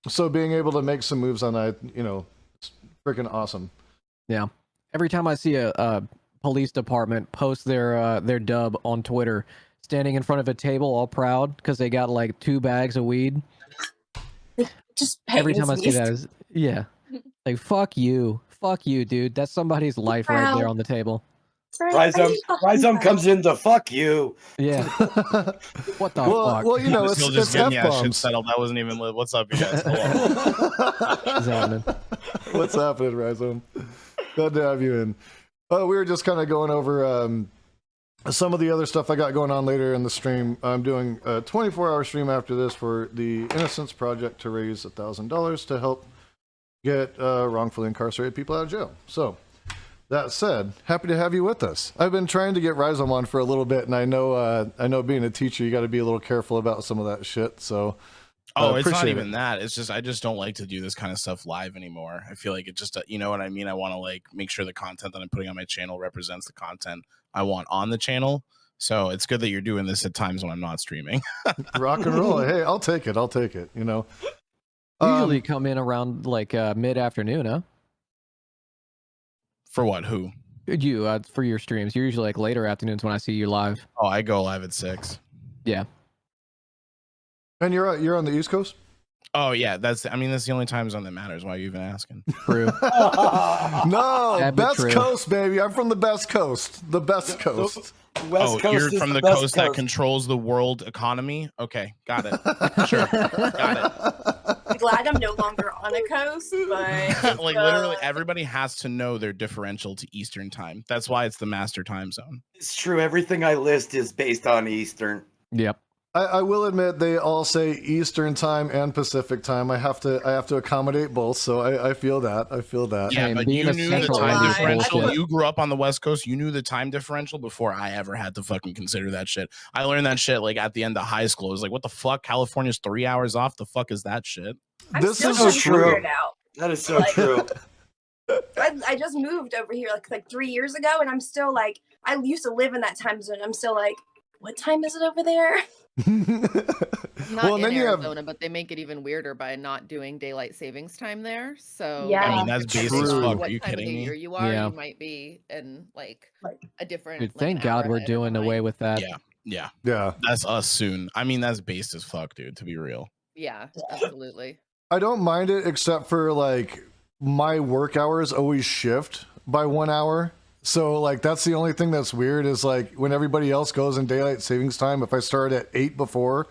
So being able to make some moves on that, you know, it's freaking awesome. Yeah. Every time I see a police department post their dub on Twitter, standing in front of a table all proud because they got like 2 bags of weed. Just Every time I see that is like fuck you, dude. That's somebody's life right there on the table. Rhyzohm comes in to fuck you. Yeah. What the fuck? Well, you know, He'll it's just get shit F-bombs. settled. That wasn't even lit. What's up, you guys? What's happening? What's happening, Rhyzohm? Glad to have you in. We were just kind of going over some of the other stuff I got going on later in the stream. I'm doing a 24-hour stream after this for the Innocence Project to raise $1,000 to help get wrongfully incarcerated people out of jail. So, that said, happy to have you with us. I've been trying to get Rhyzohm on for a little bit, and I know being a teacher, you got to be a little careful about some of that shit. So, it's not even that. It's just I just don't like to do this kind of stuff live anymore. I feel like it just, you know what I mean? I want to like make sure the content that I'm putting on my channel represents the content I want on the channel. So it's good that you're doing this at times when I'm not streaming. Rock and roll. Hey, I'll take it. You know. Usually come in around like mid-afternoon, huh? For what? Who? You for your streams. You're usually like later afternoons when I see you live. Oh, I go live at 6. Yeah. And you're on the East Coast? Oh yeah, that's the only time zone that matters. Why are you even asking? True. No, best coast, baby. I'm from the best coast. The best coast. West Coast you're is from the coast that controls the world economy? Okay, got it. Sure, got it. I'm glad I'm no longer on a coast, but like literally everybody has to know their differential to Eastern time. That's why it's the master time zone. It's true. Everything I list is based on Eastern. Yep. I will admit they all say Eastern time and Pacific time. I have to accommodate both, so I feel that. Yeah, but you knew the time differential. You grew up on the West Coast. You knew the time differential before I ever had to fucking consider that shit. I learned that shit like at the end of high school. It was like, what the fuck? California's 3 hours off. The fuck is that shit? This is so true. That is so true. I just moved over here like 3 years ago, and I'm still like, I used to live in that time zone. I'm still like, what time is it over there? Not in Arizona, but they make it even weirder by not doing daylight savings time there. So yeah, I mean that's basic as fuck. What Are you time kidding of the me? year you are, you might be in like a different. Dude, thank God we're doing away with that. Yeah. That's us soon. I mean that's based as fuck, dude. To be real. Yeah, absolutely. I don't mind it, except for like my work hours always shift by 1 hour. So like that's the only thing that's weird is like when everybody else goes in daylight savings time, if I start at 8 before,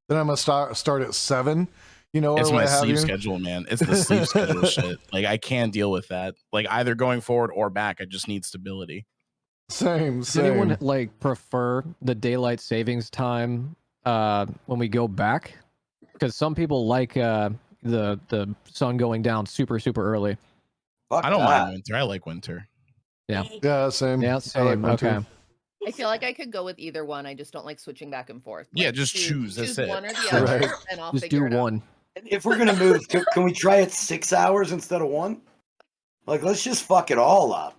then I'm gonna start at 7. You know, it's or my what have sleep you. schedule, man. It's the sleep schedule shit. Like I can't deal with that. Like either going forward or back. I just need stability. Same. Does anyone like prefer the daylight savings time when we go back? Because some people like the sun going down super early. I don't mind winter. I like winter. Yeah, same. Yeah, same. I like okay. I feel like I could go with either one. I just don't like switching back and forth. Yeah, just choose. That's it. One or the other, and I'll Just figure do it one. If we're gonna move, can we try it 6 hours instead of 1? Like, let's just fuck it all up.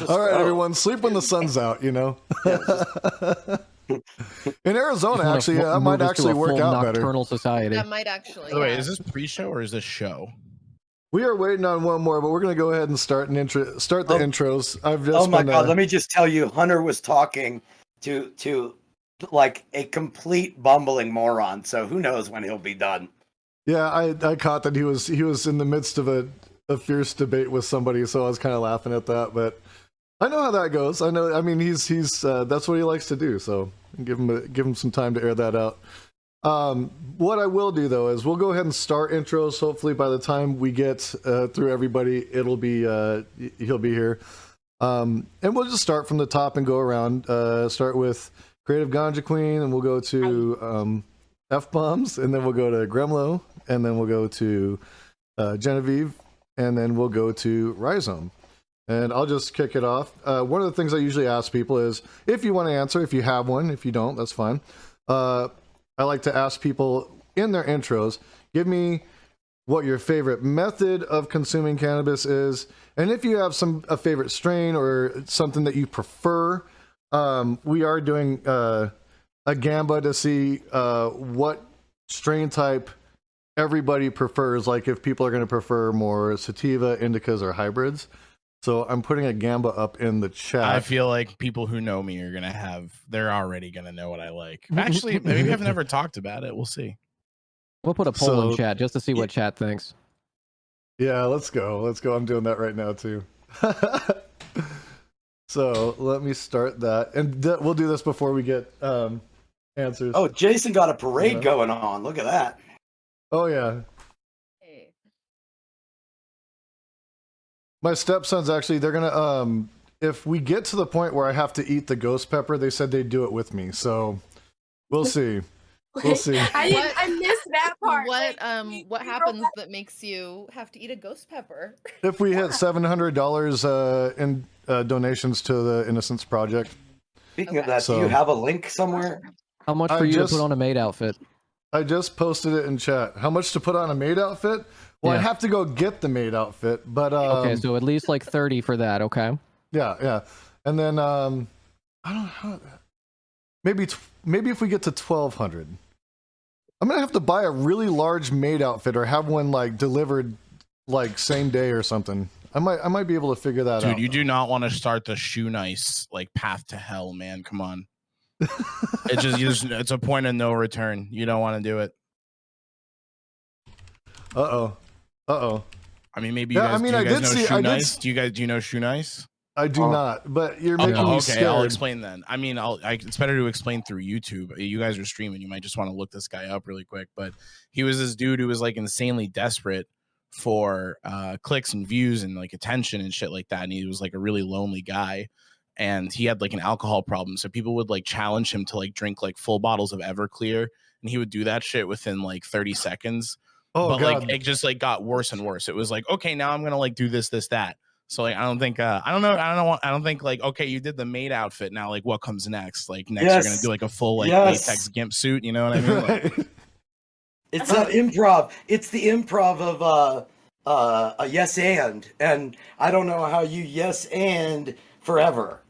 All right, everyone, sleep when the sun's out. You know. In Arizona, actually, that might actually work out better. Nocturnal society. That might actually. By the way, is this pre-show or is this show? We are waiting on one more, but we're going to go ahead and start the intros. I've just oh my god! Let me just tell you, Hunter was talking to like a complete bumbling moron. So who knows when he'll be done? Yeah, I caught that he was in the midst of a fierce debate with somebody, so I was kind of laughing at that. But I know how that goes. I know. I mean, he's that's what he likes to do. So give him some time to air that out. What I will do though is we'll go ahead and start intros. Hopefully by the time we get through everybody, it'll be he'll be here. And we'll just start from the top and go around. Start with CreativeGanjaQween, and we'll go to F-Bombs, and then we'll go to Gremloe, and then we'll go to Genevieve, and then we'll go to Rhyzohm. And I'll just kick it off. One of the things I usually ask people is if you want to answer, if you have one. If you don't, that's fine. I like to ask people in their intros, give me what your favorite method of consuming cannabis is, and if you have a favorite strain or something that you prefer. We are doing a gamba to see what strain type everybody prefers, like if people are going to prefer more sativa, indicas, or hybrids. So I'm putting a gamba up in the chat. I feel like people who know me are gonna they're already gonna know what I like. Actually, maybe I've never talked about it. We'll see. We'll put a poll in chat just to see what chat thinks. Yeah, let's go. Let's go. I'm doing that right now too. So let me start that, and we'll do this before we get answers. Oh, Jason got a parade going on. Look at that. Oh yeah. My stepsons actually, they're gonna if we get to the point where I have to eat the ghost pepper, they said they'd do it with me. So we'll see. We'll see. I missed that part. What happens that makes you have to eat a ghost pepper? If we hit $700 in donations to the Innocence Project. Speaking of that, do you have a link somewhere? How much for you to put on a maid outfit? I just posted it in chat. How much to put on a maid outfit? Well, I have to go get the maid outfit, but okay, so at least like 30 for that. Okay. Yeah, and then I don't know how. Maybe if we get to 1,200, I'm gonna have to buy a really large maid outfit or have one like delivered like same day or something. I might be able to figure that out. Dude, you do not want to start the shoe nice like path to hell, man. Come on. It's a point of no return. You don't want to do it. Uh-oh. I mean, maybe you guys, do you guys know Shoe Nice? Do you know Shoe Nice? I do not, but you're making me scared. I'll explain then. I mean, it's better to explain through YouTube. You guys are streaming. You might just want to look this guy up really quick. But he was this dude who was like insanely desperate for clicks and views and like attention and shit like that. And he was like a really lonely guy. And he had like an alcohol problem. So people would like challenge him to like drink like full bottles of Everclear. And he would do that shit within like 30 seconds. But God. like it just like got worse and worse. It was like, okay, now I'm gonna like do this, that. So like I don't think like, okay, you did the maid outfit. Now like what comes next? Like next you're gonna do like a full like latex gimp suit, you know what I mean? Like, it's not improv. It's the improv of a yes and I don't know how you yes and forever.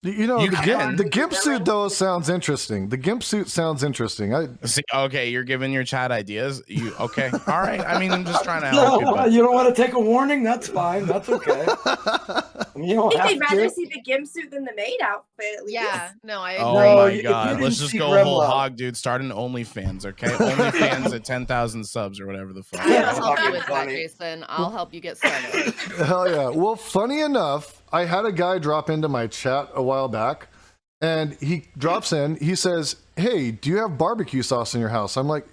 You know, the gimp suit though sounds interesting. The gimp suit sounds interesting. See, okay, you're giving your chat ideas. You okay? All right. I mean, I'm just trying to help you. You don't want to take a warning? That's fine. That's okay. You don't I have think they'd rather see the gimp suit than the maid outfit. At least. Yeah, no, I agree. Oh my god, let's just go whole hog, dude. Start an OnlyFans, okay? OnlyFans at 10,000 subs or whatever the fuck. I'll help you with that, Jason. I'll help you get started. Hell yeah. Well, funny enough, I had a guy drop into my chat a while back, and he drops in. He says, "Hey, do you have barbecue sauce in your house?" I'm like,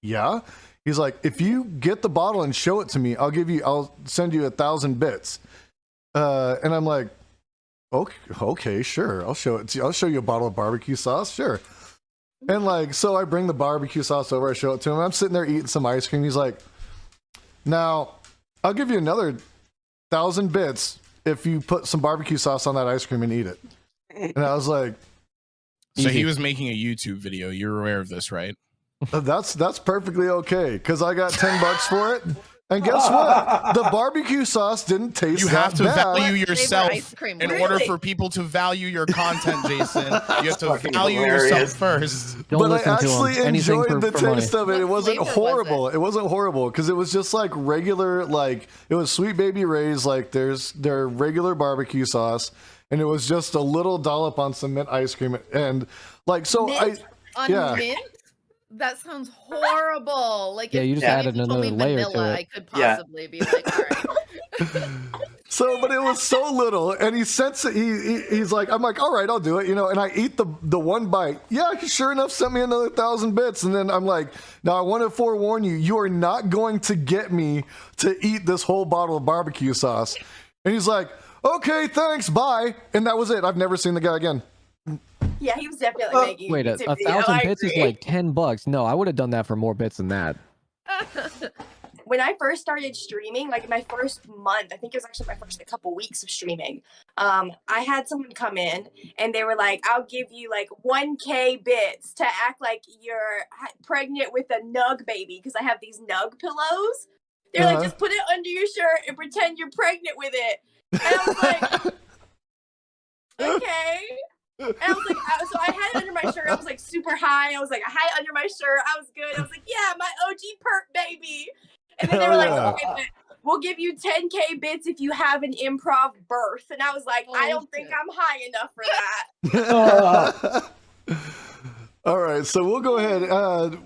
"Yeah." He's like, "If you get the bottle and show it to me, I'll send you 1,000 bits." And I'm like, "Okay, sure. I'll show it to you. I'll show you a bottle of barbecue sauce, sure." And like, so I bring the barbecue sauce over. I show it to him. I'm sitting there eating some ice cream. He's like, "Now, I'll give you another 1,000 bits if you put some barbecue sauce on that ice cream and eat it." And I was like, so he was making a YouTube video. You're aware of this, right? That's perfectly okay, because I got $10 for it. And guess what? The barbecue sauce didn't taste that bad. You have to value yourself in Really? order for people to value your content, Jason. You have to value yourself first. Don't But I listen to him. actually Anything enjoyed the for money. taste of it. It wasn't What flavor was horrible. It wasn't horrible because it was just like regular, like it was Sweet Baby Ray's, like their regular barbecue sauce, and it was just a little dollop on some mint ice cream, and like so Mint? On mint? That sounds horrible. Like Yeah, if you just you added told another me layer to vanilla, it. I could possibly be like, all right. So, but it was so little, and he sends it. He's like, I'm like, all right, I'll do it, you know. And I eat the one bite. Yeah, he sure enough sent me another 1,000 bits, and then I'm like, now I want to forewarn you, you are not going to get me to eat this whole bottle of barbecue sauce. And he's like, okay, thanks, bye. And that was it. I've never seen the guy again. Yeah, he was definitely making. Wait, a 1,000 bits is like $10. No, I would have done that for more bits than that. When I first started streaming, like my first month, I think it was actually my first couple weeks of streaming, I had someone come in and they were like, I'll give you like 1K bits to act like you're pregnant with a nug baby because I have these nug pillows. They're like, just put it under your shirt and pretend you're pregnant with it. And I was like, okay. And I was like, so I had it under my shirt. I was like super high. I was like, I had it under my shirt. I was good. I was like, yeah, my OG perp baby. And then they were like, okay, but we'll give you 10K bits if you have an improv birth. And I was like, I don't think I'm high enough for that. All right, so we'll go ahead.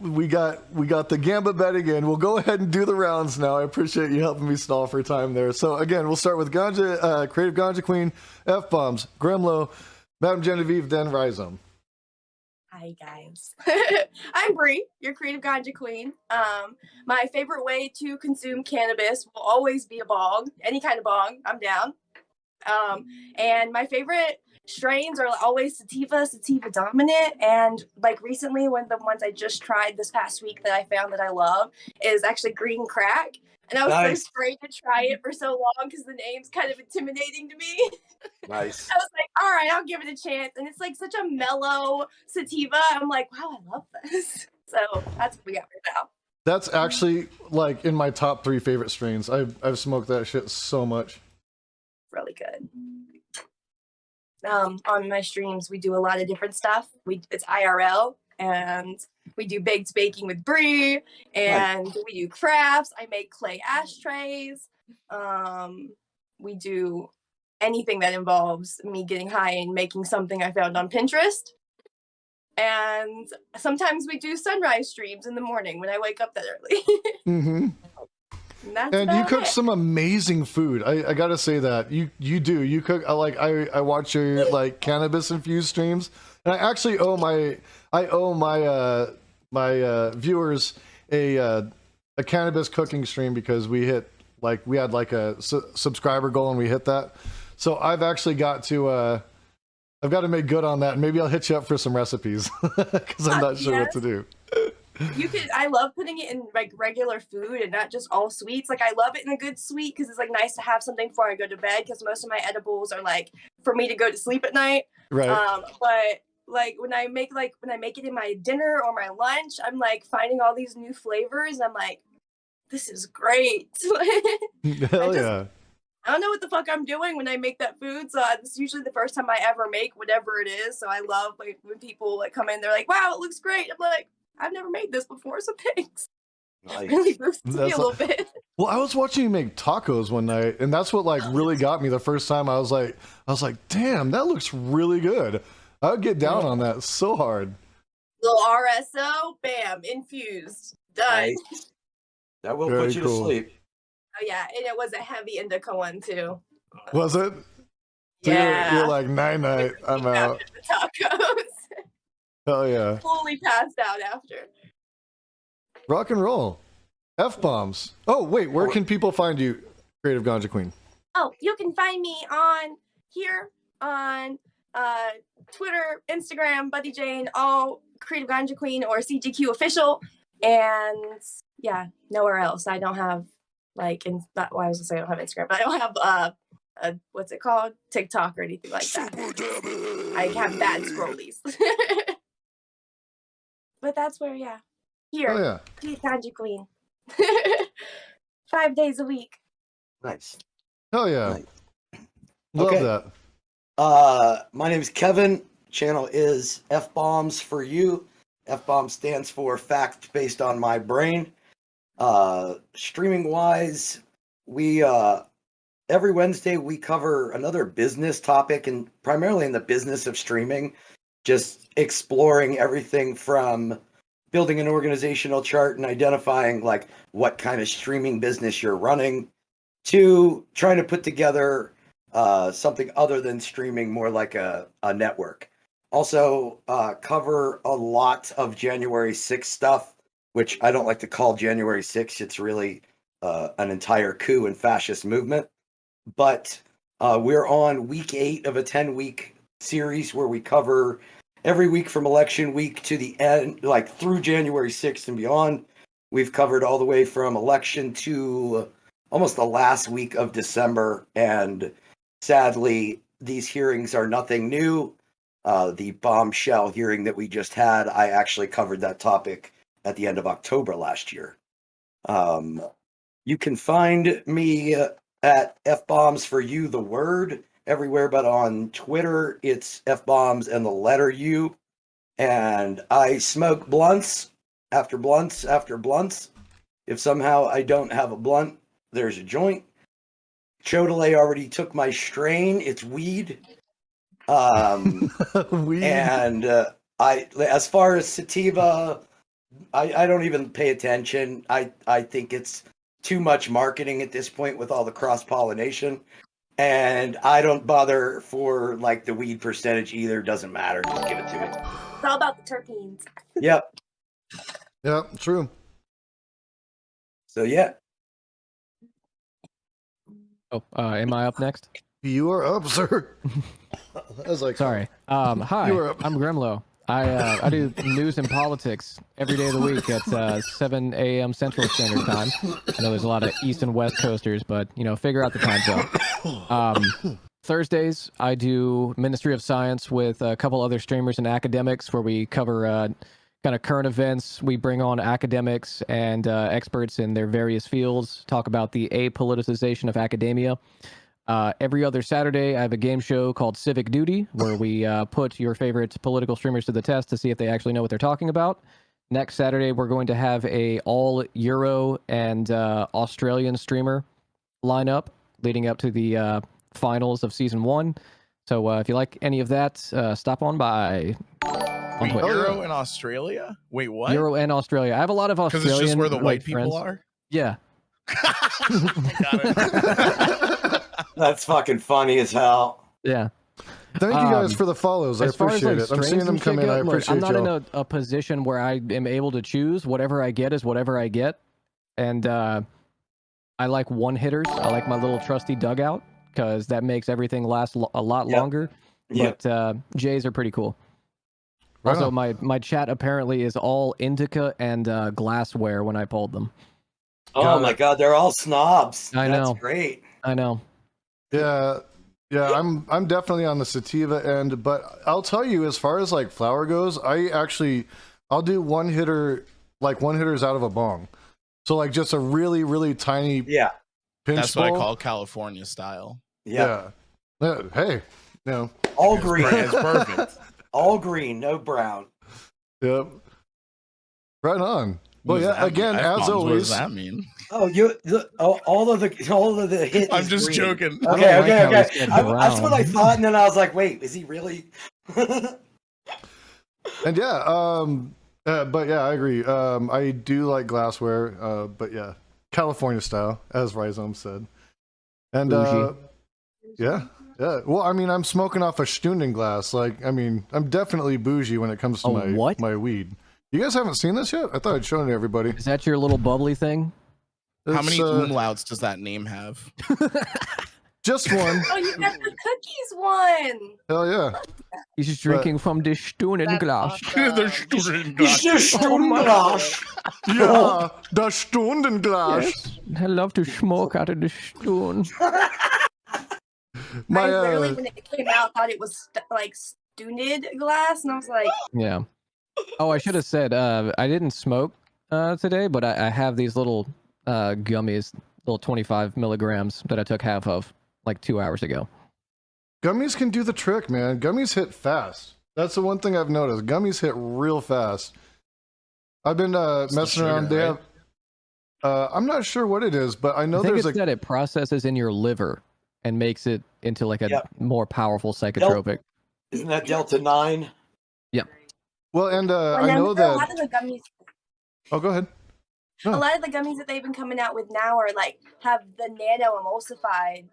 We got the gambit betting in. We'll go ahead and do the rounds now. I appreciate you helping me stall for time there. So again, we'll start with Creative Ganja Queen, Fbombs, Gremloe, MadamGenevieve, then Rhyzohm. Hi guys, I'm Bree, your Creative Ganja Queen. My favorite way to consume cannabis will always be a bong, any kind of bong. I'm down. And my favorite strains are always sativa dominant, and like recently one of the ones I just tried this past week that I found that I love is actually green crack, and I was so afraid to try it for so long because the name's kind of intimidating to me. Nice. I was like, all right, I'll give it a chance, and it's like such a mellow sativa. I'm like, wow, I love this. So that's what we got right now. That's actually like in my top 3 favorite strains. I've smoked that shit so much. Really good. On my streams, we do a lot of different stuff. It's IRL, and we do baked baking with Bree, and we do crafts. I make clay ashtrays. We do anything that involves me getting high and making something I found on Pinterest. And sometimes we do sunrise streams in the morning when I wake up that early. Mm-hmm. And you cook some amazing food. I gotta say that you do. You cook I watch your like cannabis infused streams, and I actually owe my viewers a cannabis cooking stream because we had a subscriber goal and we hit that. So I've actually got to make good on that. And maybe I'll hit you up for some recipes because I'm not sure what to do. I love putting it in like regular food and not just all sweets. Like I love it in a good sweet because it's like nice to have something before I go to bed, because most of my edibles are like for me to go to sleep at night. Right. But like when I make it in my dinner or my lunch, I'm like finding all these new flavors. I'm like, this is great. Hell yeah. I don't know what the fuck I'm doing when I make that food, so it's usually the first time I ever make whatever it is. So I love like when people like come in, they're like, "Wow, it looks great." I'm like, "I've never made this before, so thanks." Nice. Really boosts me a little bit. Well, I was watching you make tacos one night, and that's what like really got me the first time. I was like, "Damn, that looks really good." I would get down on that so hard. Little RSO, bam, infused, done. Nice. That will put you to sleep. Oh yeah, and it was a heavy indica one too. Was it? So yeah. You're like, night, I'm out. The tacos. Hell yeah. Fully passed out after. Rock and roll. Fbombs. Oh wait, where can people find you, Creative Ganja Queen? Oh, you can find me on Twitter, Instagram, Buddy Jane, all Creative Ganja Queen or CGQ official, and yeah, nowhere else. I don't have I was gonna say I don't have Instagram, but I don't have what's it called, TikTok or anything like that. I have bad scrollies. But that's where, yeah, here, oh yeah, Creative Ganja Queen, 5 days a week. Nice. Oh yeah. Nice. Love Okay. that. My name is Kevin. Channel is Fbombs4You. Fbomb stands for fact based on my brain. Streaming wise, we every Wednesday we cover another business topic, and primarily in the business of streaming, just exploring everything from building an organizational chart and identifying like what kind of streaming business you're running, to trying to put together something other than streaming, more like a network. Also cover a lot of January 6th stuff, which I don't like to call January 6th. It's really an entire coup and fascist movement. But we're on week 8 of a 10-week series where we cover every week from election week to the end, like through January 6th and beyond. We've covered all the way from election to almost the last week of December. And sadly, these hearings are nothing new. The bombshell hearing that we just had, I actually covered that topic at the end of October last year. You can find me at Fbombs4You, the word, everywhere, but on Twitter, it's Fbombs and the letter U. And I smoke blunts after blunts after blunts. If somehow I don't have a blunt, there's a joint. Chodele already took my strain. It's weed. Weed. And as far as sativa, I don't even pay attention. I think it's too much marketing at this point with all the cross-pollination. And I don't bother for like the weed percentage either. Doesn't matter. Just give it to me. It's all about the terpenes. Yep. Yeah, true. So yeah. Oh, am I up next? You are up, sir. I was like, Sorry. Hi, You are up. I'm Gremloe. I do news and politics every day of the week at 7 a.m. Central Standard Time. I know there's a lot of East and West Coasters, but figure out the time zone. Thursdays, I do Ministry of Science with a couple other streamers and academics, where we cover kind of current events. We bring on academics and experts in their various fields, talk about the apoliticization of academia. Every other Saturday, I have a game show called Civic Duty, where we put your favorite political streamers to the test to see if they actually know what they're talking about. Next Saturday, we're going to have a all Euro and Australian streamer lineup leading up to the finals of season 1. So if you like any of that, stop on by. Wait, Euro in Australia? Wait, what? Euro and Australia. I have a lot of Australian. Because it's just where the white friends. people are? Yeah. Got it. That's fucking funny as hell. Yeah. Thank you guys for the follows. I appreciate it. I'm seeing them come in. I appreciate I'm not y'all. in a position where I am able to choose. Whatever I get is whatever I get. And I like one hitters. I like my little trusty dugout because that makes everything last a lot longer. Yep. But Jays are pretty cool. Right Also, on. my chat apparently is all indica and glassware when I pulled them. Oh my god, they're all snobs. I know. That's great. I know. Yeah, I'm definitely on the sativa end, but I'll tell you, as far as like flower goes, I'll do one hitters out of a bong. So like just a really, really tiny pinch That's what I bowl. call California style. Yeah. Hey, All green. It's perfect. All green, no brown. Yep. Right on. What Well, does yeah. that Again, mean? as F-bombs, always. What does that mean? Oh, all of the hit. I'm is just green. joking. Okay. That's That's what I thought, and then I was like, wait, is he really? And yeah, but yeah, I agree. I do like glassware, but yeah, California style, as Rhyzohm said. And yeah. Well, I mean, I'm smoking off a Stunden glass. Like, I mean, I'm definitely bougie when it comes to my weed. You guys haven't seen this yet? I thought I'd shown it to everybody. Is that your little bubbly thing? How many umlauts does that name have? Just one. Oh, you got the cookies one. Hell yeah. He's just drinking from the Stunden glass. The student It's just glass. Yeah, the Stundenglas. Yes, I love to smoke out of the Stund. My, I literally, when it came out, thought it was like Stunded glass, and I was like, Yeah. Oh, I should have said I didn't smoke today, but I have these little gummies, little 25 milligrams that I took half of like 2 hours ago. Gummies can do the trick, man. Gummies hit fast. That's the one thing I've noticed. Gummies hit real fast. I've been messing around. They have. I'm not sure what it is, but I know I think there's it's that it processes in your liver and makes it into like a more powerful psychotropic. Isn't that Delta 9? Well, and well, I know a that. lot of the gummies. Oh, go ahead. A lot of the gummies that they've been coming out with now are like have the nano emulsified,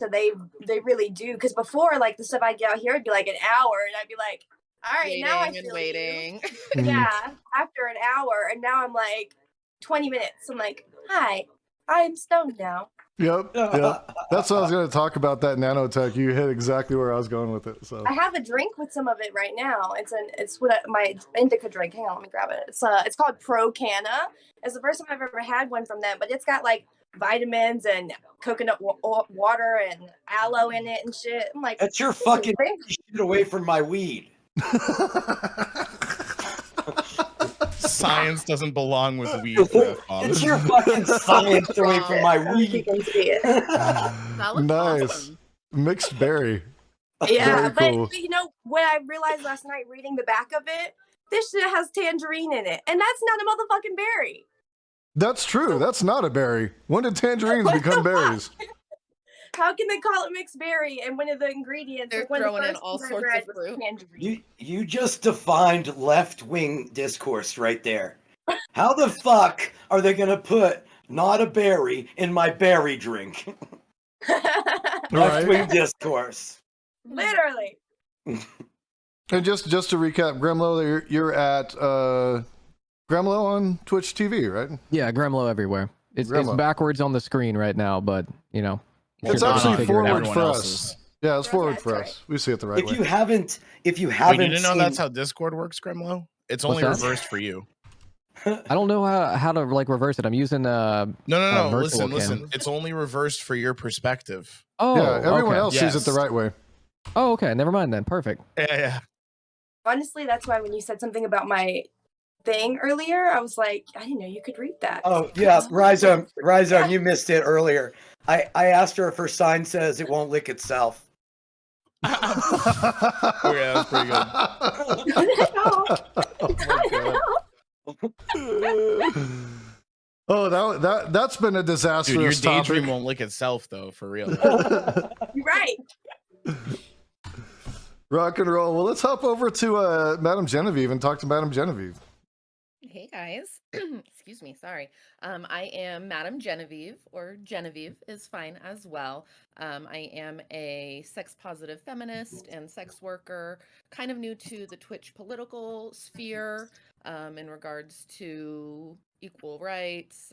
so they really do. Because before, like the stuff I get out here would be like an hour, and I'd be like, all right, now I feel waiting. Yeah, after an hour, and now I'm like 20 minutes. I'm like, hi, I'm stoned now. Yep. That's what I was going to talk about. That nanotech. You hit exactly where I was going with it. So I have a drink with some of it right now. It's what my indica drink. Hang on, let me grab it. It's called Pro Canna. It's the first time I've ever had one from them, but it's got like vitamins and coconut water and aloe in it and shit. I'm like, that's your fucking shit away from my weed. Science doesn't belong with weed. It's your fucking science away from my weed. That looks Nice. awesome. Mixed berry. Yeah, Very cool. but you know what I realized last night reading the back of it? This shit has tangerine in it, and that's not a motherfucking berry. That's true. That's not a berry. When did tangerines become berries? How can they call it mixed berry? And one of the ingredients, They're like one of the throwing in first all things I sorts read of was fruit. tangerine. You just defined left-wing discourse right there. How the fuck are they gonna put not a berry in my berry drink? Left-wing discourse. Literally. And just to recap, Gremloe, you're at Gremloe on Twitch TV, right? Yeah, Gremloe everywhere. It's backwards on the screen right now, but you know. It's actually forward for us. Yeah, it's forward for us. We see it the right way. If you haven't Wait, you didn't know that's how Discord works, Gremloe? It's only reversed for you. I don't know how to like reverse it. I'm using no. Listen. It's only reversed for your perspective. Oh, yeah. Everyone else sees it the right way. Oh, okay. Never mind then. Perfect. Yeah. Honestly, that's why when you said something about my thing earlier, I was like, I didn't know you could read that. Oh yeah, Rhyzohm, you missed it earlier. I asked her if her sign says it won't lick itself. Oh yeah, that's pretty good. Oh, that's been a disastrous Dude, your topic. daydream won't lick itself though, for real. You're right. Rock and roll. Well, let's hop over to Madam Genevieve and talk to Madam Genevieve. Hey guys, excuse me, sorry. I am Madam Genevieve, or Genevieve is fine as well. I am a sex-positive feminist and sex worker, kind of new to the Twitch political sphere in regards to equal rights,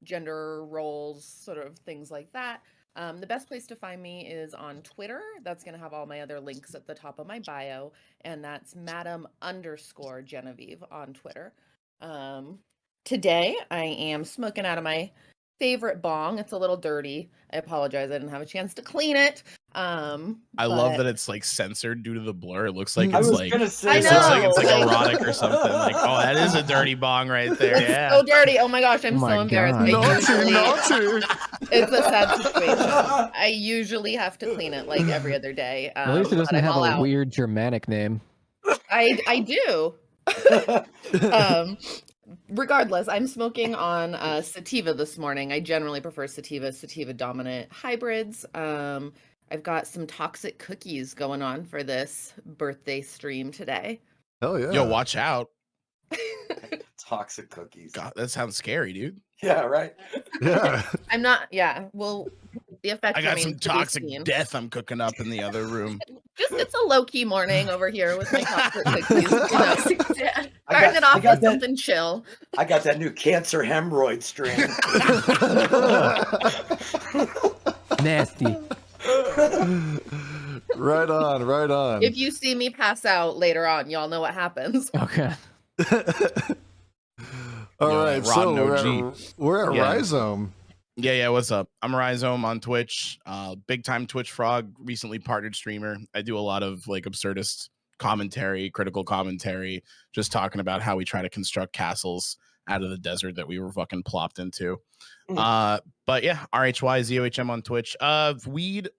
gender roles, sort of things like that. The best place to find me is on Twitter. That's going to have all my other links at the top of my bio, and that's Madam_Genevieve on Twitter. Today, I am smoking out of my favorite bong. It's a little dirty. I apologize. I didn't have a chance to clean it. I love that it's like censored due to the blur. It looks like I it's was like gonna say, it looks like it's like erotic or something. Like, oh, that is a dirty bong right there. It's Yeah. so dirty. Oh my gosh, I'm Oh my so embarrassed. God. Naughty. It's a sad situation. I usually have to clean it like every other day. At least it doesn't have a weird Germanic name. I do. Regardless, I'm smoking on sativa this morning. I generally prefer sativa dominant hybrids. I've got some toxic cookies going on for this birthday stream today. Hell yeah. Yo, watch out. Toxic cookies. God, that sounds scary, dude. Yeah, right. Yeah. I'm not. Yeah. Well, the effect. I got some remains to be toxic seen. death I'm cooking up in the other room. It's a low key morning over here with my toxic cookies. You know, Yeah. starting it off with something chill. I got that new cancer hemorrhoid strain. Nasty. Right on. If you see me pass out later on, y'all know what happens. Okay. All Yo, right, Rod so and we're at Yeah. Rhyzohm. Yeah, what's up? I'm Rhyzohm on Twitch. Big time Twitch frog, recently partnered streamer. I do a lot of like absurdist commentary, critical commentary, just talking about how we try to construct castles out of the desert that we were fucking plopped into. But yeah, RHYZOHM on Twitch. Weed.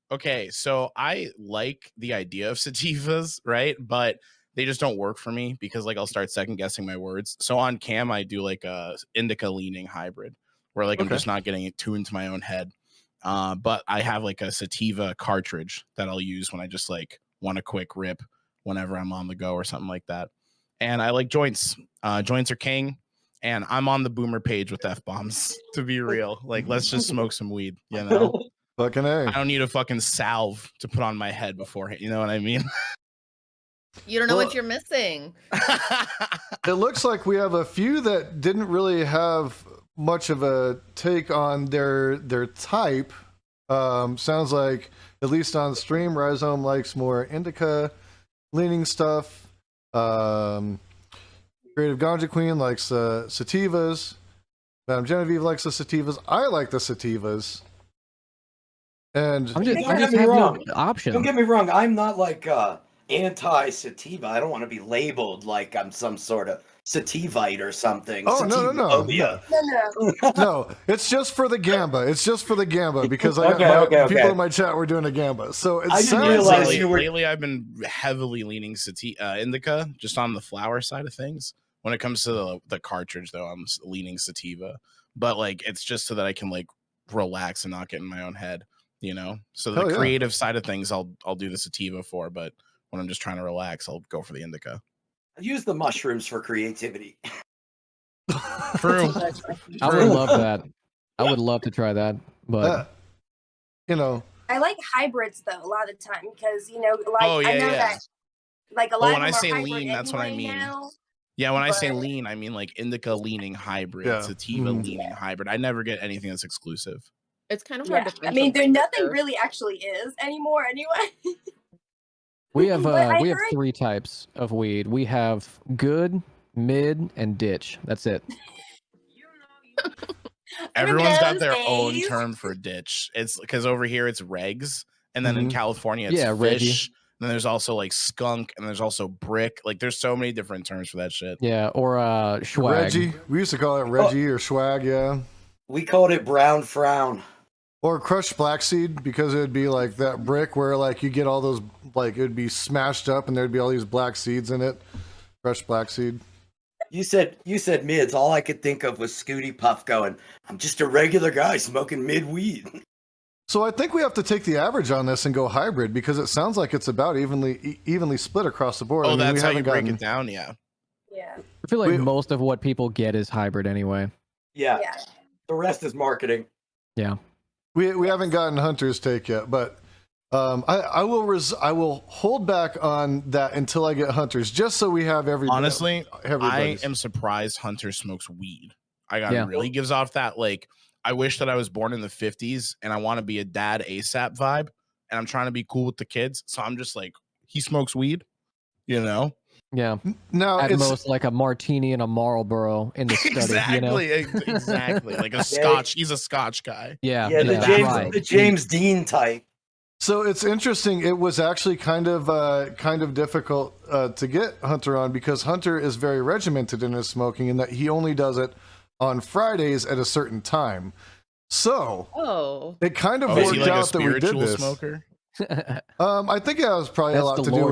Okay, so I like the idea of sativas, right? But they just don't work for me because like I'll start second guessing my words. So on cam, I do like a indica leaning hybrid where like I'm just not getting it tuned to my own head. But I have like a sativa cartridge that I'll use when I just like want a quick rip whenever I'm on the go or something like that. And I like joints. Joints are king. And I'm on the boomer page with F-bombs, to be real. Like, let's just smoke some weed, you know? Fucking A. I don't need a fucking salve to put on my head beforehand. You know what I mean? You don't know what you're missing. It looks like we have a few that didn't really have much of a take on their type. Sounds like, at least on stream, Rhyzohm likes more indica leaning stuff. CreativeGanjaQween likes sativas. Madam Genevieve likes the sativas. I like the sativas. And I'm just Don't get have me no wrong. option. Don't get me wrong. I'm not like anti-sativa. I don't want to be labeled like I'm some sort of sativite or something. Oh, no. Sativa-phobia. No. No, it's just for the gamba. It's just for the gamba because people in my chat were doing a gamba. So it I didn't sounds realize like you were- lately I've been heavily leaning indica, just on the flower side of things. When it comes to the cartridge, though, I'm leaning sativa. But like, it's just so that I can like relax and not get in my own head, you know. So the creative side of things, I'll do the sativa for. But when I'm just trying to relax, I'll go for the indica. Use the mushrooms for creativity. True. I would love that. I would love to try that, but you know, I like hybrids though a lot of the time because I know that like a lot. When of I them say are lean, that's what I anyway mean. now. Yeah, when I say lean, I mean like indica leaning hybrid, sativa leaning hybrid. I never get anything that's exclusive. It's kind of hard to think. I mean, there nothing really actually is anymore anyway. we have three types of weed. We have good, mid, and ditch. That's it. Everyone's got their own term for ditch. It's because over here it's regs, and then in California it's fish. Reggie. And then there's also like skunk, and there's also brick. Like there's so many different terms for that shit. Yeah, or swag. Reggie. We used to call it Reggie or swag. Yeah. We called it brown frown. Or crushed flaxseed because it would be like that brick where like you get all those like it would be smashed up and there'd be all these black seeds in it. Crushed flaxseed. You said mids. All I could think of was Scooty Puff going, I'm just a regular guy smoking mid weed. So I think we have to take the average on this and go hybrid because it sounds like it's about evenly split across the board. Oh, I mean, that's how you break it down, yeah. Yeah. I feel like most of what people get is hybrid anyway. Yeah. The rest is marketing. Yeah. We haven't gotten Hunter's take yet, but I will hold back on that until I get Hunter's, just so we have everybody. Honestly, I am surprised Hunter smokes weed. I got really gives off that like I wish that I was born in the 50s and I want to be a dad ASAP vibe, and I'm trying to be cool with the kids. So I'm just like, he smokes weed, you know? Yeah. No, at most like a martini and a Marlboro in the study. Exactly, you know? Exactly. Like a Scotch. He's a Scotch guy. Yeah. The James Dean type. So it's interesting. It was actually kind of difficult to get Hunter on because Hunter is very regimented in his smoking, in that he only does it on Fridays at a certain time. So it kind of worked out that we did this. Smoker? I think it has probably a lot to do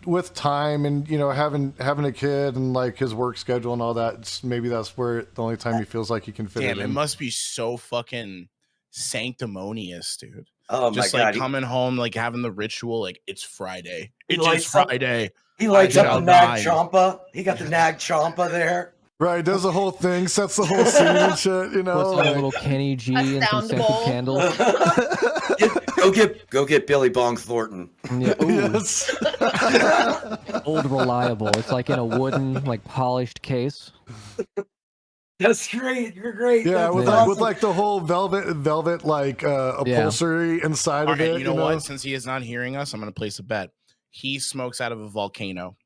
with time and having a kid and like his work schedule and all that. Maybe that's where the only time he feels like he can fit it in. It must be so fucking sanctimonious, dude. Oh my God. Like coming home, like having the ritual, like it's Friday. It's Friday. He lights up the Nag Champa. He got the Nag Champa there. Right, does the whole thing, sets the whole scene and shit, Puts on a little Kenny G and some scented candles. Go get Billy Bong Thornton. Yeah, yes. Old reliable. It's like in a wooden, like polished case. That's great. You're great. Yeah, with like the whole velvet like upholstery inside of it. You know what? Since he is not hearing us, I'm gonna place a bet. He smokes out of a volcano.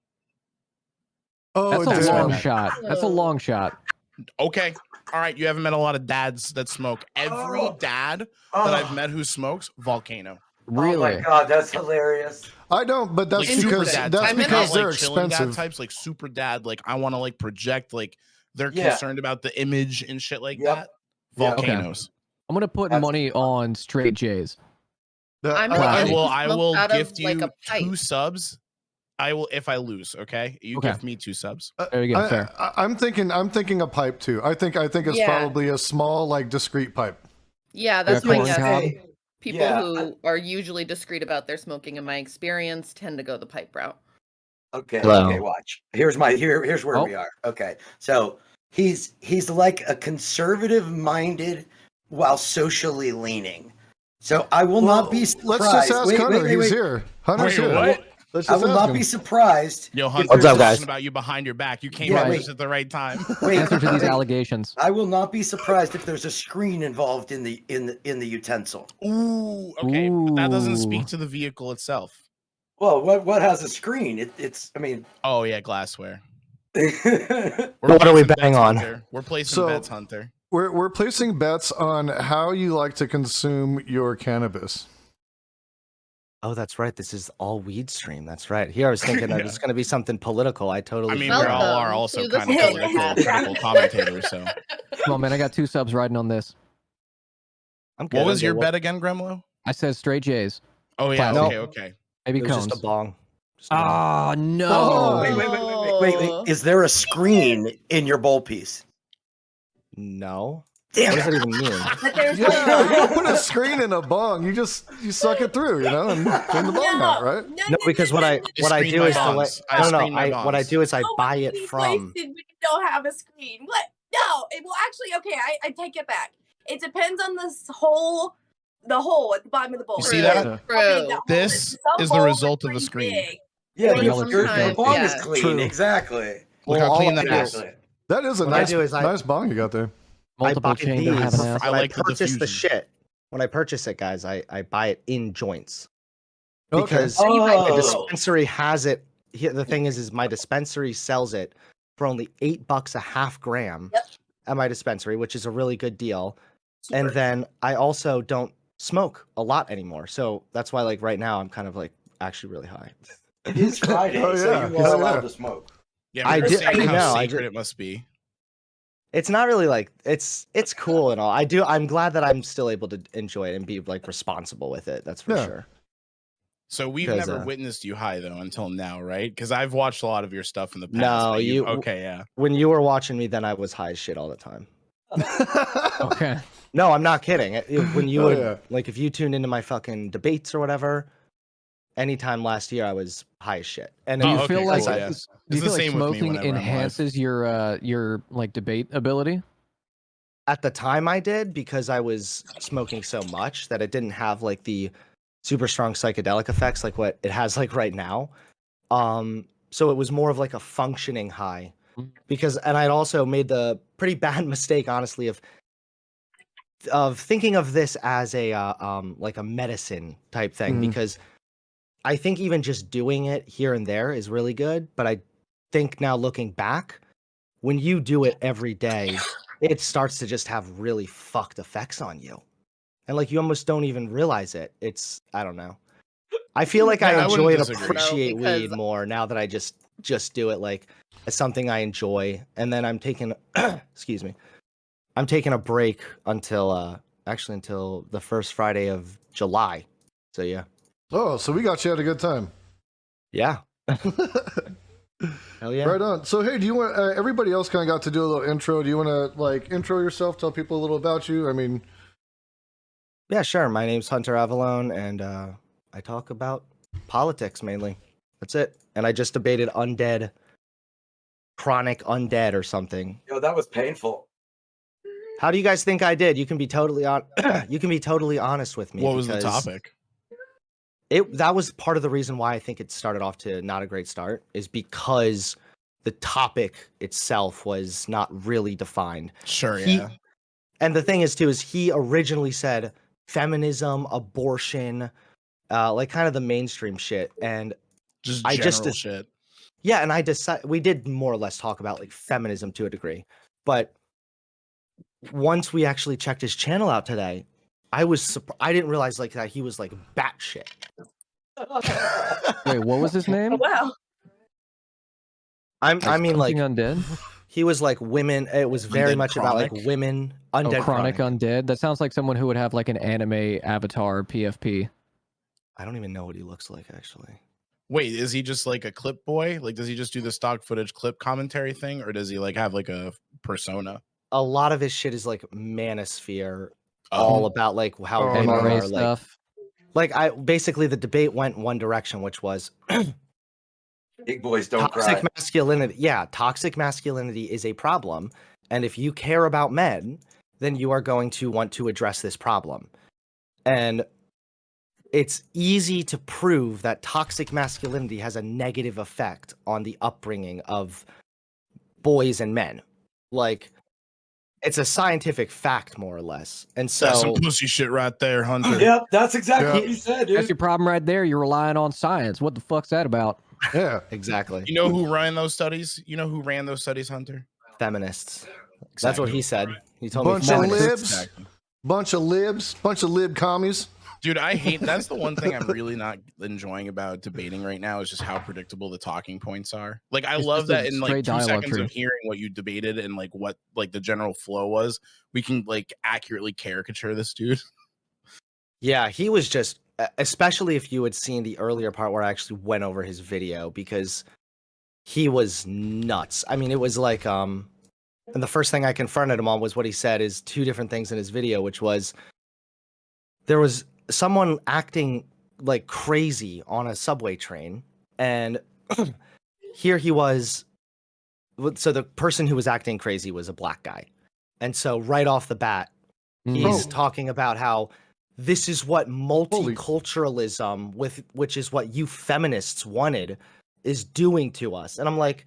Oh, that's a long shot. That's a long shot. Okay. All right. You haven't met a lot of dads that smoke. Every dad that I've met who smokes, volcano. Really? Oh my God, that's hilarious. I don't, but that's like because they're expensive. Dad types like super dad, like I want to like project, like they're concerned about the image and shit like that. Volcanoes. Okay. I'm gonna put money on straight J's. I will gift you 2 subs. I will if I lose. Okay, you gift me 2 subs. There you go. Fair. I'm thinking a pipe too. I think it's probably a small, like discreet pipe. Yeah, that's my guess. People who are usually discreet about their smoking, in my experience, tend to go the pipe route. Okay. Okay. Watch. Here's where we are. Okay. So he's like a conservative-minded while socially leaning. So I will not be surprised. Let's just ask Hunter. He's here. Hunter's here. What? I will not be surprised. Yo, Hunter, what's up, guys? About you behind your back. You came out just at the right time. Answer to these allegations. I will not be surprised if there's a screen involved in the utensil. Ooh, okay. But that doesn't speak to the vehicle itself. Well, what has a screen? It's. I mean. Oh yeah, glassware. What are we betting on? We're placing bets, Hunter. We're placing bets on how you like to consume your cannabis. Oh, that's right. This is all weed stream. That's right. Here, I was thinking that it's going to be something political. I totally. I mean, we forgot. all are Welcome also to the kind of StonerCast. political commentators. So, Come on, man. I got 2 subs riding on this. I'm good. what was I'm your good. bet again, Gremloe? I said straight J's. Oh yeah, Classic. okay. Maybe It was cones. just a bong. Just a bong. Oh, Oh, no. Wait. Is there a screen in your bowl piece? No. Damn What it. does that even mean? But there's Yeah, you don't put a screen in a bong. You suck it through, you know, and clean the bong out, right? No, because what I Screen do my is the way. bongs. I No, screen my what I bongs. do is I So buy much it weed from. wasted when you don't have a screen. What? No. Well, actually, okay. I take it back. It depends on the hole at the bottom of the bowl. You see that? How big that hole This is. Some is the bowls are result of a pretty screen. big. Yeah, Well, your sometimes, bong is yeah. clean. True. Exactly. Look Well, how all clean I that do is. Exactly. That is a What I nice, do is nice bong you got there. Multiple I buy chain these. don't have an ass. I When like the purchase the diffusion. shit. When I purchase it, guys, I buy it in joints Okay. because Oh. the dispensary has it. The thing is my dispensary sells it for only $8 a half gram Yep. at my dispensary, which is a really good deal. Super. And then I also don't smoke a lot anymore, so that's why like right now I'm kind of like actually really high. It is Friday, Oh, so yeah. you are Oh, allowed yeah. to smoke. Yeah, but I you're did- saying how no, I secret did- it must be. It's not really like it's cool and all. I'm glad that I'm still able to enjoy it and be like responsible with it. That's for Yeah. sure. So we've 'Cause, never witnessed you high though until now, right? Because I've watched a lot of your stuff in the past. No, but you- Okay, yeah. When you were watching me, then I was high as shit all the time. Okay. No, I'm not kidding. When you Oh, would yeah. like, if you tuned into my fucking debates or whatever, anytime last year I was high as shit. And Do you Oh, feel okay, like cool, I- yeah. do It's you the feel like same with me smoking whenever I'm live. enhances your like debate ability? at the time I did because I was smoking so much that it didn't have like the super strong psychedelic effects like what it has like right now. So it was more of like a functioning high because, and I'd also made the pretty bad mistake, honestly, of thinking of this as a like a medicine type thing Mhm. because I think even just doing it here and there is really good, but I think now looking back, when you do it every day, it starts to just have really fucked effects on you. And like you almost don't even realize it. I don't know. I feel like Yeah, I I wouldn't enjoy and disagree. appreciate No, because- weed more now that I just do it like as something I enjoy. And then I'm taking excuse me. I'm taking a break until until the first Friday of July. So yeah. Oh, so we got you at a good time. Yeah. Hell yeah. Right on. So, hey, do you want? Everybody else kind of got to do a little intro. Do you want to like intro yourself? Tell people a little about you. I mean, Yeah, sure. My name's HunterAvallone, and I talk about politics mainly. That's it. And I just debated chronic undead or something. Yo, that was painful. How do you guys think I did? You can be totally you can be totally honest with me. What was the because topic? That was part of the reason why I think it started off to not a great start, is because the topic itself was not really defined. Sure, He- yeah. And the thing is too, is he originally said feminism, abortion, like kind of the mainstream shit. And Just I general just- shit. yeah, and I decided we did more or less talk about like feminism to a degree. But once we actually checked his channel out today, I didn't realize like that he was like batshit. Wait, what was his name? Oh, wow. I mean like Something undead. he was like women. It was very Undead much about like chronic? women. Oh, Undead chronic chronic. undead. That sounds like someone who would have like an anime avatar PFP. I don't even know what he looks like actually. Wait, is he just like a clip boy? Like, does he just do the stock footage clip commentary thing, or does he like have like a persona? A lot of his shit is like manosphere, Oh. all about like how Oh, women no. MRA are like. stuff. Like I basically the debate went one direction, which was Big boys don't toxic cry. masculinity. Yeah, toxic masculinity is a problem, and if you care about men, then you are going to want to address this problem. And it's easy to prove that toxic masculinity has a negative effect on the upbringing of boys and men. Like, it's a scientific fact, more or less. And so, That's some pussy shit right there, Hunter. Yep, that's exactly Yeah. what he said, That's dude. your problem right there. You're relying on science. What the fuck's that about? yeah. exactly, You know who ran those studies? You know who ran those studies, Hunter? feminists. That's what he said. He told Bunch me of feminists. libs. Bunch of libs. Bunch of lib commies. Dude, I hate that's the one thing I'm really not enjoying about debating right now is just how predictable the talking points are. Like I It's love just a that in like straight 2 dialogue seconds tree. of hearing what you debated and like what like the general flow was, we can like accurately caricature this dude. Yeah, he was just, especially if you had seen the earlier part where I actually went over his video, because he was nuts. I mean, it was like, and the first thing I confronted him on was what he said is 2 different things in his video, which was there was someone acting like crazy on a subway train, and here he was. So the person who was acting crazy was a black guy, and so right off the bat, he's talking about how this is what multiculturalism, which is what you feminists wanted, is doing to us. And I'm like,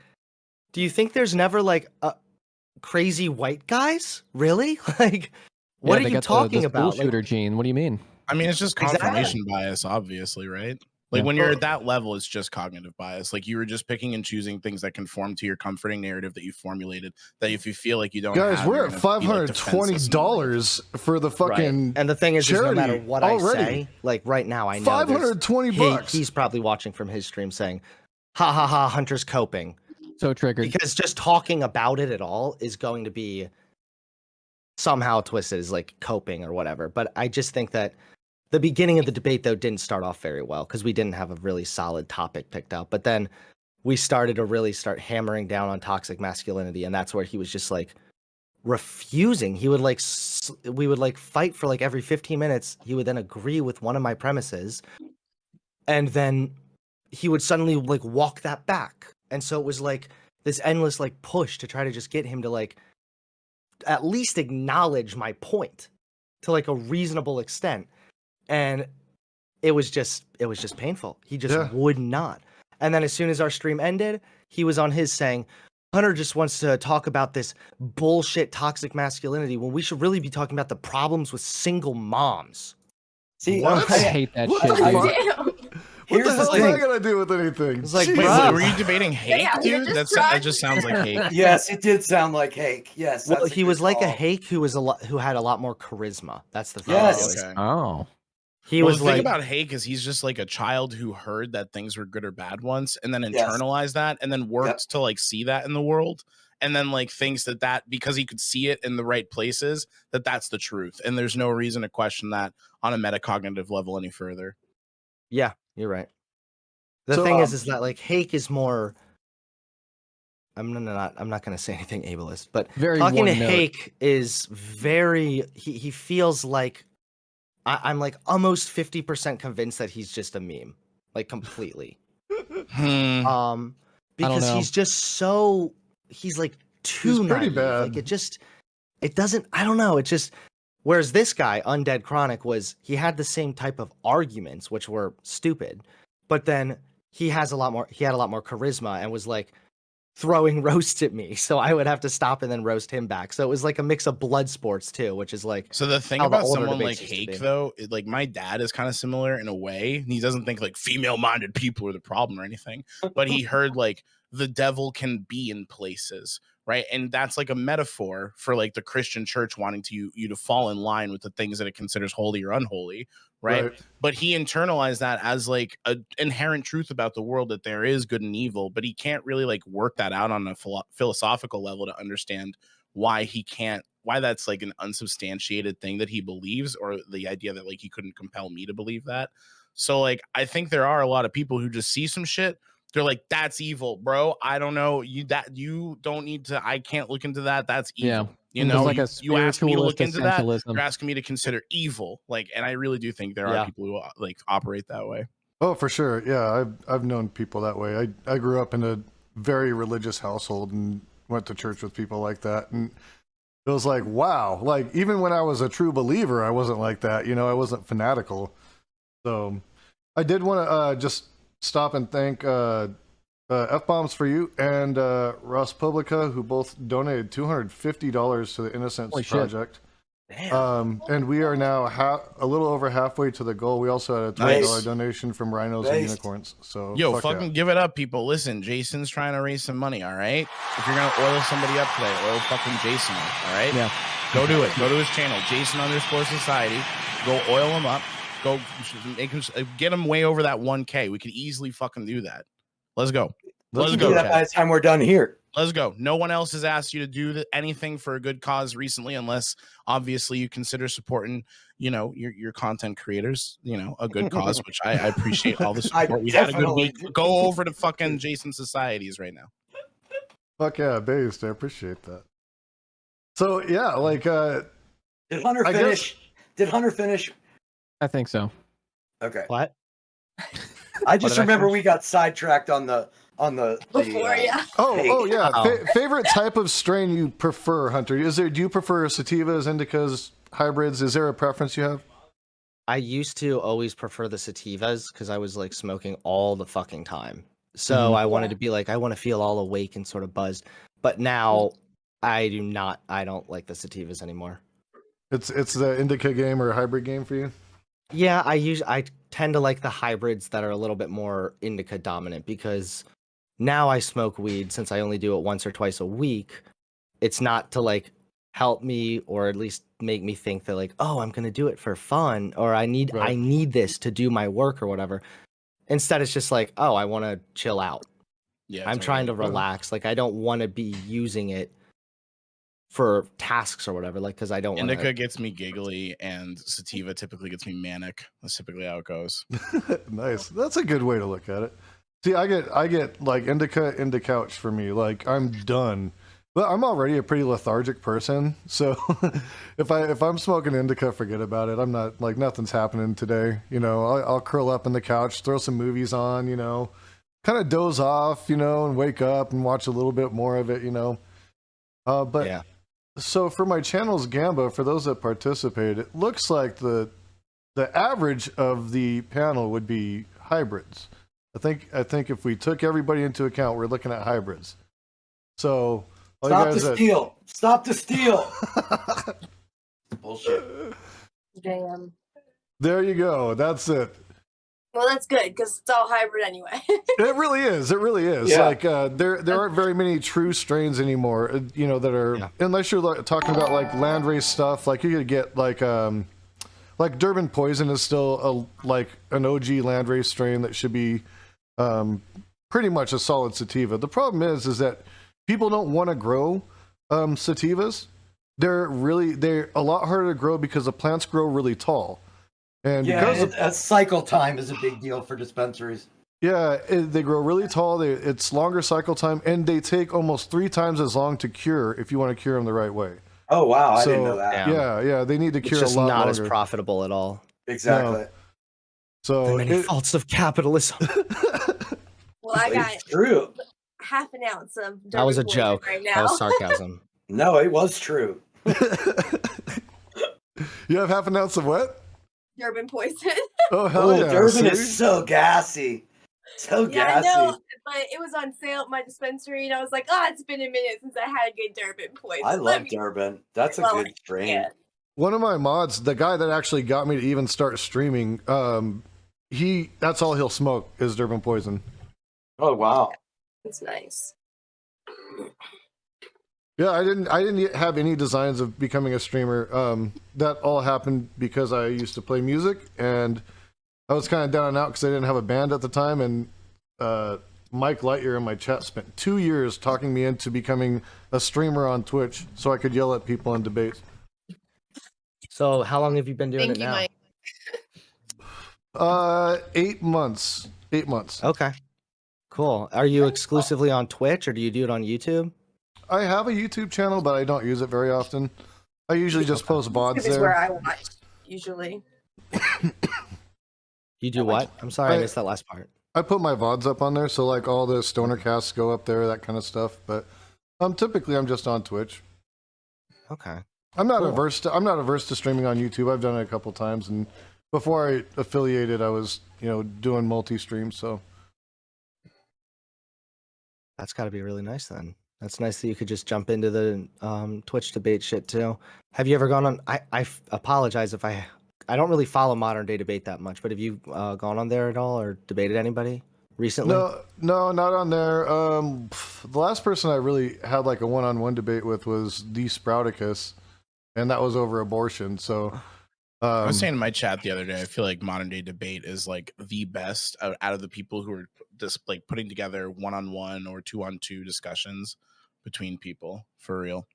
do you think there's never like a crazy white guys? Really? Like, what are you talking about? School shooter gene. What do you mean? I mean, it's just confirmation bias, obviously, right? Like when you're at that level, it's just cognitive bias. Like you were just picking and choosing things that conform to your comforting narrative that you formulated. That if you feel like you don't, guys, we're at $520 for the fucking. Right. And the thing is no matter what I say, like right now, I know $520. He's probably watching from his stream saying, "Ha ha ha, Hunter's coping." So triggered because just talking about it at all is going to be somehow twisted as like coping or whatever. But I just think that the beginning of the debate, though, didn't start off very well because we didn't have a really solid topic picked out. But then we started to really start hammering down on toxic masculinity. And that's where he was just like refusing. He would like, we would like fight for like every 15 minutes. He would then agree with one of my premises. And then he would suddenly like walk that back. And so it was like this endless like push to try to just get him to like at least acknowledge my point to like a reasonable extent. And it was just painful. He just would not. And then as soon as our stream ended, he was on his saying, Hunter just wants to talk about this bullshit toxic masculinity when we should really be talking about the problems with single moms. See, I hate that shit. What the hell is that gonna do with anything? It's like, wait, were you debating Hake, dude? That just sounds like Hake. Yes, it did sound like Hake. Yes. Well, he was like a Hake who had a lot more charisma. That's the thing. Yes. Okay. Oh. He was the like, thing about Hake is he's just like a child who heard that things were good or bad once and then internalized that and then worked to like see that in the world and then like thinks that because he could see it in the right places that's the truth and there's no reason to question that on a metacognitive level any further. Yeah, you're right. The thing is that like Hake is more. I'm not going to say anything ableist, but talking to Hake is very. He feels like I'm like almost 50% convinced that he's just a meme, like completely. Because he's just so he's like too naive. Like it doesn't. I don't know. It just. Whereas this guy, Undead Chronic, he had the same type of arguments, which were stupid, but then he had a lot more charisma and was like throwing roasts at me. So I would have to stop and then roast him back. So it was like a mix of blood sports too, which is like, so the thing about someone like Hake though, like my dad is kind of similar in a way. He doesn't think like female minded people are the problem or anything, but he heard like the devil can be in places. Right. And that's like a metaphor for like the Christian church wanting you to fall in line with the things that it considers holy or unholy. Right. But he internalized that as like an inherent truth about the world, that there is good and evil, but he can't really like work that out on a philosophical level to understand why that's like an unsubstantiated thing that he believes, or the idea that like he couldn't compel me to believe that. So like, I think there are a lot of people who just see some shit. They're like, that's evil, bro. I don't know. You don't need to. I can't look into that. That's evil. Yeah. You know, like you ask me to look into that. You're asking me to consider evil. Like, and I really do think there are people who like operate that way. Oh, for sure. Yeah, I've known people that way. I grew up in a very religious household and went to church with people like that, and it was like, wow. Like even when I was a true believer, I wasn't like that. You know, I wasn't fanatical. So I did want to just stop and thank Fbombs4You and Ross Publica, who both donated $250 to the Innocence Project. Damn. And we are now a little over halfway to the goal. We also had a $20 donation from Rhinos and Unicorns. So fucking give it up, people. Listen, Jason's trying to raise some money, all right? If you're gonna oil somebody up today, oil fucking Jason up, all right? Yeah. Go do it. Go to his channel, Jason_Society. Go oil him up. Go get him way over that 1K. We could easily fucking do that. Let's go. Let's go. Do that by the time we're done here. Let's go. No one else has asked you to do anything for a good cause recently, unless obviously you consider supporting, you know, your content creators, you know, a good cause, which I appreciate all the support. We had a good week. Go over to fucking Jason Societies right now. Fuck yeah, based. I appreciate that. So yeah, like did Hunter finish? Did Hunter finish? I think so. Okay. What? I just remember we got sidetracked on the Before, yeah. Oh yeah. Favorite type of strain you prefer, Hunter? Do you prefer sativas, indicas, hybrids? Is there a preference you have? I used to always prefer the sativas because I was like smoking all the fucking time. So I wanted to be like, I want to feel all awake and sort of buzzed. But now I don't like the sativas anymore. It's the indica game or hybrid game for you? Yeah, I tend to like the hybrids that are a little bit more indica dominant because now I smoke weed since I only do it once or twice a week. It's not to like help me or at least make me think that like, oh, I'm gonna do it for fun or I need this to do my work or whatever. Instead, it's just like, oh, I want to chill out. Yeah, I'm trying to relax. Like I don't want to be using it for tasks or whatever. Like because I don't. Indica gets me giggly, and sativa typically gets me manic. That's typically how it goes. Nice. That's a good way to look at it. See, I get like indica into couch for me. Like I'm done, but I'm already a pretty lethargic person. So if I'm smoking indica, forget about it. I'm not like nothing's happening today. You know, I'll curl up in the couch, throw some movies on. You know, kind of doze off. You know, and wake up and watch a little bit more of it. You know, but yeah. So for my channel's Gamba, for those that participate, it looks like the average of the panel would be hybrids. I think if we took everybody into account, we're looking at hybrids. So stop the steal. Stop the steal. Bullshit. Damn. There you go. That's it. Well, that's good because it's all hybrid anyway. It really is. It really is. Yeah. Like there aren't very many true strains anymore. You know that are unless you're talking about like landrace stuff. Like you could get like Durban Poison is still like an OG landrace strain that should be pretty much a solid sativa. The problem is that people don't want to grow sativas. They're a lot harder to grow because the plants grow really tall. And because cycle time is a big deal for dispensaries. Yeah, they grow really tall. It's longer cycle time, and they take almost 3 times as long to cure if you want to cure them the right way. Oh wow, I didn't know that. Yeah, they need to cure a lot longer. It's not as profitable at all. Exactly. No. So the many faults of capitalism. Well, I got true. half an ounce of that was a joke. Right now. That was sarcasm. No, it was true. You have half an ounce of what? Durban Poison. Oh hell yeah! Durban is so gassy, so gassy. I know, but it was on sale at my dispensary, and I was like, "Oh, it's been a minute since I had a good Durban Poison." I love Durban. That's a good strain. Yeah. One of my mods, the guy that actually got me to even start streaming, that's all he'll smoke is Durban Poison. Oh wow, that's nice. Yeah, I didn't have any designs of becoming a streamer. That all happened because I used to play music, and I was kind of down and out because I didn't have a band at the time. And Mike Lightyear in my chat spent 2 years talking me into becoming a streamer on Twitch so I could yell at people in debates. So how long have you been doing it now? Mike. 8 months. 8 months. Okay, cool. Are you exclusively on Twitch, or do you do it on YouTube? I have a YouTube channel, but I don't use it very often. I usually just post VODs there. This is where I watch, usually. You do what? I'm sorry, I missed that last part. I put my VODs up on there, so like all the StonerCasts go up there, that kind of stuff. But typically I'm just on Twitch. Okay. I'm not averse to streaming on YouTube. I've done it a couple times, and before I affiliated, I was doing multi-streams. So that's got to be really nice then. That's nice that you could just jump into the Twitch debate shit too. Have you ever gone on? I apologize if I don't really follow modern day debate that much, but have you gone on there at all or debated anybody recently? No, not on there. The last person I really had like a one-on-one debate with was the Sprouticus, and that was over abortion. So I was saying in my chat the other day, I feel like modern day debate is like the best out of the people who are just like putting together 1-on-1 or 2-on-2 discussions between people for real.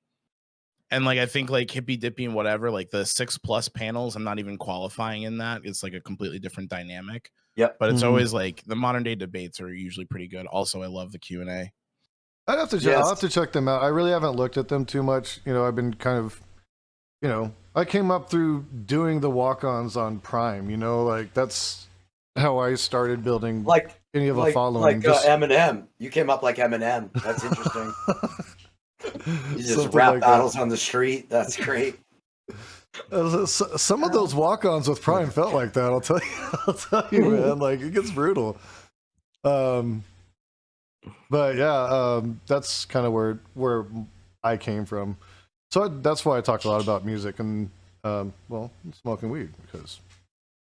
And like I think like Hippy Dippy and whatever, like the 6+ panels, I'm not even qualifying in that. It's like a completely different dynamic. Yep. But it's always like the modern day debates are usually pretty good. Also, I love the Q&A. I'll have to check them out. I really haven't looked at them too much. You know, I've been kind of, you know, I came up through doing the walk-ons on Prime. You know, like that's how I started building Like any of a following. Like Eminem. You came up like Eminem. That's interesting. You just Something rap like battles that. on the street. That's great. Some of those walk-ons with Prime felt like that. I'll tell you. I'll tell you, man. Like it gets brutal. But yeah, that's kind of where I came from. So that's why I talk a lot about music and well, smoking weed because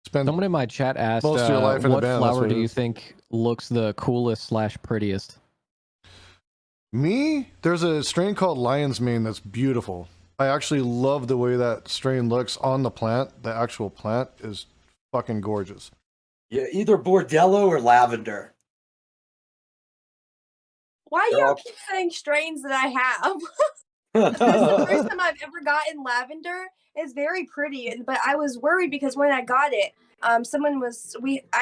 spend Someone in my chat asked, most of your life in a what band, that's flower what do it you is. think looks the coolest / prettiest? Me, there's a strain called Lion's Mane that's beautiful. I actually love the way that strain looks on the plant. The actual plant is fucking gorgeous. Yeah, either Bordello or lavender. Why They're y'all all- keep saying strains that I have? This is the first time I've ever gotten lavender. It's very pretty, but I was worried because when I got it, I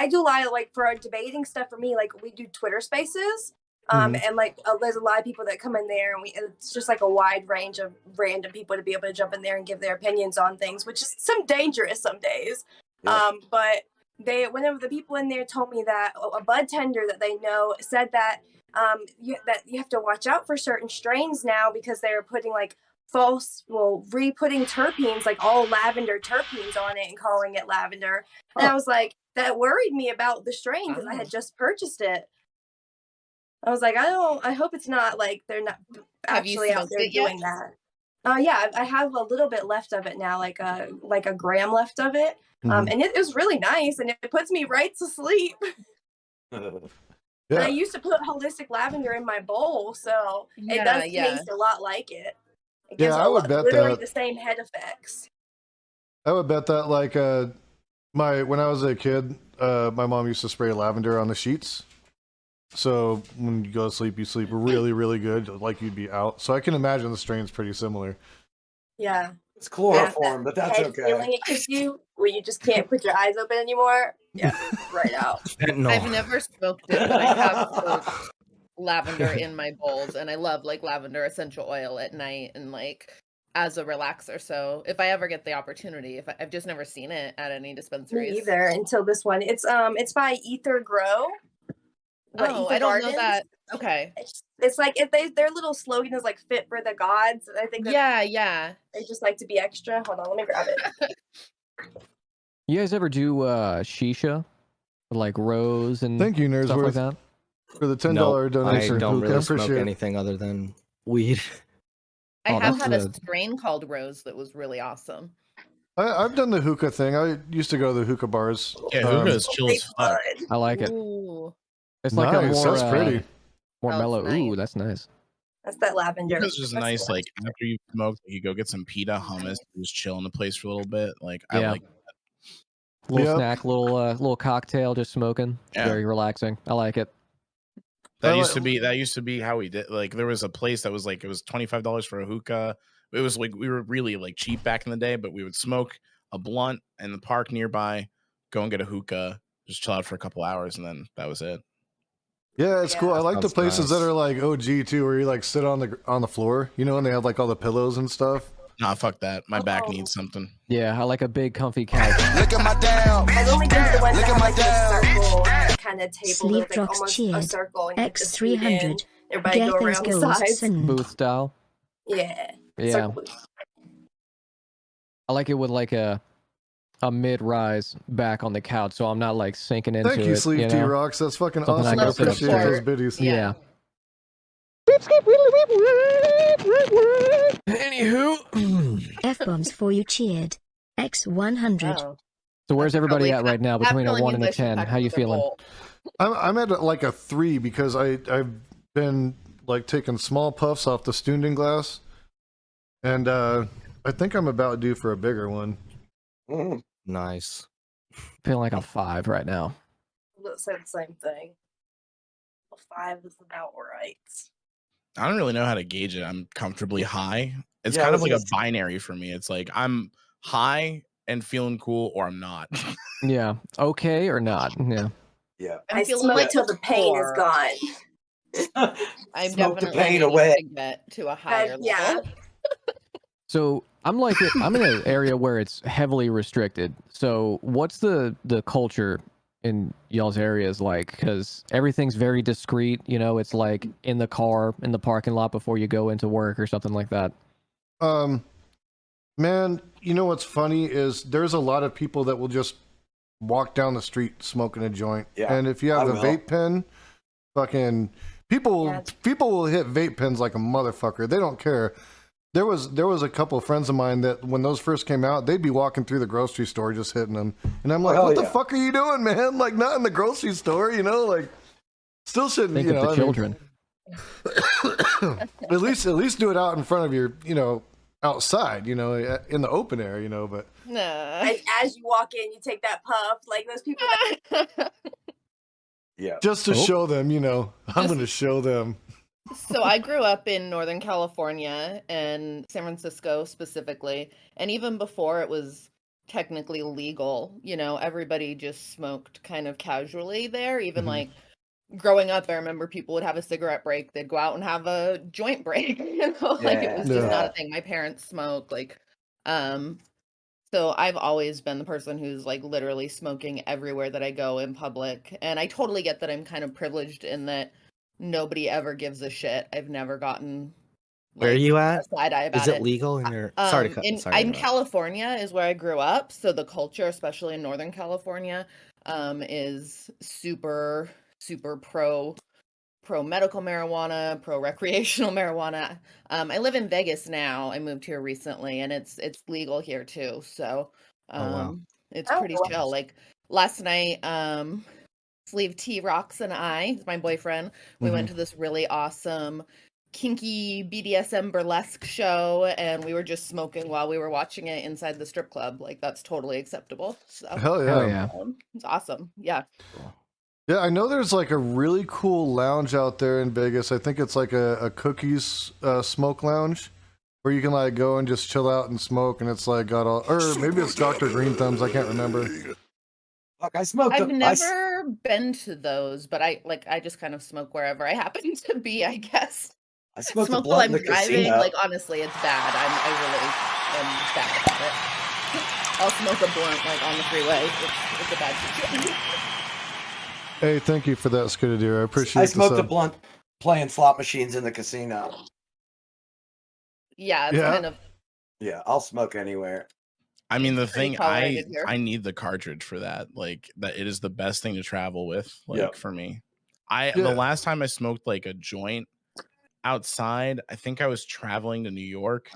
do a lot of like for our debating stuff for me, like we do Twitter spaces. And like there's a lot of people that come in there and it's just like a wide range of random people to be able to jump in there and give their opinions on things, which is some dangerous some days. Yeah. But whenever the people in there told me that a bud tender that they know said that you have to watch out for certain strains now because they're putting like re-putting terpenes, like all lavender terpenes on it and calling it lavender. And I was like, that worried me about the strain because I had just purchased it. I was like, I hope it's not like they're not actually out there doing that. Yeah, I have a little bit left of it now, like a gram left of it. And it was really nice and it puts me right to sleep. Yeah. And I used to put holistic lavender in my bowl, so it does taste a lot like it. It gives I would bet literally that. the same head effects. I would bet that like when I was a kid, my mom used to spray lavender on the sheets. So when you go to sleep, you sleep really, really good, like you'd be out. So I can imagine the strain's pretty similar. Yeah. It's chloroform, but that's okay. Feeling it gives you where you just can't put your eyes open anymore. Yeah, right out. No. I've never smoked it, but I have smoked lavender in my bowls, and I love like lavender essential oil at night and like as a relaxer. So if I ever get the opportunity, I've just never seen it at any dispensaries. Me either until this one. It's by Ether Grow. Oh, I don't know that. Okay. It's like their little slogan is like "fit for the gods." I think. Yeah. They just like to be extra. Hold on, let me grab it. You guys ever do shisha, like rose and Thank you, stuff like Nerdsworth, that? for the $10 Nope, donation. I don't really smoke appreciate it. anything other than weed. I have that's had a the- strain called Rose that was really awesome. I've done the hookah thing. I used to go to the hookah bars. Yeah, hookah is chill as fuck. I like it. Ooh. It's like a Nice, more that's pretty. more That mellow. looks Ooh, nice. that's nice. That's that lavender. It's just That's nice, the like after you smoke, you go get some pita hummus, just chill in the place for a little bit. Like Yeah. I like Little Yep. snack, little cocktail, just smoking. Yeah. Very relaxing. I like it. that. I Used to be how we did. Like there was a place that was like it was $25 for a hookah. It was like we were really like cheap back in the day, but we would smoke a blunt in the park nearby, go and get a hookah, just chill out for a couple hours, and then that was it. Yeah, it's cool. I like the Sounds places nice. that are like OG too, where you like sit on the floor, you know, and they have like all the pillows and stuff. Nah, fuck that. My back Oh. needs something. Yeah, I like a big comfy couch. Look at my down. I've only been to the ones Look that at have my like down. a circle kind of table, Sleep that's like Rocks almost a cheered. circle, and you just scoot in, X300. everybody go Getting around the Ghosts sides. and Booth style. Yeah. Yeah. Circle booth. I like it with like a mid-rise back on the couch, so I'm not like sinking into Thank you, it. Sleep you T know? Rocks. That's fucking Something I awesome. can I sit up appreciate for. those biddies. Yeah. Anywho, F-Bombs4You cheered. X100. Wow. so where's everybody at right now between a That 1 and a means I should 10? pack How you another feeling? bowl. I'm at like a 3 because I've been like taking small puffs off the Stunden glass, and I think I'm about due for a bigger one. Mm. Nice. Feeling like a 5 right now. Let's say the same thing. A 5 is about right. I don't really know how to gauge it. I'm comfortably high. It's Yeah, kind I of was like a just- binary for me. It's like I'm high and feeling cool, or I'm not. Yeah. Okay or not? Yeah. Yeah. I feeling smoke like till the pain is 4. gone. I'm Smoke the definitely pain needing away. to get to a higher yeah. level. So I'm I'm in an area where it's heavily restricted. So what's the culture in y'all's areas like? Because everything's very discreet. You know, it's like in the car, in the parking lot before you go into work or something like that. Man, you know what's funny is there's a lot of people that will just walk down the street smoking a joint. Yeah, And if you have I a will. vape pen, fucking people Yeah. people will hit vape pens like a motherfucker. They don't care. There was a couple of friends of mine that when those first came out, they'd be walking through the grocery store just hitting them. And I'm like, hell what the yeah. fuck are you doing, man? Like not in the grocery store, you know, like still shouldn't, Think you of know, the I mean, children. at least do it out in front of your, you know, outside, you know, in the open air, you know, but Nah. As you walk in, you take that puff. Like those people that Yeah. just to Oh. show them, you know, I'm Just- going to show them. So I grew up in Northern California and San Francisco specifically, and even before it was technically legal, you know, everybody just smoked kind of casually there. Even Mhm. like growing up, I remember people would have a cigarette break, they'd go out and have a joint break, you know, like it was just Yeah. not a thing. My parents smoke, like, so I've always been the person who's like literally smoking everywhere that I go in public, and I totally get that I'm kind of privileged in that nobody ever gives a shit. I've never gotten Where are you at? a side eye about Is it legal in your? Sorry to cut. in Sorry to interrupt. California is where I grew up, so the culture, especially in Northern California, is super pro medical marijuana, pro recreational marijuana. I live in Vegas now. I moved here recently, and it's legal here too. So wow. it's Oh, pretty wow. chill. Like last night, Sleeve T Rocks and I, my boyfriend, we went to this really awesome kinky BDSM burlesque show, and we were just smoking while we were watching it inside the strip club. Like that's totally acceptable. So Hell yeah. Hell yeah. it's awesome. Yeah. Yeah, I know there's like a really cool lounge out there in Vegas. I think it's like a cookies smoke lounge where you can like go and just chill out and smoke, and it's like got all, or maybe it's Dr. Green Thumbs. I can't remember. Fuck, I smoked. I've never been to those, but I just kind of smoke wherever I happen to be, I guess. I smoked a Smoke while blunt I'm in the driving, casino. like honestly, it's bad. I really am bad about it. I'll smoke a blunt like on the freeway. It's a bad situation. Hey, thank you for that, Skidadoo. I appreciate I the smoked a sub. blunt playing slot machines in the casino. Yeah, it's Yeah. kind of Yeah, I'll smoke anywhere. I mean, the pretty thing tolerated here. I need the cartridge for that. Like that, it is the best thing to travel with. Like Yep. for me, Yeah. the last time I smoked like a joint outside, I think I was traveling to New York,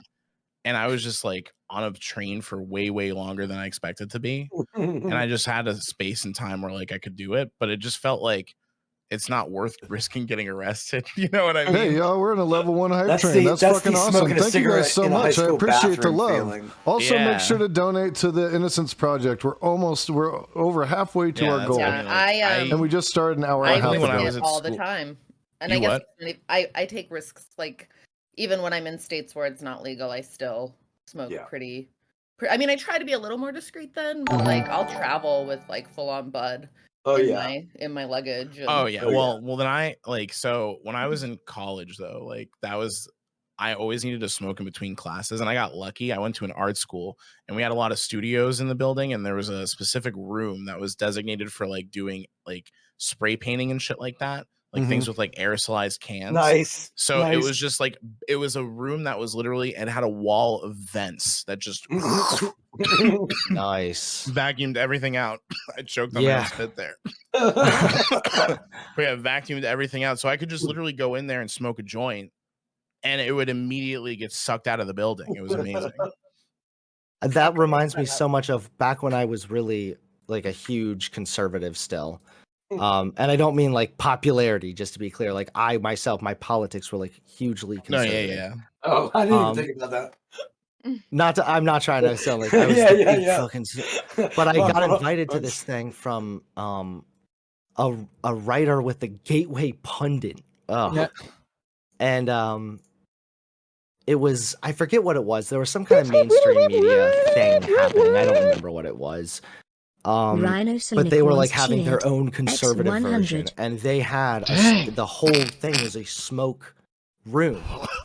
and I was just like on a train for way longer than I expected to be, and I just had a space and time where like I could do it, but it just felt like it's not worth risking getting arrested. You know what I mean? Hey, y'all, we're in a level 1 hype That's train. the- That's that's fucking the awesome. smoking a Thank you cigarette guys so in a high much. I school appreciate the bathroom love. feeling. Also, Yeah. make sure to donate to the Innocence Project. We're over halfway to Yeah, our that's goal. funny. Yeah, Like, And we just started an hour and I a half Luckily, when I risk was it at all the school- time, and You I guess what? I take risks. Like even when I'm in states where it's not legal, I still smoke Yeah. pretty. I mean, I try to be a little more discreet then, but like I'll travel with like full on bud Oh in yeah. my luggage. And, Oh yeah. Oh, yeah. Well then I like, so when I was in college though, like that was, I always needed to smoke in between classes, and I got lucky. I went to an art school, and we had a lot of studios in the building, and there was a specific room that was designated for like doing like spray painting and shit like that, like things with like aerosolized cans. Nice. So it nice. was just like, it was a room that was literally, it had a wall of vents that just Nice. vacuumed everything out. I choked on my Yeah. own spit there. But yeah, vacuumed everything out. So I could just literally go in there and smoke a joint, and it would immediately get sucked out of the building. It was amazing. That reminds me so much of back when I was really like a huge conservative still. And I don't mean like popularity, just to be clear. Like I myself, my politics were like hugely No, conservative. yeah. Oh, I didn't even Um, think about that. I'm not trying to sound like I was Yeah, the yeah, big yeah. fucking. But I got invited to this thing from a writer with the Gateway Pundit. Yeah. And it was, I forget what it was. There was some kind of mainstream media thing happening. I don't remember what it was. But they were like having their own conservative version, and they had the whole thing was a smoke room,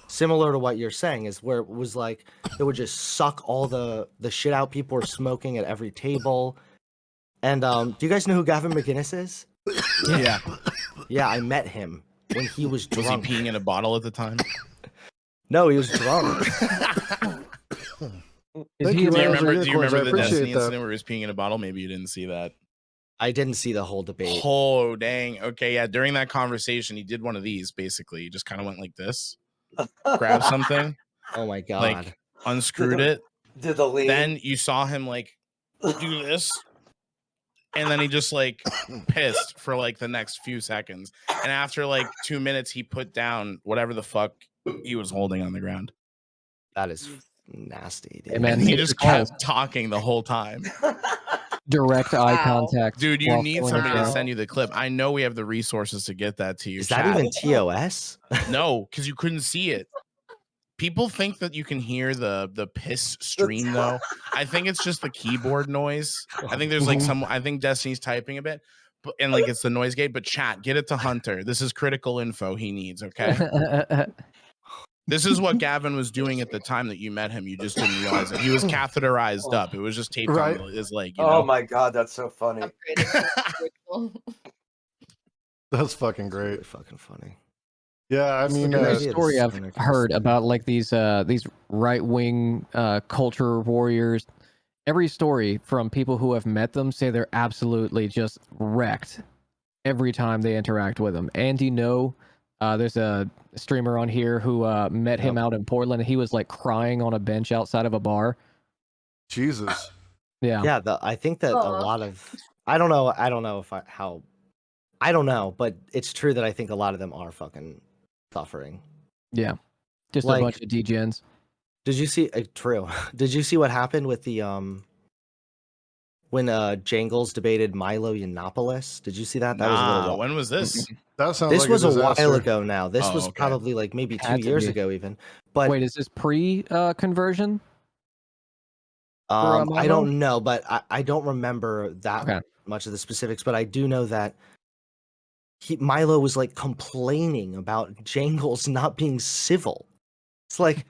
similar to what you're saying, is where it was like it would just suck all the shit out. People were smoking at every table. And do you guys know who Gavin McInnes is? Yeah. Yeah, I met him when he was drunk. Was he peeing in a bottle at the time? No, he was drunk. Is he Do you available? remember the Destiny that. incident where he was peeing in a bottle? Maybe you didn't see that. I didn't see the whole debate. Oh, dang. Okay, yeah. During that conversation, he did one of these, basically. He just kind of went like this. Grabbed something. Oh my god. Like, unscrewed it. Did the lean? Then you saw him, like, do this. And then he just, like, pissed for, like, the next few seconds. And after, like, 2 minutes, he put down whatever the fuck he was holding on the ground. That is nasty, dude. Hey, man, And he here's just the call. kept talking the whole time. Direct eye contact. Dude, you while need filling somebody the to show. send you the clip. I know we have the resources to get that to you. Is that even TOS? No, because you couldn't see it. People think that you can hear the piss stream though. I think it's just the keyboard noise. I think there's like I think Destiny's typing a bit, but and like it's the noise gate. But chat, get it to Hunter. This is critical info he needs. Okay. This is what Gavin was doing at the time that you met him. You just didn't realize it. He was catheterized up. It was just taped Right. on his leg. You Oh know? my god, that's so funny. That's fucking great. Really fucking funny. Yeah, I mean, Every idea. story This I've StonerCast. heard about like these right-wing culture warriors, every story from people who have met them say they're absolutely just wrecked every time they interact with them. Andy No, there's a streamer on here who met him out in Portland, and he was like crying on a bench outside of a bar. Jesus. Yeah. Yeah, I think that a Aw. lot of I don't know if I don't know, but it's true that I think a lot of them are fucking suffering. Yeah. Just Like- a bunch of degens. Did you see true? Did you see what happened with the when Jangles debated Milo Yiannopoulos? Did you see that? That was a Nah, little when was this? That sounds This like was a disaster. while ago now. This Oh, was okay. probably like maybe 2 Had to years be. ago even. But Wait, is this pre-conversion? I Milo? don't know, but I don't remember that Okay. much of the specifics, but I do know that Milo was like complaining about Jangles not being civil. It's like,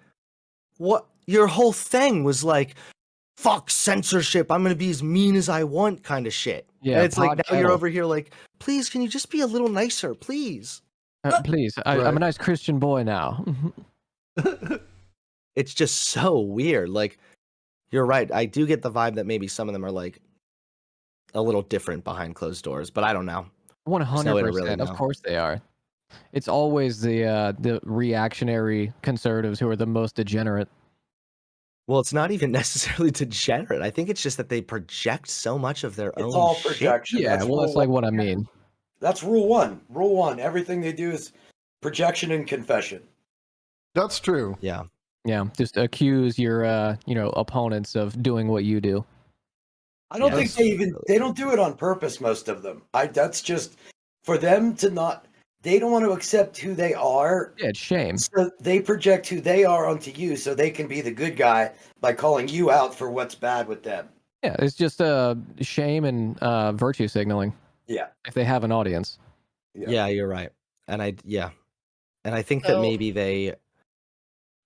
what? Your whole thing was like, fuck censorship. I'm going to be as mean as I want kind of shit. Yeah, And it's like, pod now you're kettle. over here like, please, can you just be a little nicer, please? Please, I'm a Right. nice Christian boy now. It's just so weird. Like, you're right. I do get the vibe that maybe some of them are like a little different behind closed doors, but I don't know. 100%. Of know. course they are. It's always the reactionary conservatives who are the most degenerate. Well, it's not even necessarily degenerate. I think it's just that they project so much of their It's own all shit. projection. Yeah, well, that's rule like one. what I mean. That's rule one. Rule one. Everything they do is projection and confession. That's true. Yeah. Yeah, just accuse your opponents of doing what you do. I don't Yes. think they don't do it on purpose, most of them. That's just for them to not, they don't want to accept who they are. Yeah, it's shame. So they project who they are onto you so they can be the good guy by calling you out for what's bad with them. Yeah, it's just shame and virtue signaling Yeah. if they have an audience. Yeah, you're right. And I think that So- maybe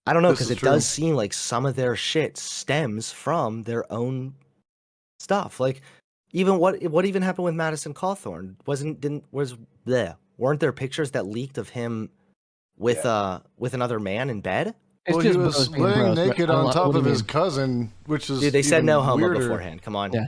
I don't know, This because is it does true. seem like some of their shit stems from their own stuff. Like even what even happened with Madison Cawthorn? Weren't there pictures that leaked of him with another man in bed? It's Well, just he was bros being laying bros, but naked I don't on know- top what do of you his mean? cousin, which is Dude, they said even no homo weirder. beforehand. Come on. Yeah.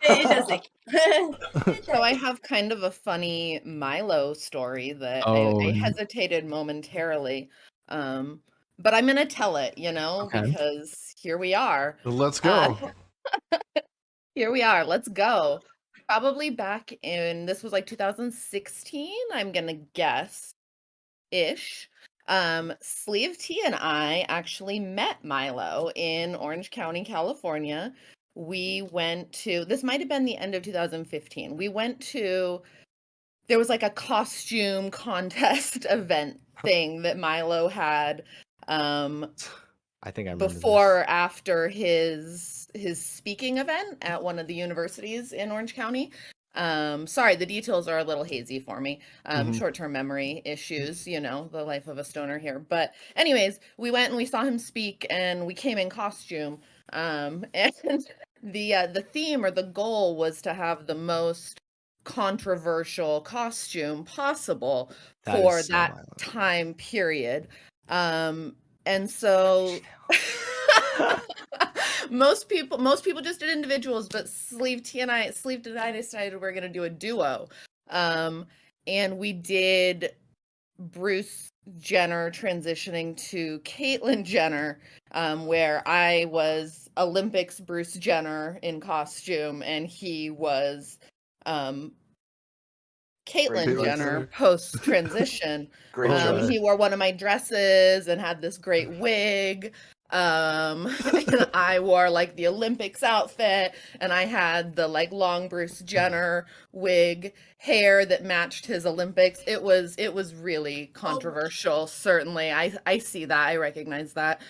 It doesn't. So I have kind of a funny Milo story that Oh. I hesitated momentarily. But I'm gonna tell it, Okay. because here we are. Let's go. Here we are. Let's go. Probably back in, this was like 2016, I'm gonna guess ish. Sleeve T and I actually met Milo in Orange County, California. We went to, this might have been the end of 2015. We went to, there was like a costume contest event thing that Milo had I think I remember before or this. after his speaking event at one of the universities in Orange County. Sorry, the details are a little hazy for me. Short-term memory issues, you know, the life of a stoner here. But anyways, we went and we saw him speak, and we came in costume. And the theme or the goal was to have the most controversial costume possible for So that Milo. time period. And so most people just did individuals, but Sleeve and I decided we're gonna do a duo. And we did Bruce Jenner transitioning to Caitlyn Jenner, where I was Olympics Bruce Jenner in costume, and he was Caitlyn Jenner post transition. Great choice. He wore one of my dresses and had this great wig. And I wore like the Olympics outfit, and I had the like long Bruce Jenner wig hair that matched his Olympics. It was really controversial. Certainly, I see that. I recognize that.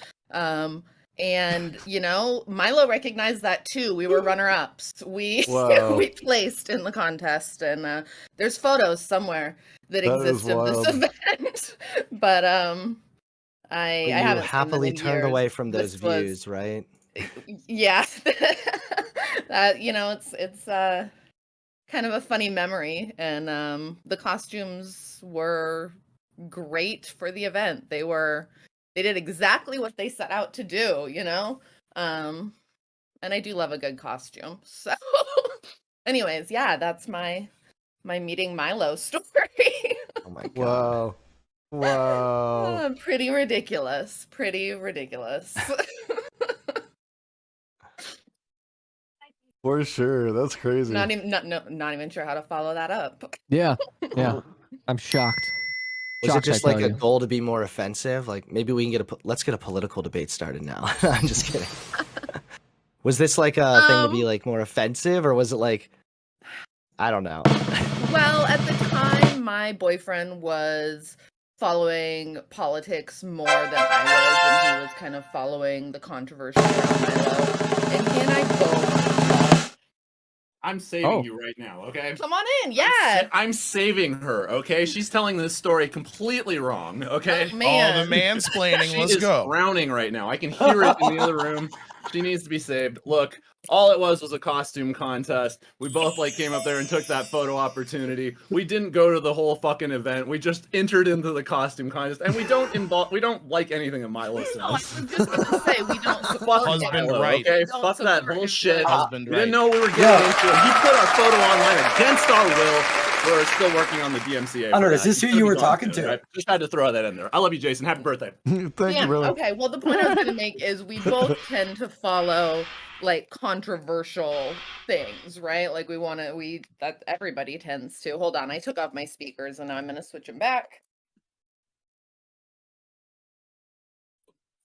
And you know, Milo recognized that too. We were runner-ups. We we placed in the contest, and there's photos somewhere that exist of this event. But I haven't happily seen them in turned years. away from those This views, right? Yeah. You know, it's kind of a funny memory, and the costumes were great for the event. They did exactly what they set out to do, you know? And I do love a good costume. So anyways, yeah, that's my meeting Milo story. Oh my god. Wow. Pretty ridiculous. Pretty ridiculous. For sure. That's crazy. Not even sure how to follow that up. Yeah. I'm shocked. Was it just I like tell a you. goal to be more offensive? Like maybe we can let's get a political debate started now. I'm just kidding. Was this like a thing to be like more offensive, or was it like, I don't know. Well, at the time, my boyfriend was following politics more than I was, and he was kind of following the controversy around Milo. And he and I both. I'm saving you right now, okay? Come on in, yeah. I'm saving her, okay? She's telling this story completely wrong, okay? Oh, man. All the mansplaining. Let's go. Drowning right now. I can hear it in the other room. She needs to be saved. Look, all it was a costume contest. We both like came up there and took that photo opportunity. We didn't go to the whole fucking event. We just entered into the costume contest, and we don't like anything that Milo says. No, I was just gonna say we don't support Husband Milo, right. Okay, Don't fuck that support him. bullshit. Husband We right. didn't know we were getting into it. He put our photo online against our will. We're still working on the DMCA. Hunter, for is that. this who He's gonna you be were gone talking soon, to? right? Just had to throw that in there. I love you, Jason. Happy birthday. Thank you, brother. Okay, well, the point I was going to make is we both tend to follow like controversial things, right? Like that everybody tends to. Hold on, I took off my speakers and now I'm going to switch them back.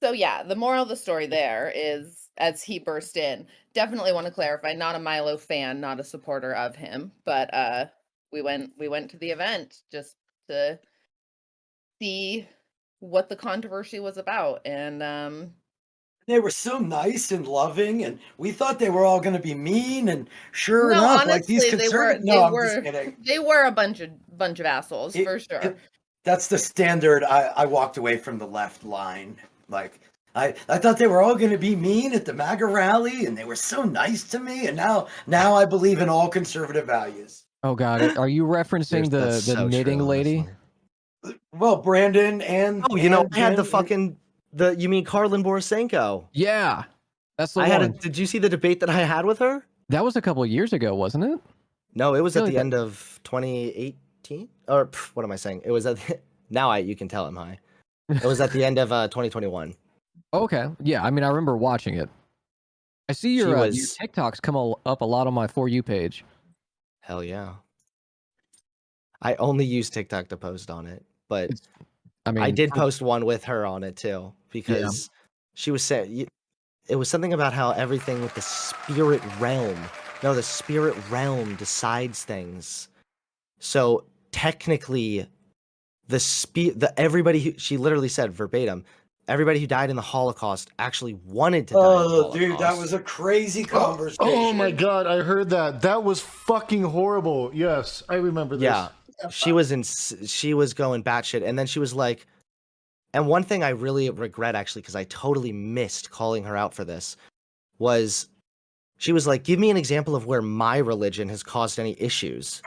So yeah, the moral of the story there is, as he burst in, definitely want to clarify, not a Milo fan, not a supporter of him, but we went to the event just to see what the controversy was about, and They were so nice and loving, and we thought they were all going to be mean. And sure no, enough, honestly, like these conservative. No, I'm just kidding. They were a bunch of assholes for sure. That's the standard. I walked away from the left line. Like I thought they were all going to be mean at the MAGA rally, and they were so nice to me. And now I believe in all conservative values. Oh god, are you referencing the knitting lady? Well, Brandon and Oh, you know, and I had the Jen- fucking you mean Karlin Borisenko? Yeah, that's the I one. had. Did you see the debate that I had with her? That was a couple of years ago, wasn't it? No, it was feel at like the end of 2018. Or what am I saying? It was at now you can tell I'm high. It was at the end of 2021. Okay, yeah. I mean, I remember watching it. I see your TikToks come up a lot on my For You page. Hell yeah. I only use TikTok to post on it, but I mean, I did post one with her on it too, because she was saying it was something about how everything with the spirit realm. No, the spirit realm decides things. So technically, everybody who, she literally said verbatim, everybody who died in the Holocaust actually wanted to die in the Holocaust. Dude, that was a crazy conversation. Oh my god, I heard that. That was fucking horrible. Yes, I remember this. Yeah, she was going batshit, and then she was like, and one thing I really regret actually, because I totally missed calling her out for this, was she was like, give me an example of where my religion has caused any issues.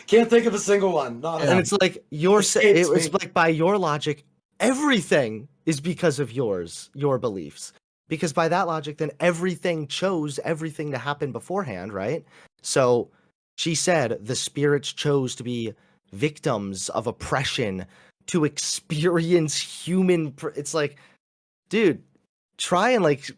Can't think of a single one. And it's like, it was like, by your logic, everything is because of your beliefs. Because by that logic, then everything chose everything to happen beforehand, right? So she said the spirits chose to be victims of oppression, to experience human. It's like, dude, try and like,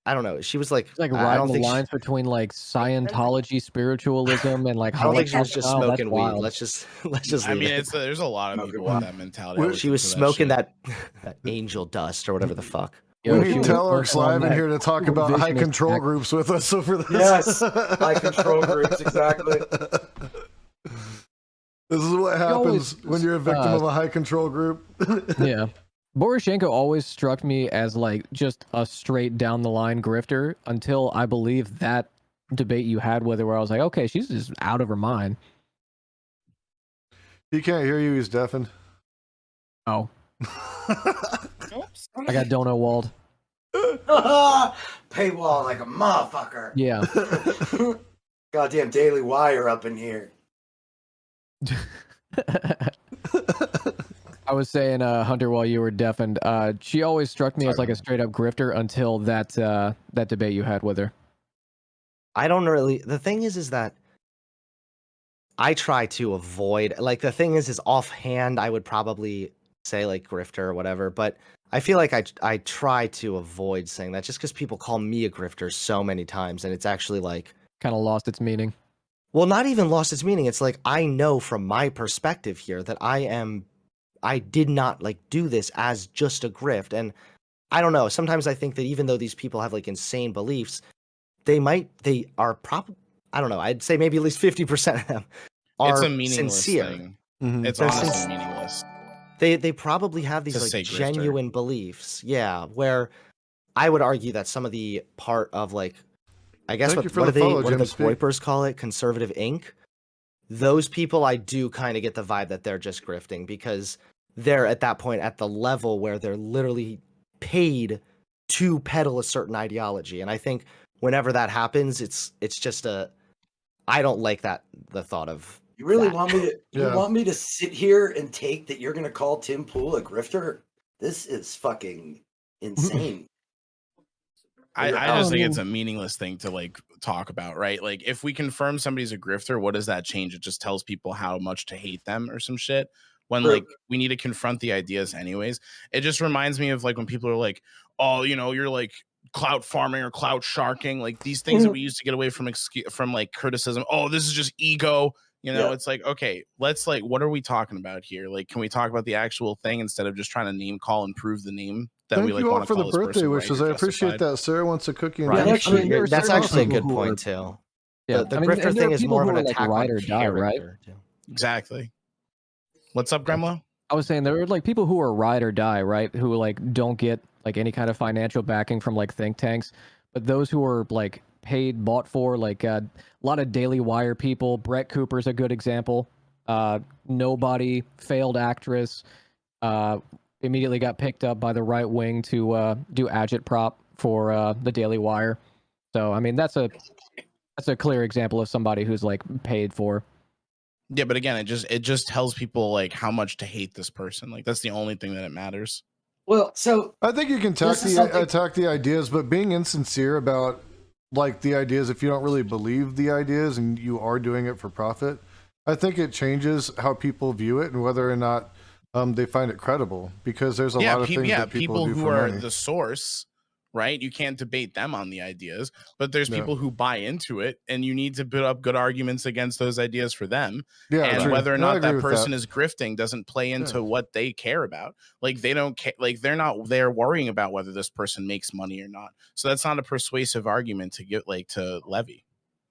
I don't know. She was like riding the lines between like Scientology, spiritualism, and like I don't think she was Holocaust. just smoking weed. Wild. Let's just I leave mean, it. there's a lot of people with that mentality. She was smoking that angel dust or whatever the fuck. We need Telorx live in here to talk about high control groups with us over this. Yes, high control groups, exactly. This is what happens when you're a victim of a high control group. Yeah. Borishenko always struck me as like just a straight down the line grifter until I believe that debate you had with her where I was like, okay, she's just out of her mind. He can't hear you, he's deafened. Oh. I got dono walled. Paywall like a motherfucker. Yeah. Goddamn Daily Wire up in here. I was saying, Hunter, while you were deafened, she always struck me as like a straight up grifter until that debate you had with her. I don't really. The thing is that I try to avoid. Like the thing is offhand, I would probably say like grifter or whatever, but I feel like I try to avoid saying that just because people call me a grifter so many times, and it's actually like kind of lost its meaning. Well, not even lost its meaning. It's like I know from my perspective here that I did not like do this as just a grift. And I don't know. Sometimes I think that even though these people have like insane beliefs, they are probably, I don't know. I'd say maybe at least 50% of them are it's a meaningless sincere. Thing. Mm-hmm. It's honestly meaningless. They probably have these like genuine beliefs. Yeah. Where I would argue that some of the part of like, I guess what do the Voipers call it? Conservative Inc. Those people, I do kind of get the vibe that they're just grifting because they're at that point at the level where they're literally paid to peddle a certain ideology. And I think whenever that happens, it's just I don't like the thought of. You really want me to? You want me to sit here and take that you're going to call Tim Pool a grifter? This is fucking insane. I just think it's a meaningless thing to like talk about, right? Like if we confirm somebody's a grifter, what does that change? It just tells people how much to hate them or some shit. When like we need to confront the ideas anyways. It just reminds me of like when people are like, oh, you're like clout farming or clout sharking, like these things that we used to get away from like criticism. Oh, this is just ego. It's like, okay, let's like, what are we talking about here? Like, can we talk about the actual thing instead of just trying to name call and prove the name that Thank we like you all want to for call the birthday wishes. I appreciate that. Sarah wants a cookie. And that's actually a good point too. Yeah, the grifter thing is more of an attack ride or die, right? Exactly. What's up, Gremloe? I was saying there are like people who are ride or die, right? Who like don't get like any kind of financial backing from like think tanks, but those who are like paid, bought for, like a lot of Daily Wire people. Brett Cooper's a good example. Nobody, failed actress, immediately got picked up by the right wing to do agitprop for the Daily Wire. So I mean that's a clear example of somebody who's like paid for. Yeah, but again, it just tells people like how much to hate this person. Like that's the only thing that it matters. Well, so I think you can attack the ideas, but being insincere about like the ideas, if you don't really believe the ideas and you are doing it for profit, I think it changes how people view it and whether or not they find it credible. Because there's a lot of things that people do who for are money. The source, right? You can't debate them on the ideas, but there's people who buy into it, and you need to put up good arguments against those ideas for them. And whether or not that person is grifting doesn't play into what they care about. Like they don't care, like they're not there worrying about whether this person makes money or not. So that's not a persuasive argument to get like to levy.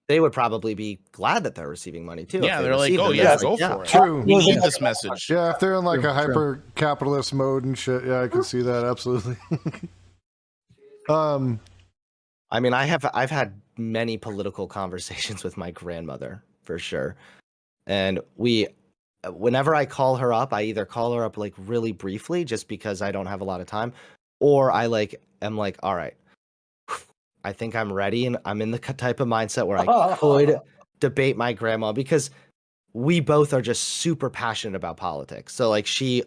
They would probably be glad that they're receiving money too. Yeah, they're like, oh yeah, go for it. True. We need this message. Yeah, if they're in like a hyper capitalist mode and shit, yeah, I can see that absolutely. I mean, I've had many political conversations with my grandmother for sure, and whenever I call her up, I either call her up like really briefly just because I don't have a lot of time, or I am like, all right, I think I'm ready, and I'm in the type of mindset where I could debate my grandma, because we both are just super passionate about politics. So like she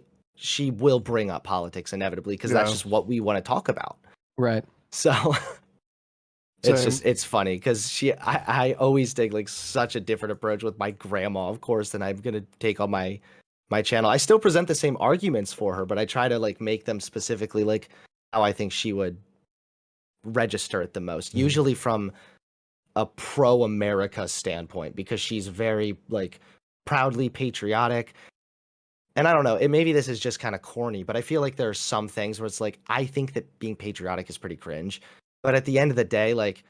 will bring up politics inevitably because that's just what we want to talk about. Right. So it's funny because I always take like such a different approach with my grandma, of course, than I'm gonna take on my channel. I still present the same arguments for her, but I try to like make them specifically like how I think she would register it the most. Usually from a pro-America standpoint, because she's very like proudly patriotic. And I don't know, maybe this is just kind of corny, but I feel like there are some things where it's like, I think that being patriotic is pretty cringe. But at the end of the day, like,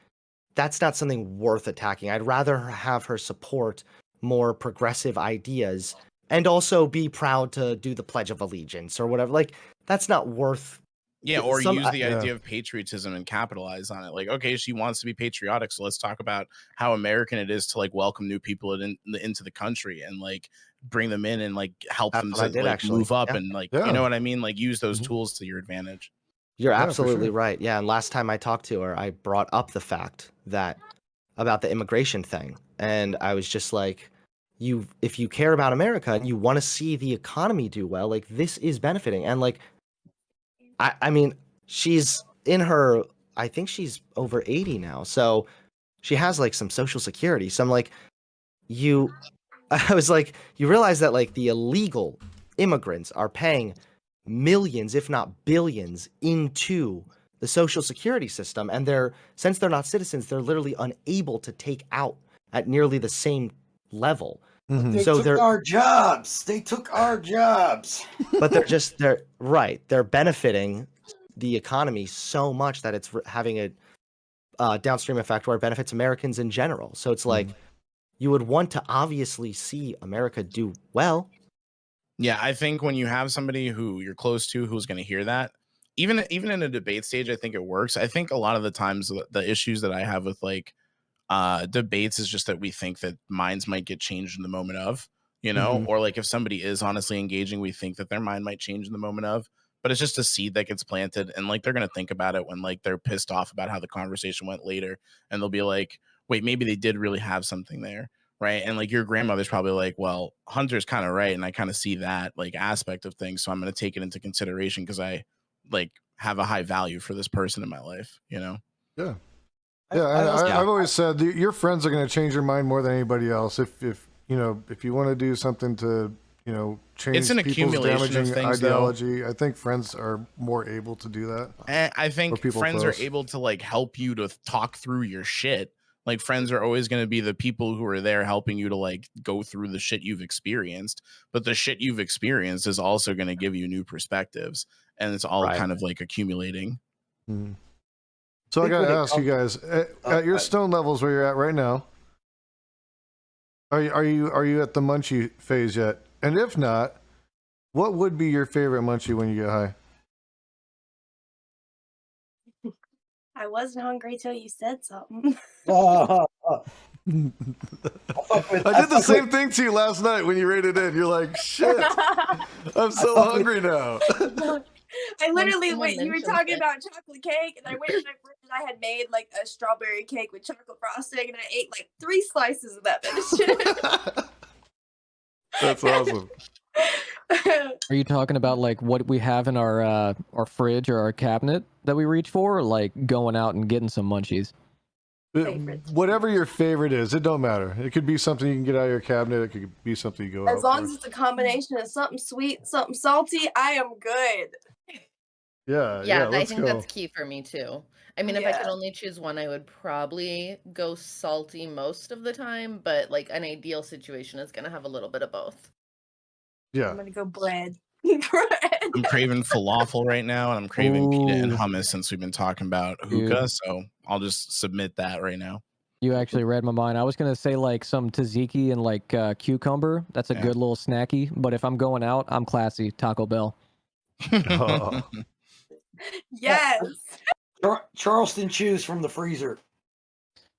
that's not something worth attacking. I'd rather have her support more progressive ideas and also be proud to do the Pledge of Allegiance or whatever. Like, that's not worth... Yeah, or use the idea of patriotism and capitalize on it. Like, okay, she wants to be patriotic, so let's talk about how American it is to like welcome new people into the country and like bring them in and like help them to like move up and like you know what I mean? Like use those tools to your advantage. You're absolutely right. Yeah, and last time I talked to her, I brought up the fact that about the immigration thing, and I was just like, if you care about America and you want to see the economy do well, like this is benefiting. And like I mean, she's in her, I think she's over 80 now. So she has like some social security. So I'm like, I was like, you realize that like the illegal immigrants are paying millions, if not billions, into the social security system. And since they're not citizens, they're literally unable to take out at nearly the same level. They took our jobs. They took our jobs. But they're benefiting the economy so much that it's having a downstream effect where it benefits Americans in general. So it's like you would want to obviously see America do well. Yeah, I think when you have somebody who you're close to who's going to hear that, even in a debate stage, I think it works. I think a lot of the times the issues that I have with like debates is just that we think that minds might get changed in the moment of, you know, or like if somebody is honestly engaging, we think that their mind might change in the moment of, but it's just a seed that gets planted, and like they're going to think about it when like they're pissed off about how the conversation went later, and they'll be like, wait, maybe they did really have something there, right? And like your grandmother's probably like, well, Hunter's kind of right, and I kind of see that like aspect of things, so I'm going to take it into consideration because I like have a high value for this person in my life, you know? Yeah. I've always said your friends are going to change your mind more than anybody else. If you know, if you want to do something to, you know, change it's an people's damaging things, ideology, I think friends are more able to do that. And I think friends are able to like help you to talk through your shit. Like friends are always going to be the people who are there helping you to like go through the shit you've experienced, but the shit you've experienced is also going to give you new perspectives, and it's all kind of like accumulating. So I gotta ask you guys, at your stone levels where you're at right now, are you at the munchie phase yet? And if not, what would be your favorite munchie when you get high? I wasn't hungry till you said something. I did the same thing to you last night when you rated in. You're like, shit, I'm so hungry now. I literally went. You were talking about chocolate cake, and I went to my fridge and I had made like a strawberry cake with chocolate frosting, and I ate like 3 slices of that shit. That's awesome. Are you talking about like what we have in our fridge or our cabinet that we reach for, or like going out and getting some munchies? Whatever your favorite is, it don't matter. It could be something you can get out of your cabinet. It could be something you go out as long as it's a combination of something sweet, something salty, I am good. Yeah, I let's think go. that's key for me too. I mean, if I could only choose one, I would probably go salty most of the time, but like an ideal situation is gonna have a little bit of both. Yeah. I'm gonna go bread. I'm craving falafel right now, and I'm craving pita and Ooh. hummus since we've been talking about Dude. hookah. So I'll just submit that right now. You actually read my mind. I was gonna say like some tzatziki and like cucumber. That's a Yeah. good little snacky. But if I'm going out, I'm classy. Taco Bell. Oh. Yes. Charleston chews from the freezer.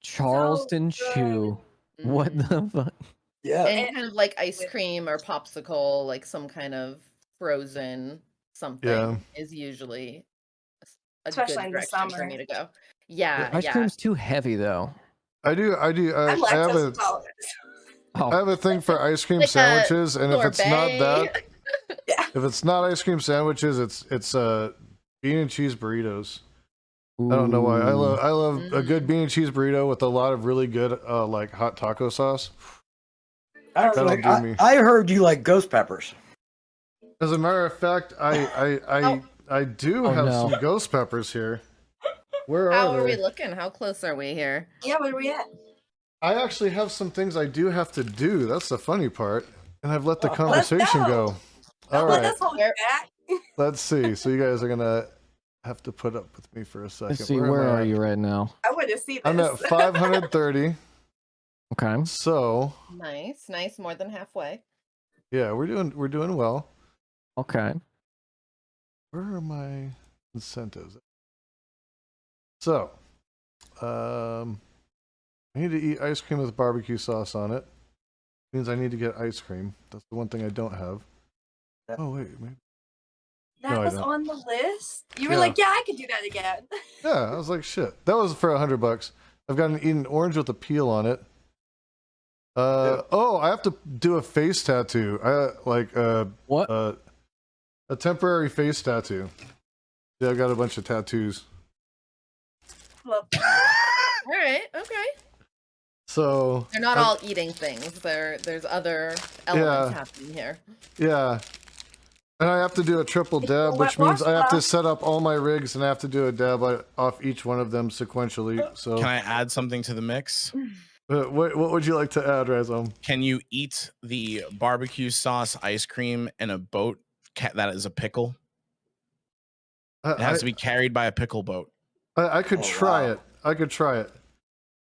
Charleston Chew. What the fuck? Yeah. And kind of like ice cream or popsicle, like some kind of frozen something Yeah. is usually a Especially good in the direction for summer. me to go. Yeah, Ice cream's too heavy though. I do. I'm I have lactose a. intolerant. I have a thing for ice cream Like a sandwiches, and if it's not sorbet. that, Yeah. if it's not ice cream sandwiches, it's bean and cheese burritos. I don't know why. I love a good bean and cheese burrito with a lot of really good like hot taco sauce. Actually, That'll do me. I heard you like ghost peppers. As a matter of fact, I do Oh, have no. some ghost peppers here. Where How are are we they? looking? How close are we here? Yeah, where are we at? I actually have some things I do have to do. That's the funny part. And I've let the Let's conversation go. go. All Don't let right. us hold you back. Let's see. So you guys are gonna have to put up with me for a second. Let's see, where am I are at? you right now? I want to see this. I'm at 530. Okay. So Nice, more than halfway. yeah, we're doing well. Okay. Where are my incentives? So, I need to eat ice cream with barbecue sauce on it. Means I need to get ice cream. That's the one thing I don't have. Oh wait, maybe. That No, I was don't. on the list. You were Yeah. like, yeah, I could do that again. Yeah, I was like, shit. That was for $100. I've got an orange with a peel on it. Oh, I have to do a face tattoo. What? A temporary face tattoo. Yeah, I got a bunch of tattoos. Love All right, okay. So They're not all eating things. There's other elements happening here. yeah. And I have to do a triple dab, which means I have to set up all my rigs and I have to do a dab off each one of them sequentially. So Can I add something to the mix? what would you like to add, Rhyzohm? Can you eat the barbecue sauce ice cream in a boat that is a pickle? It has to be carried by a pickle boat. I could try it. I could try it.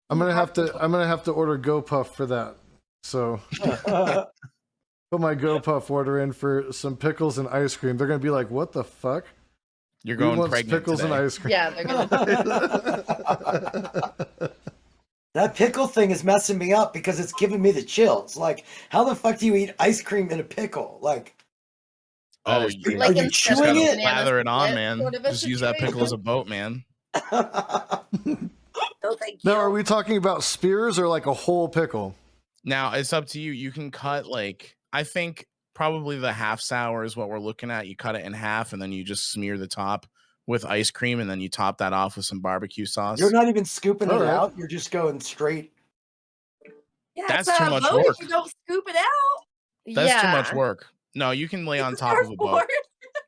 I'm gonna have to order GoPuff for that. So put my GoPuff order in for some pickles and ice cream. They're gonna be like, "What the fuck? You're Who going wants pregnant pickles today. and ice cream." Yeah, they're gonna. That pickle thing is messing me up because it's giving me the chills. Like, how the fuck do you eat ice cream in a pickle? Like, Oh, are you Like you instead just of chewing gotta it? banana lather it on, split man. sort of a Just use that pickle as a situation? boat, man. No, thank you. Now, are we talking about spears or like a whole pickle? Now it's up to you. You can cut like I think probably the half sour is what we're looking at. You cut it in half and then you just smear the top with ice cream and then you top that off with some barbecue sauce. You're not even scooping it All right. out. You're just going straight. Yeah, That's it's too not a much boat if work. You don't scoop it out. That's too much work. No, you can lay on It's a top of a boat. surfboard.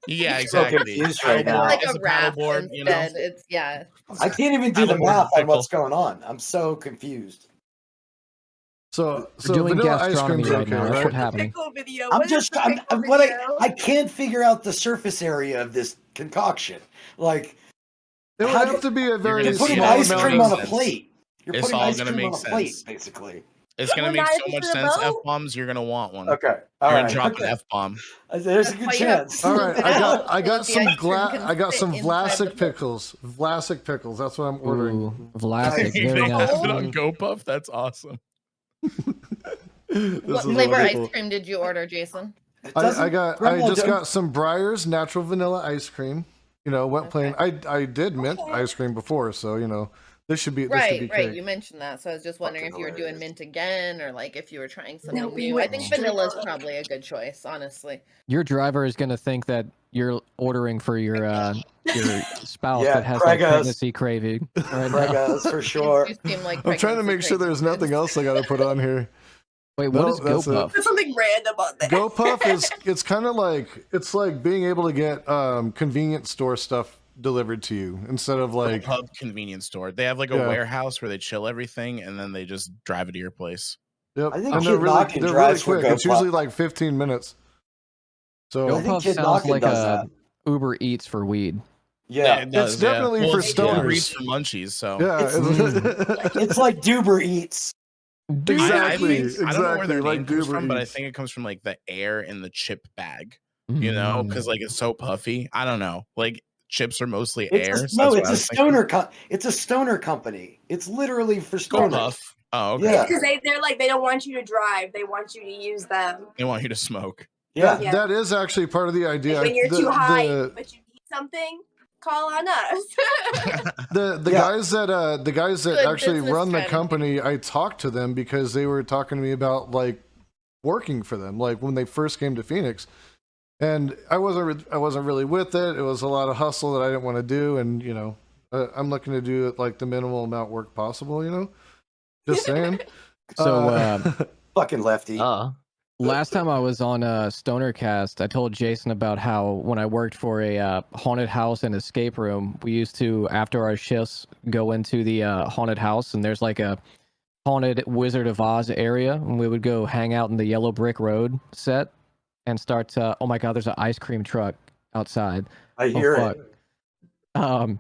Yeah, I'm so exactly. confused right now. Like It's a a raft paddleboard, you know. instead. It's yeah. I can't even do the Paddleboard math on pickle. what's going on. I'm so confused. So We're doing vanilla ice gastronomy cream's right okay, now. That's right? what's happening. Pickle video. I'm What is just, the I'm, pickle what video? I can't figure out the surface area of this concoction. Like, It would How have do- to be a very you're gonna putting see small it. ice amount cream of on a sense. plate. You're It's putting all ice gonna cream on make a plate, sense. basically. It's gonna Well, make not so if much it's in a sense. boat. F-bombs, you're gonna want one. Okay, You're all gonna right. drop Okay. an F-bomb. There's a That's good why you have to chance. All scoop right, it I out got so that the some ice cream can I got some fit inside the Vlasic boat. pickles. Vlasic pickles. That's what I'm ordering. Ooh, Vlasic, You're very gonna nice. have it on GoPuff? That's awesome. This What is flavor wonderful. ice cream did you order, Jason? It I doesn't- just Gremloe got some Breyers natural vanilla ice cream. You know, went plain. I did mint ice cream before, so you know this should be Right. great. You mentioned that, so I was just wondering if Fucking you were doing hilarious. mint again, or like if you were trying something we new. I went think straight vanilla's up. probably a good choice, honestly. Your driver is gonna think that you're ordering for your spouse Yeah, that has Craig that has- pregnancy craving right now. Bregas, for sure. You seem like I'm trying to pregnancy make sure there's crazy nothing kids. else I got to put on here. Wait, what No, is that's it. GoPuff? There's something random on there. GoPuff it's kind of like it's like being able to get convenience store stuff delivered to you instead of like pub convenience store. They have like a warehouse where they chill everything and then they just drive it to your place. Yep. I think And Kid Knockin' drives for quick. It's GoPuff. usually like 15 minutes. So I think GoPuff Kid sounds Knockin' like does a that. Uber Eats for weed. Yeah, it does, it's definitely Well, for it's Uber stoners. Eats for munchies. So Yeah, it's like Duber Eats. exactly. I don't know where their like name comes Uber from, but I Eats. think it comes from like the air in the chip bag. You know, because like it's so puffy. I don't know. Like chips are mostly air. It's a stoner. It's a stoner company. It's literally for stoners. Puff. Oh, okay. Yeah. Because they're like, they don't want you to drive. They want you to use them. They want you to smoke. Yeah. That is actually part of the idea. Like when you're too high, but you need something, call on us. The guys that Good actually business run the strategy. company, I talked to them because they were talking to me about like working for them, like when they first came to Phoenix, and I wasn't really with it. It was a lot of hustle that I didn't want to do, and you know, I'm looking to do like the minimal amount of work possible. You know, just saying. So Fucking lefty. last time I was on StonerCast, I told Jason about how when I worked for a haunted house and escape room, we used to, after our shifts, go into the haunted house, and there's like a haunted Wizard of Oz area, and we would go hang out in the Yellow Brick Road set and start oh my god, there's an ice cream truck outside. I hear it.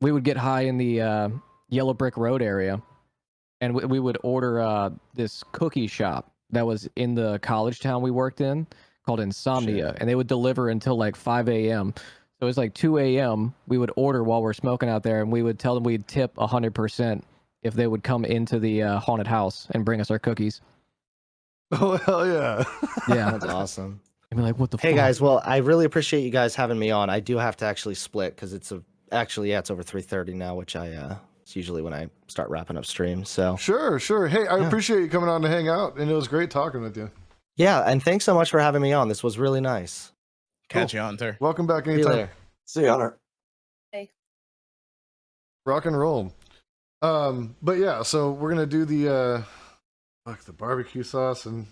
We would get high in the Yellow Brick Road area, and we would order this cookie shop that was in the college town we worked in called Insomnia, and they would deliver until like 5 a.m. So it was like 2 a.m. We would order while we're smoking out there, and we would tell them we'd tip 100% if they would come into the haunted house and bring us our cookies. Oh hell yeah! Yeah, That's awesome. I'd be like, what the Hey fuck? guys, well, I really appreciate you guys having me on. I do have to actually split because it's over 3:30 now, which it's usually when I start wrapping up streams. So Sure. Hey, I appreciate you coming on to hang out, and it was great talking with you. yeah, and thanks so much for having me on. This was really nice. Catch you, Hunter. Welcome back See you anytime. later. See you, Hunter. Rock and roll. But yeah, so we're gonna do the barbecue sauce, and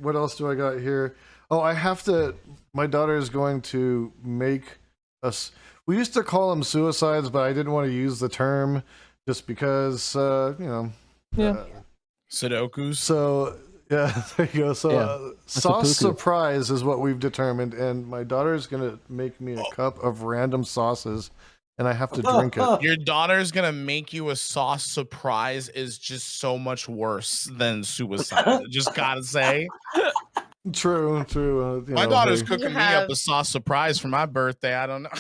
what else do I got here? Oh, I have to. My daughter is going to make us. We used to call them suicides, but I didn't want to use the term just because, you know. Yeah. Sudokus. So yeah, there you go. So Yeah, sauce seppuku. surprise is what we've determined, and my daughter is gonna make me a cup of random sauces, and I have to drink it. Your daughter's gonna make you a sauce surprise is just so much worse than suicide. Just gotta say. True. You My know, daughter's hey. cooking me up a sauce surprise for my birthday. I don't know.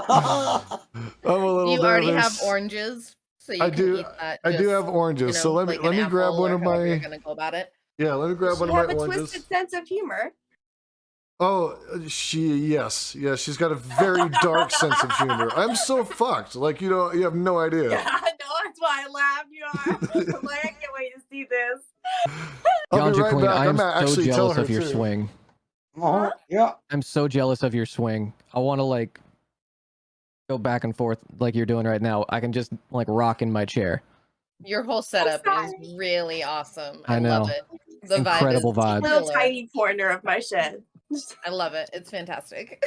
I'm a little You already have nervous. oranges, so you I can do. eat that. I do just, have oranges, you know, so let like me an grab apple one or of however you're my. gonna go about it. Yeah, let me grab one You of have my a oranges. twisted sense of humor. Oh, yes, she's got a very dark sense of humor. I'm so fucked. Like you have no idea. Yeah, no, that's why I laughed. You are. I'm like, I can't wait to see this. I'll be right GanjaQween, back. I am gonna so actually tell jealous her of your too. swing. Yeah. I'm so jealous of your swing. I want to like go back and forth like you're doing right now. I can just like rock in my chair. Your whole setup sorry. is really awesome. I love know. it. The Incredible vibe is vibe. Little killer. tiny corner of my shed. I love it. It's fantastic.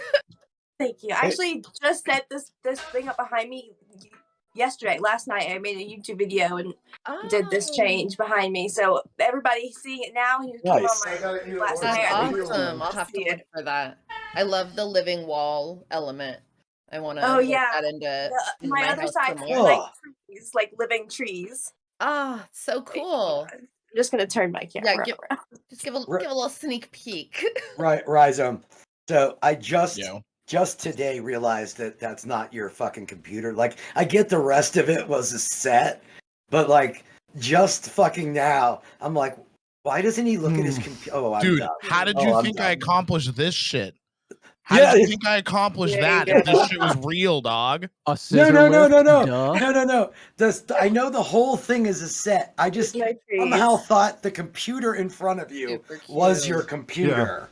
Thank you. I actually just set this thing up behind me last night. I made a YouTube video and did this change behind me, so everybody's seeing it now. You came Nice. on my last That's night. awesome. I'll have to look for that. I love the living wall element. I want to Oh, yeah. that into My other house side some is more. like trees, like living trees. Ah, so cool. I'm just gonna turn my camera Yeah, around. just give a little sneak peek. Right, Rhyzohm. So I just Yeah. today realized that that's not your fucking computer. Like, I get the rest of it was a set, but like just fucking now, I'm like, why doesn't he look at his computer? Oh, I'm Dude, dumb. how did Oh, you I'm think dumb. I accomplished this shit? How Yeah, did you it's- think I accomplished Yeah, that you if this shit was real, dog? A No, scissor no, no, lift? no, no, Duh. no. I know the whole thing is a set. I just No trees. somehow thought the computer in front of you Super was cute. your computer.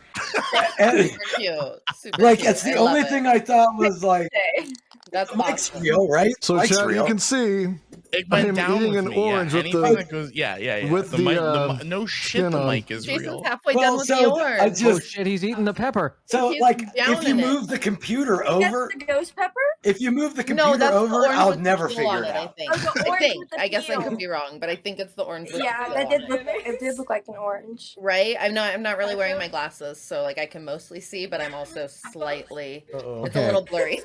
And, Super cute. Super like, cute. it's the I love only it. thing I thought was like, Okay. That's Mike's awesome. real, right? So Mike's chat, real. you can see It I went am down eating with an me. orange yeah. with Anything the that goes, yeah. with No shit, skin the on. mic is Jason's real. halfway Well, done with the so I orange. Oh just shit, he's eating the pepper. so He's like if you downing it. move the computer I think that's over, the ghost pepper. if you move the No, computer that's the over, orange I'll with never the peel figure on it it, I out. think. Oh, the I orange think. with the I guess I peel. could be wrong, but I think it's the orange with Yeah, the that peel did on look. It did look like an orange. it. Right? I'm not really wearing my glasses, so like I can mostly see, but I'm also slightly Uh-oh. it's a Okay. little blurry.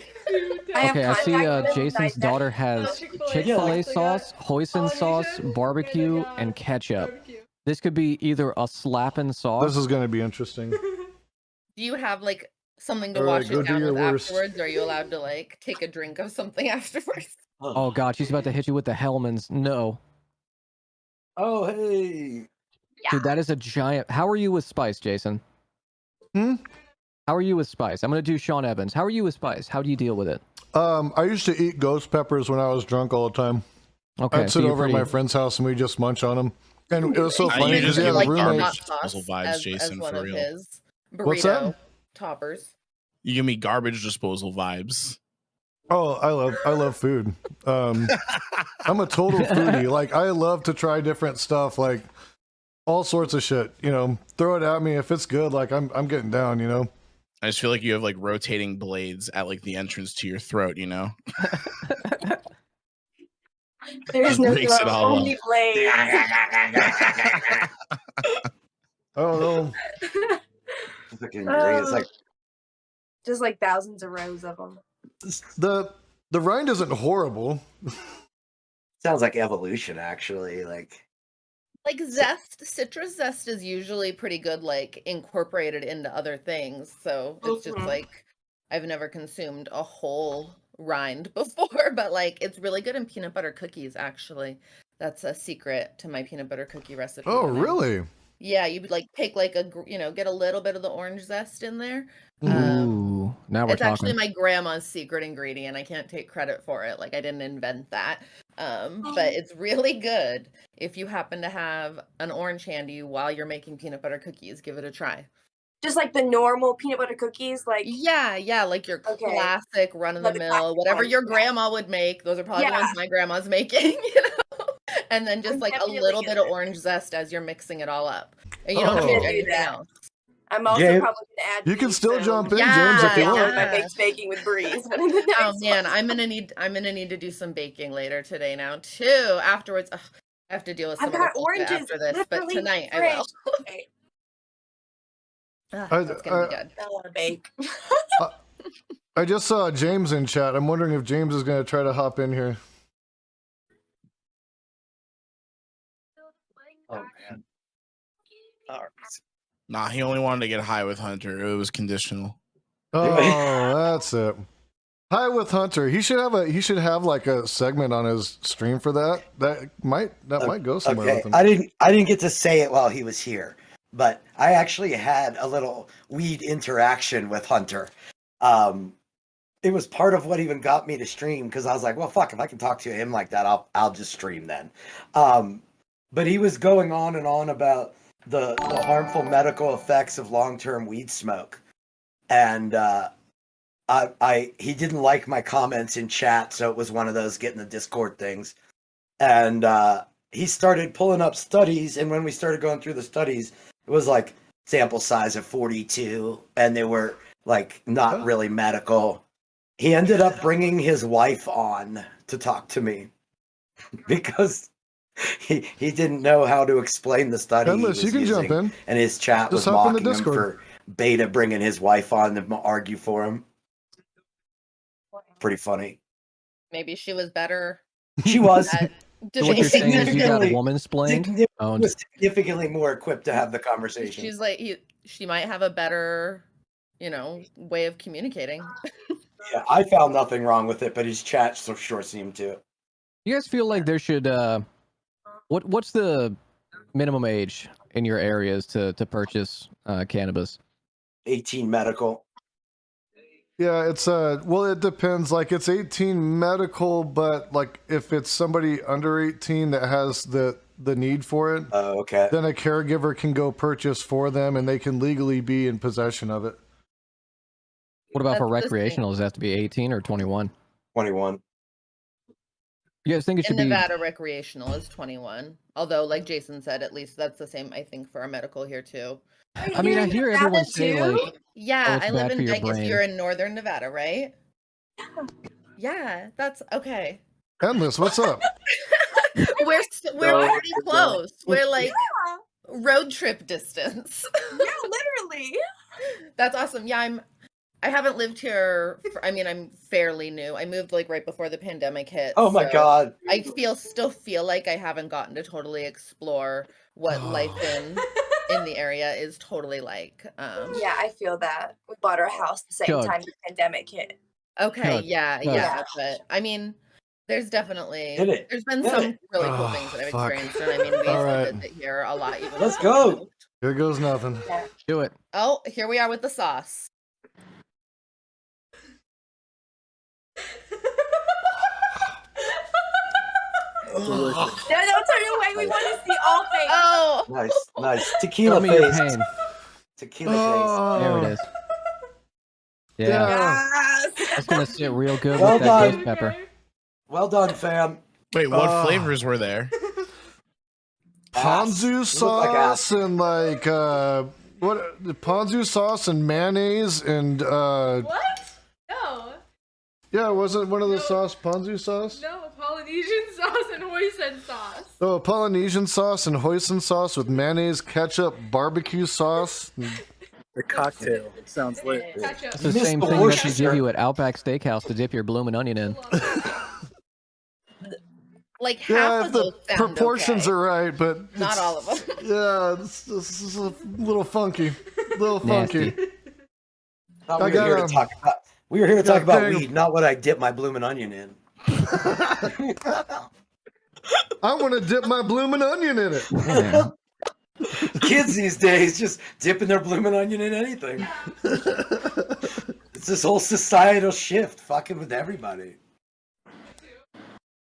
I have Okay, I see contact lenses, Jason's I daughter definitely- has Chick-fil-A Chick-fil-A sauce. sauce, hoisin sauce, Polynesian, barbecue, Ganja, and ketchup. barbecue. This could be either a slapping sauce. This is gonna be interesting. Do you have like something to All right, wash go it do down your with worst. afterwards? Or are you allowed to like take a drink of something afterwards? Oh god, she's about to hit you with the Hellmann's. No. Oh hey. Dude, that is a giant. How are you with spice, Jason? Hmm? How are you with spice? I'm gonna do Sean Evans. How are you with spice? How do you deal with it? I used to eat ghost peppers when I was drunk all the time. Okay, I'd so sit you're over pretty... at my friend's house and we just munch on them. And it was so I funny you because just he had give a like roommate. garbage hot disposal sauce vibes, as Jason, one for of real. his burrito What's that? toppers. You give me garbage disposal vibes. Oh, I love food. I'm a total foodie. Like I love to try different stuff, like all sorts of shit. You know, throw it at me if it's good. Like I'm getting down. You know. I just feel like you have like rotating blades at like the entrance to your throat, you know? There's Just no breaks it throat, all only up. blades. I don't know. Fucking great. It's like Just like thousands of rows of them. The rind isn't horrible. sounds like evolution actually. Like Zest, citrus zest is usually pretty good, like incorporated into other things. So it's just like I've never consumed a whole rind before, but like it's really good in peanut butter cookies. Actually, that's a secret to my peanut butter cookie recipe. Oh, really? Yeah, you like take like get a little bit of the orange zest in there. Ooh, now we're It's talking. actually my grandma's secret ingredient. I can't take credit for it. Like I didn't invent that. But it's really good. If you happen to have an orange handy while you're making peanut butter cookies, give it a try. Just like the normal peanut butter cookies, like Yeah, like your classic run of the mill, whatever your grandma would make. Those are probably the ones my grandma's making, you know. And then just like a little bit of orange zest as you're mixing it all up. And you don't Oh. change anything else. I'm also James- probably gonna add. You can still jump in, Yeah, James, if you yeah. want. my baked baking with Breeze. But in the next Oh man, I'm gonna need to do some baking later today now too. Afterwards, ugh, I have to deal with some I've other got bullshit oranges after this, but literally tonight I fresh. will. Okay, That's gonna be good. I want to bake. I just saw James in chat. I'm wondering if James is going to try to hop in here. oh man. All right. Nah, he only wanted to get high with Hunter. It was conditional. Oh, that's it. Hi with Hunter. He should have like a segment on his stream for that. That might go somewhere Okay, with him. I didn't get to say it while he was here, but I actually had a little weed interaction with Hunter. It was part of what even got me to stream because I was like, well, fuck, if I can talk to him like that, I'll just stream then. But he was going on and on about the harmful medical effects of long-term weed smoke, and he didn't like my comments in chat, so it was one of those get in the Discord things. And he started pulling up studies, and when we started going through the studies, it was like sample size of 42, and they were like not really medical. He ended up bringing his wife on to talk to me because he didn't know how to explain the study. Endless, you can jump in. And his chat Just was hop in the mocking him Discord. for Beta bringing his wife on to argue for him. Pretty funny. Maybe she was better. She was. At So what you're saying is you got significantly- woman-splained? Oh, was significantly more equipped to have the conversation. She's like she might have a better, way of communicating. Yeah, I found nothing wrong with it, but his chat so sure seemed to. you guys feel like there should what's the minimum age in your areas to purchase cannabis? 18 medical. Yeah, it's well, it depends. Like it's 18 medical, but like if it's somebody under 18 that has the need for it, Oh, okay. then a caregiver can go purchase for them, and they can legally be in possession of it. What about for That's the thing. recreational? Does it have to be 18 or 21? 21. You guys think it In should be? Nevada, recreational is 21. Although, like Jason said, at least that's the same, I think, for our medical here too. I mean, I hear everyone say like, Yeah, it's I live bad for in your Vegas. brain. You're in northern Nevada, right? Yeah, that's okay. Endless, what's up? We're No, pretty good close. We're like Yeah, road trip distance. yeah, literally. That's awesome. Yeah, I haven't lived here. I mean, I'm fairly new. I moved like right before the pandemic hit. Oh my so god. I still feel like I haven't gotten to totally explore what life in the area is totally like. Yeah, I feel that. We bought our house the same Chug. time the pandemic hit. Okay, Chug. yeah, Chug. yeah, but I mean, there's definitely Hit it. there's been Hit some it. really cool Oh, things that I've fuck. experienced, and I mean, we used Alright. to visit here a lot. Even Let's before go. we moved. Here goes nothing. Do it. Oh, here we are with the sauce. Delicious. No, don't turn away. We want to see all things. Oh, Nice. Tequila Show me your face. pain. Tequila There it is. Yeah, Yes. that's gonna sit real good Well with that done. ghost pepper. face. Well done, fam. Wait, what Oh. flavors were there? Ponzu You look like ass. sauce and like what? Ponzu sauce and mayonnaise and What? No. yeah, wasn't one of the No. sauce ponzu sauce? No, Polynesian sauce and hoisin sauce. Oh, Polynesian sauce and hoisin sauce with mayonnaise, ketchup, barbecue sauce. The cocktail. It sounds lit. Ketchup. It's the missed same the thing that Worcestershire. you give you at Outback Steakhouse to dip your bloomin' onion in. like half Yeah, of if the those sound proportions okay. are right, but Not it's- all of them. Yeah, this is a little funky, little funky. Nasty. Thought I we were here got, to talk about. We were here to talk about dang. weed, not what I dip my bloomin' onion in. I want to dip my bloomin' onion in it. Yeah. Kids these days just dipping their bloomin' onion in anything. It's this whole societal shift, fucking with everybody.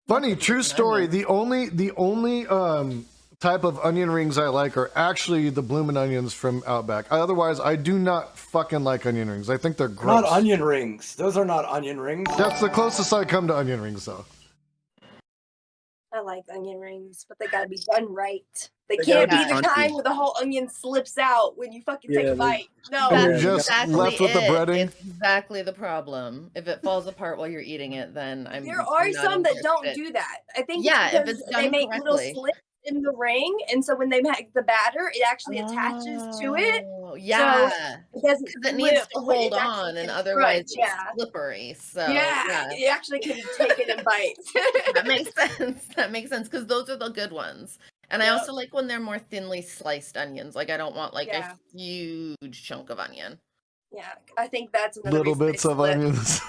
Funny, true story. The only type of onion rings I like are actually the bloomin' onions from Outback. Otherwise, I do not fucking like onion rings. I think they're gross. Not onion rings. Those are not onion rings. That's the closest I come to onion rings, though. I like onion rings, but they gotta be done right. They They can't be gotta the be kind crunchy. where the whole onion slips out when you fucking take Yeah, a bite. No. And you're Yeah, just left with the breading. It's exactly the problem. If it falls apart while you're eating it, then I'm. There are not some that don't interested. do that. I think Yeah, if because it's they done make little correctly. slits in the ring, and so when they make the batter, it actually attaches to it. Oh, yeah, It doesn't because it needs slip, to but hold it actually on, and can otherwise crunch, yeah. it's slippery. So Yeah, it actually can be taken in bites. that makes sense. That makes sense because those are the good ones. And I Yep. also like when they're more thinly sliced onions. Like I don't want like Yeah. a huge chunk of onion. Yeah, I think that's another Little reason they bits of slip. onions.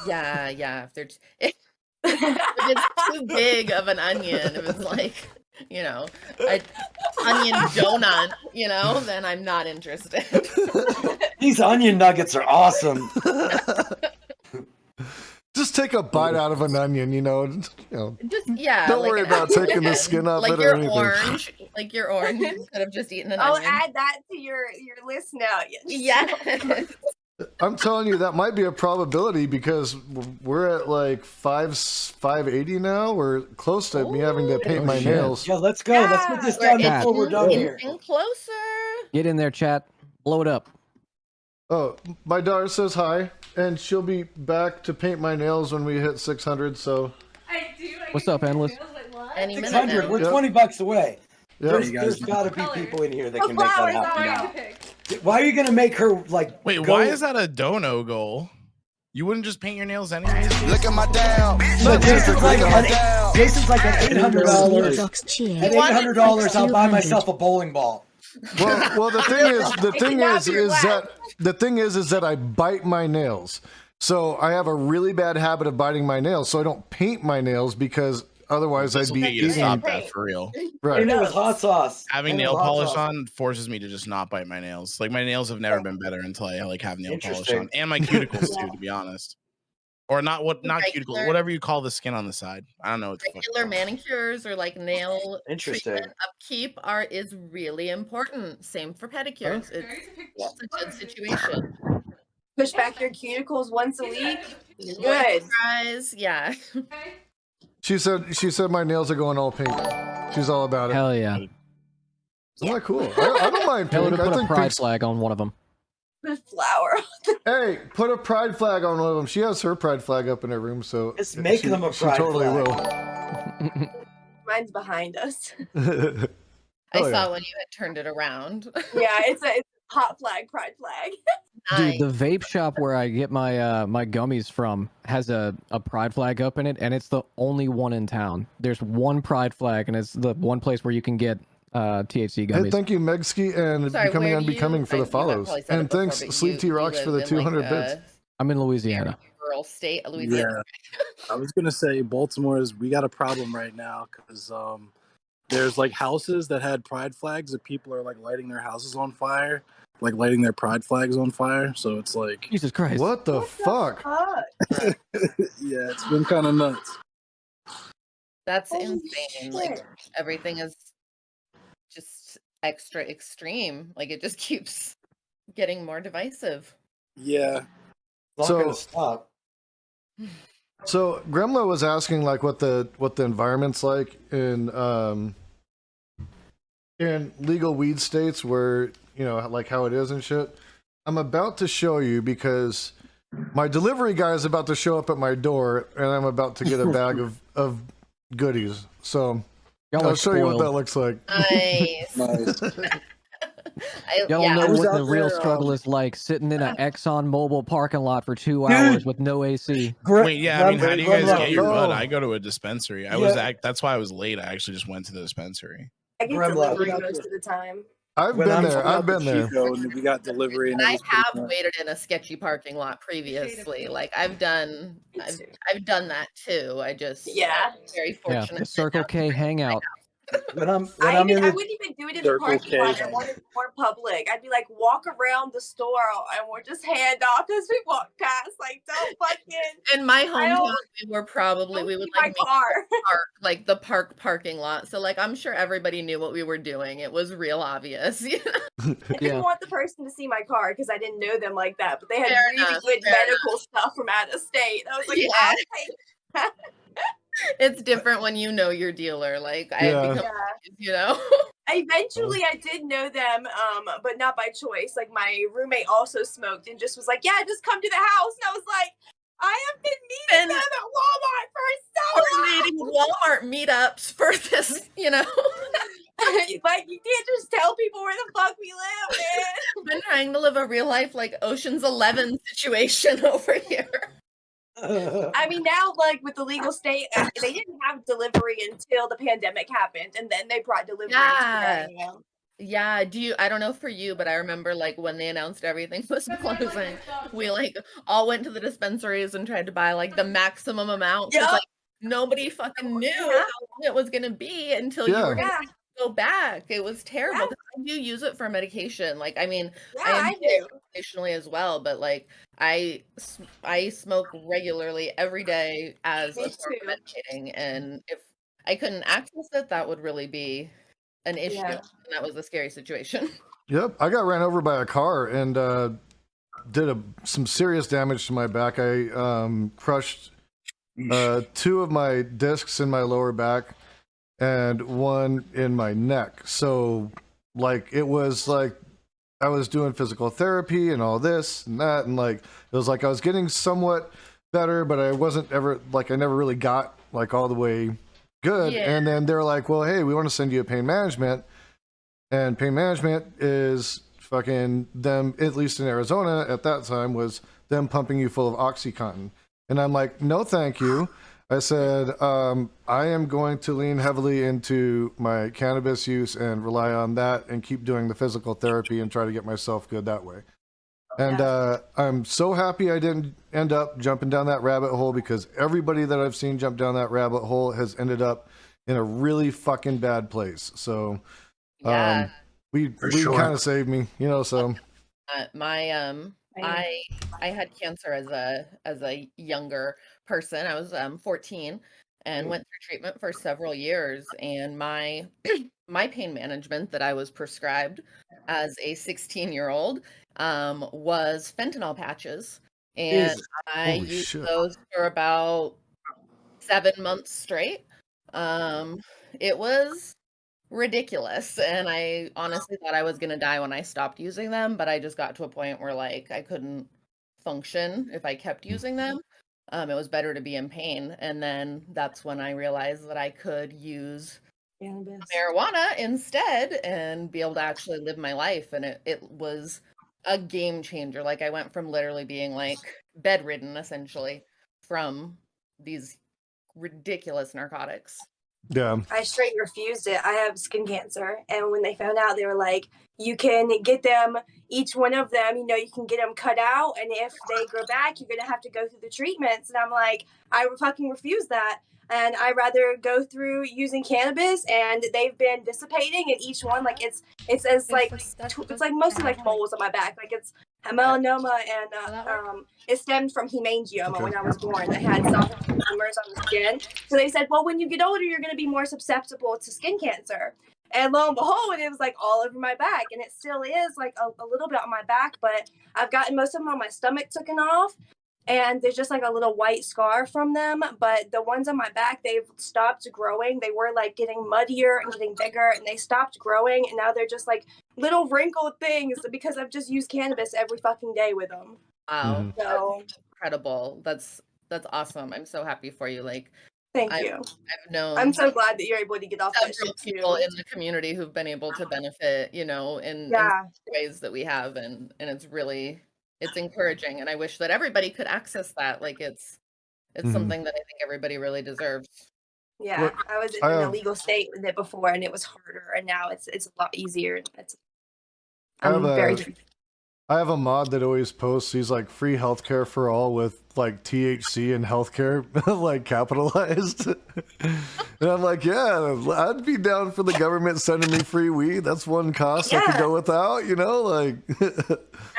Yeah, yeah. If they're if it's too big of an onion, if it's like, you know, an onion donut, you know, then I'm not interested. These onion nuggets are awesome. Just take a bite out of an onion, you know. Just yeah. Don't like worry an about apple taking the again. skin off like it or your anything. orange, like your orange instead of just eating an I'll onion. add that to your list now. Yeah. I'm telling you, that might be a probability because we're at like 580 now. We're close to me having to paint Oh, my shit. nails. Yeah, let's go. Let's get this We're done before we're done here. inching closer. Get in there, chat. Blow it up. Oh, my daughter says hi, and she'll be back to paint my nails when we hit 600. So, I do. What's up, Endless? Like, what? Any minute 600. now. We're Yep. $20 away. yeah. There's, you guys there's know. got to be Color. people in here that The can make that flowers happen are Hard now. to pick. Why are you gonna make her like? Wait, go- why is that a dono goal? You wouldn't just paint your nails anyways? Look at my down. So Jason's like at $800. Box cheer. At $800, I'll buy myself a bowling ball. Well, the thing can is, have your is that I bite my nails. So I have a really bad habit of biting my nails. So I don't paint my nails because otherwise This I'd will be get you to eating. stop that for real. Right. And it was hot sauce. Having And it nail was hot polish sauce. on forces me to just not bite my nails. Like my nails have never been better until I like have nail polish Interesting. on, and my cuticles too, to be honest. Or not Regular- cuticles, whatever you call the skin on the side. I don't know what the fuck it's Regular called. manicures or like nail Interesting. treatment upkeep is really important. Same for pedicures. It's such a good situation. Push back your cuticles once a week. You're good. Moisturize, yeah. She said my nails are going all pink. She's all about it. Hell yeah. Isn't that cool? I don't mind Tell her pink. to I put a think pride pink's... flag on one of them. Put a flower. Hey, put a pride flag on one of them. She has her pride flag up in her room, so Just make them a pride She totally flag. Mine's behind us. will. I Oh, saw yeah. when you had turned it around. Yeah, it's a hot flag, pride flag. Dude, the vape shop where I get my my gummies from has a pride flag up in it, and it's the only one in town. There's one pride flag, and it's the one place where you can get THC gummies. Hey, thank you, Megski and Sorry, Becoming where do Unbecoming you- for the you guys follows. probably said it And before, thanks, but Sleep you T Rocks, for the live in, like, 200 bits. I'm in Louisiana. rural state of Louisiana. Yeah, I was gonna say we got a problem right now because there's like houses that had pride flags that people are like lighting their houses on fire, like lighting their pride flags on fire. So it's like, Jesus Christ! What the fuck? yeah, it's been kind of nuts. That's Holy insane. Like shit. everything is just extra extreme. Like it just keeps getting more divisive. Yeah. It's not gonna stop. So Gremloe was asking like what the environment's like in legal weed states where, you know, like how it is and shit. I'm about to show you because my delivery guy is about to show up at my door and I'm about to get a bag of goodies. So Y'all I'll are show you what spoiled. that looks like. Nice. Y'all yeah. know was what out the real there, struggle is like, sitting in an Exxon Mobil parking lot for 2 hours with no AC. Wait, yeah, I mean, how do you guys get your bud? Oh. I go to a dispensary. That's why I was late. I actually just went to the dispensary. I get Gremloe. delivery most of the time. I've When been I'm there. talking I've about been the there. Chico, and we got delivery, and And it I was pretty have nuts. waited in a sketchy parking lot previously. Like I've done that too. I just Yeah. I'm very Yeah, fortunate. the Circle K hangout. When I'm I in the wouldn't even do it in the Circle parking K. lot. I wanted more public. I'd be like, walk around the store and we're just hand off as we walk past. Like, don't fucking. In my I hometown, don't- we would leave like my meet car. at the park, like the parking lot. So like I'm sure everybody knew what we were doing. It was real obvious. You know? I didn't want the person to see my car because I didn't know them like that. But they had Fair really enough, good fair medical stuff from out of state. I was like, Yeah. I'll take that. It's different when you know your dealer. Like I Yeah. have become, you know. Eventually, I did know them, but not by choice. Like my roommate also smoked and just was like, "Yeah, just come to the house." And I was like, "I have been meeting them at Walmart for so long." Walmart meetups for this, you know. Like you can't just tell people where the fuck we live, man. I've been trying to live a real life like Ocean's 11 situation over here. I mean, now like with the legal state, they didn't have delivery until the pandemic happened, and then they brought delivery. Yeah. To them. Yeah, I don't know for you, but I remember like when they announced everything was closing, we like all went to the dispensaries and tried to buy like the maximum amount. 'Cause, like nobody fucking knew how long it was gonna be until you were gonna go back. It was terrible. 'Cause I do use it for medication. Like, I mean, I do occasionally as well, but like I smoke regularly every day as a form of medicating, and if I couldn't access it, that would really be an issue, and that was a scary situation. Yep, I got ran over by a car and did some serious damage to my back. I crushed 2 of my discs in my lower back and 1 in my neck. So, like, it was like I was doing physical therapy and all this and that, and like it was like I was getting somewhat better, but I wasn't ever like I never really got like all the way good. Yeah. And then they're like, well, hey, we want to send you a pain management. And pain management is fucking them, at least in Arizona at that time, was them pumping you full of OxyContin. And I'm like, no, thank you. I said, I am going to lean heavily into my cannabis use and rely on that and keep doing the physical therapy and try to get myself good that way. And I'm so happy I didn't end up jumping down that rabbit hole, because everybody that I've seen jump down that rabbit hole has ended up in a really fucking bad place. So we kind of saved me, you know. So I had cancer as a younger person. I was 14 and went through treatment for several years, and my my pain management that I was prescribed as a 16-year-old was fentanyl patches, and I used those for about 7 months straight. It was ridiculous, and I honestly thought I was gonna die when I stopped using them, but I just got to a point where like I couldn't function if I kept using them. It was better to be in pain, and then that's when I realized that I could use marijuana instead and be able to actually live my life, and it was a game changer. Like I went from literally being like bedridden essentially from these ridiculous narcotics. Yeah. I straight refused it. I have skin cancer, and when they found out, they were like, "You can get them, each one of them. You know, you can get them cut out, and if they grow back, you're gonna have to go through the treatments." And I'm like, I fucking refuse that, and I rather go through using cannabis. And they've been dissipating, and each one, like it's as like it's like mostly like moles on my back, like it's melanoma, and it stemmed from hemangioma. When I was born, I had soft tumors on the skin. So they said, well, when you get older, you're going to be more susceptible to skin cancer. And lo and behold, it was like all over my back, and it still is like a little bit on my back, but I've gotten most of them on my stomach taken off, and there's just like a little white scar from them. But the ones on my back, they've stopped growing. They were like getting muddier and getting bigger, and they stopped growing, and now they're just like little wrinkled things because I've just used cannabis every fucking day with them. Wow. So that's incredible. That's awesome. I'm so happy for you. Like, thank you. I've known. I'm so glad that you're able to get off that several shit people too. in the community who've been able to benefit, you know, in ways that we have, and it's really, it's encouraging, and I wish that everybody could access that. Like it's something that I think everybody really deserves. Yeah, Well, I was in an illegal state with it before, and it was harder, and now it's a lot easier. I have a mod that always posts, he's like, free healthcare for all with like THC and healthcare like capitalized. And I'm like, yeah, I'd be down for the government sending me free weed. That's one cost I could go without, you know, like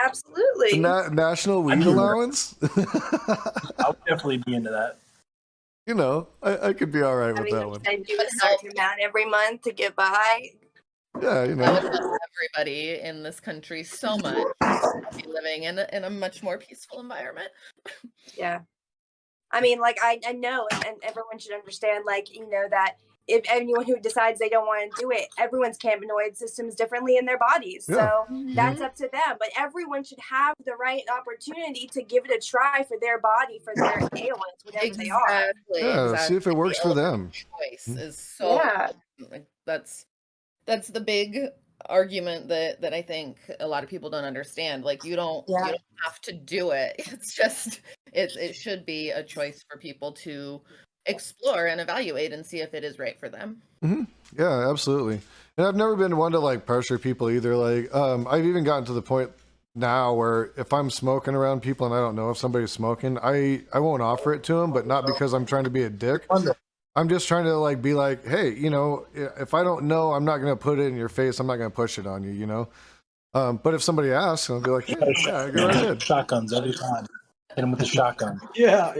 absolutely. National weed allowance. I would definitely be into that. You know, I could be all right with that one. I do a certain amount every month to get by. Yeah, you know. That would help everybody in this country so much to be living in a much more peaceful environment. Yeah. I mean, like, I know, and everyone should understand, like, you know, that if anyone who decides they don't want to do it, everyone's cannabinoid systems differently in their bodies. So that's up to them. But everyone should have the right opportunity to give it a try for their body, for their ailments, whatever they are. Yeah, see if it works for them. Choice is so like, that's the big argument that I think a lot of people don't understand. Like you don't have to do it. It's just it should be a choice for people to explore and evaluate and see if it is right for them. Yeah, absolutely. And I've never been one to like pressure people either. Like I've even gotten to the point now where if I'm smoking around people and I don't know if somebody's smoking, I won't offer it to them, but not because I'm trying to be a dick. I'm just trying to like be like, hey, you know, if I don't know, I'm not going to put it in your face. I'm not going to push it on you, you know? But if somebody asks, I'll be like, hey, yeah, go right ahead. Shotguns every time. Hit him with the shotgun. Yeah.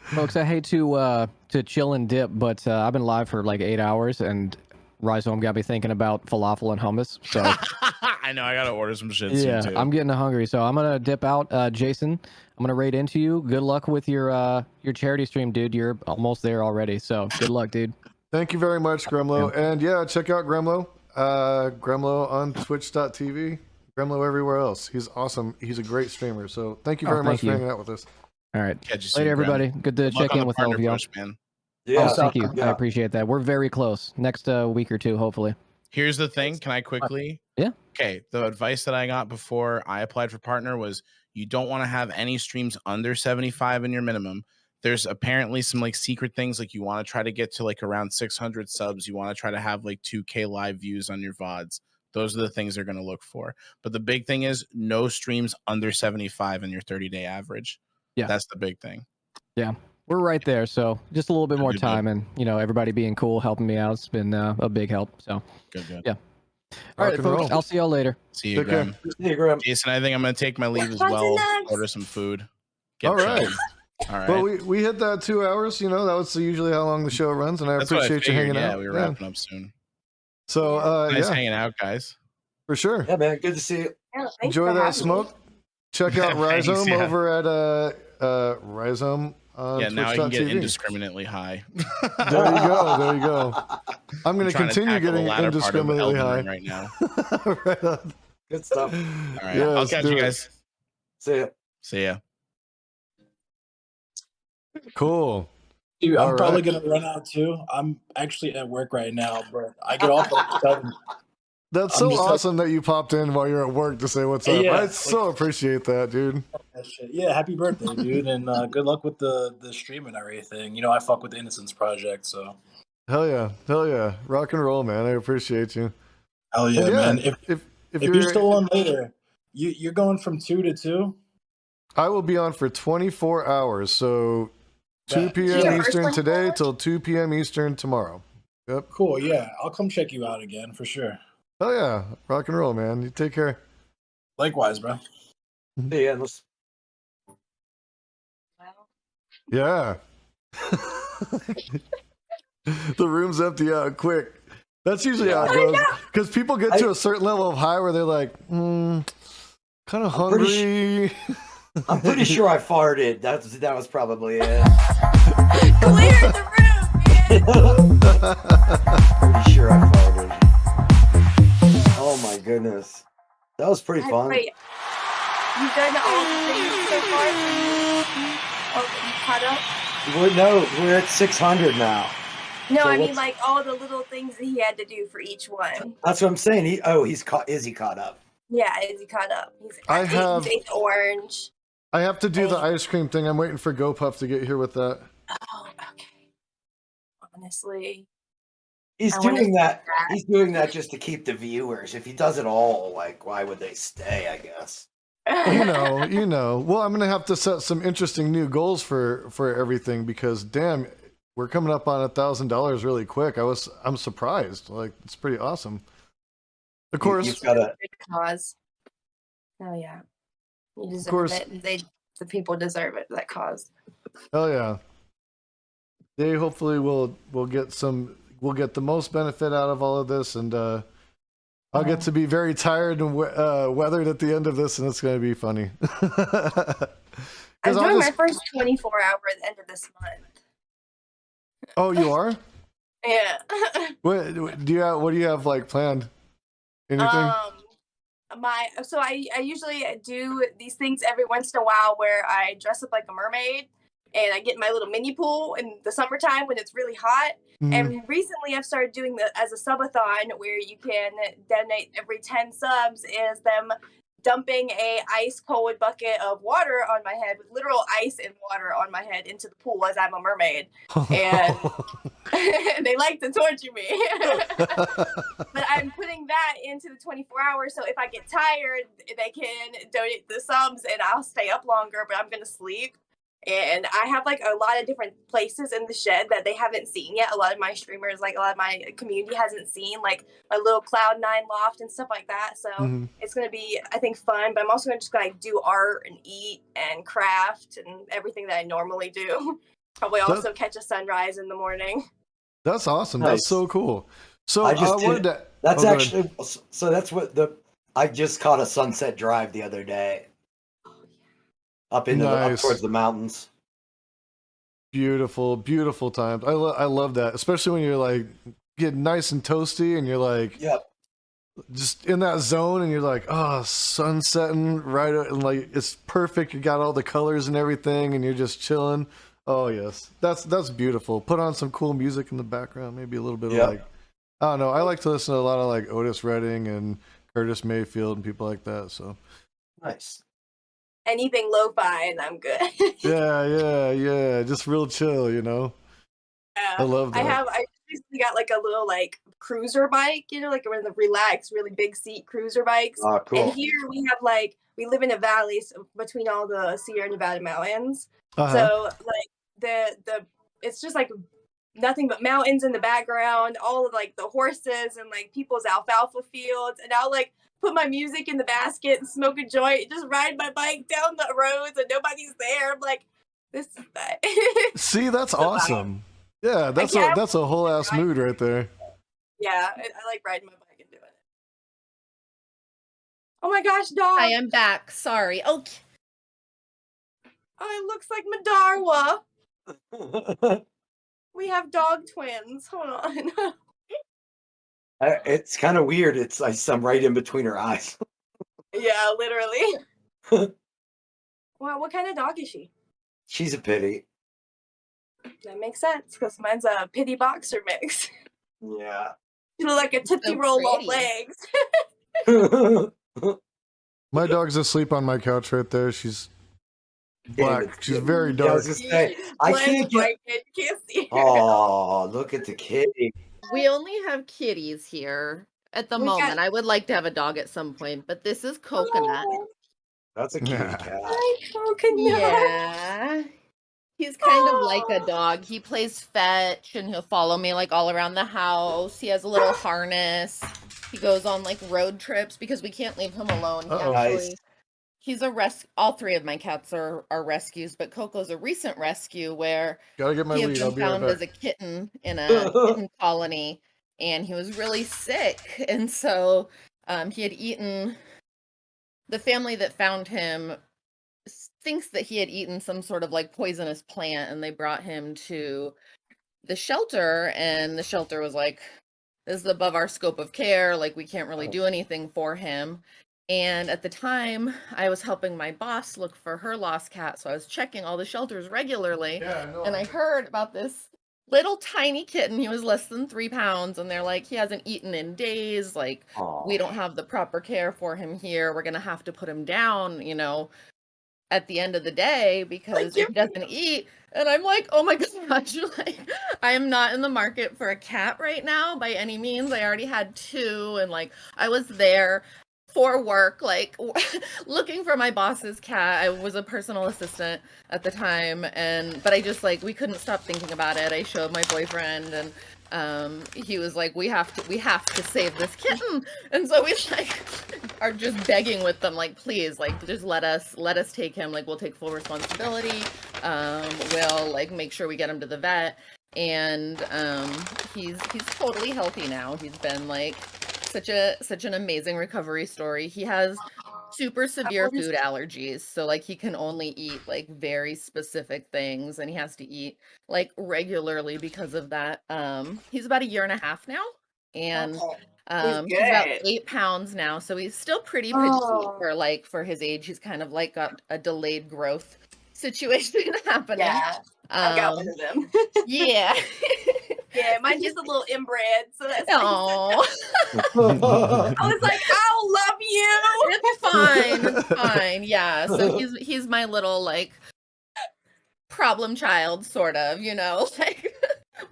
Folks, I hate to chill and dip, but I've been live for like 8 hours, and Rhyzohm got me thinking about falafel and hummus. So I know I gotta order some shit soon too. I'm getting hungry, so I'm gonna dip out. Jason, I'm gonna raid into you. Good luck with your charity stream, dude. You're almost there already, so good luck, dude. Thank you very much, Gremloe. And yeah, check out Gremloe. Gremloe on twitch.tv. Gremloe everywhere else. He's awesome. He's a great streamer. So thank you very much for hanging out with us. All right. Catch you soon, Later, everybody. Graham. Good to check in with all of y'all. Man. Yeah, thank you. I appreciate that. We're very close. Next week or two, hopefully. Here's the thing. Can I quickly? Yeah. Okay. The advice that I got before I applied for partner was you don't want to have any streams under 75 in your minimum. There's apparently some like secret things, like you want to try to get to like around 600 subs. You want to try to have like 2K live views on your VODs. Those are the things they're going to look for. But the big thing is no streams under 75 in your 30-day average. Yeah. That's the big thing. Yeah. We're right there, so just a little bit more time, and you know, everybody being cool, helping me out. It's been a big help. So, yeah. All right, folks. I'll see y'all later. See you, Graham. See you, Graham. Jason, I think I'm gonna take my leave as well. Order some food. All right. All right. Well, we hit that 2 hours. You know, that was usually how long the show runs, and I appreciate you hanging out. Yeah, we were wrapping up soon. So, nice hanging out, guys. For sure. Yeah, man. Good to see you. Enjoy that smoke. Check out Rhyzohm over at Rhyzohm on Yeah, now I can get Twitch.tv. indiscriminately high. There you go. There you go. I'm going to trying to continue tackle the getting latter part of indiscriminately Elden high. Ring right now. Right on. Good stuff. All right, Yeah, I'll let's catch do you it. guys. See ya. See ya. Cool. Dude, I'm All probably right. gonna run out too. I'm actually at work right now, but I get off at 7. That's I'm so just awesome that you popped in while you're at work to say what's up. Yeah, I so appreciate that, dude. that shit. Yeah, happy birthday, dude, and good luck with the stream and everything. You know, I fuck with the Innocence Project, so Hell yeah. Hell yeah. Rock and roll, man. I appreciate you. hell yeah, And yeah, man. if If you're still on later, you're going from 2 to 2. I will be on for 24 hours, so 2 That- p.m. yeah. Eastern today till 2 p.m. Eastern tomorrow. Yep. Cool. Yeah, I'll come check you out again for sure. Hell yeah. Rock and roll, man. You take care. Likewise, bro. Yeah, let's... Yeah. The room's empty out quick. That's usually how it goes. Because people get to a certain level of high where they're like, kind of hungry. I'm pretty sure I farted. That was probably it. Clear the room, Pretty sure I farted. Oh my goodness. That was pretty fun. Wait, you've done all the things so far? Oh, you caught up? We're at 600 now. No, So I mean what's- like all the little things that he had to do for each one. That's what I'm saying. Is he caught up? Yeah, is he caught up? He's have- he's ate the orange. I have to do the ice cream thing. I'm waiting for GoPuff to get here with that. Oh, okay. Honestly, He's I wanna doing see that. that. He's doing that just to keep the viewers. If he does it all, like, why would they stay? I guess. You know. Well, I'm gonna have to set some interesting new goals for everything because damn, we're coming up on $1,000 really quick. I'm surprised. Like it's pretty awesome. Of course, You've got to. Good cause. Oh yeah, you deserve course. it. The people deserve it. That cause. Oh yeah. They hopefully will get the most benefit out of all of this, and I'll get to be very tired and weathered at the end of this, and it's going to be funny. I'm doing my first 24 hour at the end of this month. Oh, you are? Yeah. What do you have like planned? Anything? So I usually do these things every once in a while where I dress up like a mermaid and I get my little mini pool in the summertime when it's really hot. Mm-hmm. And recently I've started doing as a subathon where you can donate every 10 subs is them dumping a ice cold bucket of water on my head with literal ice and water on my head into the pool as I'm a mermaid. And they like to torture me. But I'm putting that into the 24 hours. So if I get tired, they can donate the subs and I'll stay up longer, but I'm going to sleep. And I have like a lot of different places in the shed that they haven't seen yet. A lot of my streamers, like a lot of my community hasn't seen, like my little Cloud9 loft and stuff like that. So it's going to be, I think, fun. But I'm also going to just like do art and eat and craft and everything that I normally do. Probably also catch a sunrise in the morning. That's awesome. Nice. That's so cool. So I just wanted to. That's go ahead. actually. So that's what I just caught a sunset drive the other day. Up into up towards the mountains. Beautiful, beautiful times. I love that, especially when you're like getting nice and toasty, and you're like, just in that zone, and you're like, oh, sun setting right, and like it's perfect. You got all the colors and everything, and you're just chilling. Oh yes, that's beautiful. Put on some cool music in the background, maybe a little bit of like, I don't know. I like to listen to a lot of like Otis Redding and Curtis Mayfield and people like that. So nice. Anything lo-fi and I'm good. yeah. Just real chill, you know. Yeah. I love that. I recently got like a little like cruiser bike, you know, like one of the relaxed, really big seat cruiser bikes. Oh, cool. And here we have like we live in a valley between all the Sierra Nevada mountains. Uh-huh. So like the it's just like nothing but mountains in the background, all of like the horses and like people's alfalfa fields, and I'll like put my music in the basket and smoke a joint, just ride my bike down the roads and nobody's there. I'm like, this is that. See, that's awesome. Yeah, that's a whole ass mood right there. Yeah, I like riding my bike and doing it. Oh my gosh, dog! I am back. Sorry. Okay. Oh, it looks like Madarwa. We have dog twins. Hold on. It's kind of weird. I'm right in between her eyes. Yeah, literally. Well, what kind of dog is she? She's a pity. That makes sense because mine's a pity boxer mix. Yeah. You look like a Tootsie So Roll on pretty. legs. My dog's asleep on my couch right there. She's black. She's very Yeah, I was dark. gonna say, I can't get. You can't see her. Oh, look at the kitty. We only have kitties here at the We got- moment. I would like to have a dog at some point, but this is Coconut. Oh, That's a cute cat. hi, Coconut. Yeah. He's kind of like a dog. He plays fetch and he'll follow me like all around the house. He has a little harness. He goes on like road trips because we can't leave him alone. He Uh-oh. actually, Nice. he's a all three of my cats are rescues, but Coco's a recent rescue where Gotta get my he had weed. I'll been be right found as back. a kitten in a kitten colony, and he was really sick. And so he had eaten. The family that found him thinks that he had eaten some sort of like poisonous plant, and they brought him to the shelter, and the shelter was like, this is above our scope of care, like we can't really do anything for him. And at the time I was helping my boss look for her lost cat, so I was checking all the shelters regularly. Yeah, no. And I heard about this little tiny kitten. He was less than 3 pounds, and they're like, he hasn't eaten in days, like we don't have the proper care for him here, we're gonna have to put him down, you know, at the end of the day, because if he doesn't eat. And I'm like, oh my gosh, like I am not in the market for a cat right now by any means. I already had 2, and like I was there for work, like looking for my boss's cat. I was a personal assistant at the time, but I just like, we couldn't stop thinking about it. I showed my boyfriend, and he was like, we have to save this kitten. And so we like are just begging with them, like, please, like, just let us take him, like we'll take full responsibility. We'll like make sure we get him to the vet. And he's totally healthy now. He's been like such an amazing recovery story. He has super severe food allergies, so like he can only eat like very specific things, and he has to eat like regularly because of that. He's about 1.5 years now, and he's about 8 pounds now, so he's still pretty petite for his age. He's kind of like got a delayed growth situation happening. Yeah, I've got one of them. Yeah. Yeah, mine's just a little inbred, so that's Oh. I was like, I'll love you. It's fine. It's fine. Yeah. So he's my little like problem child, sort of, you know. Like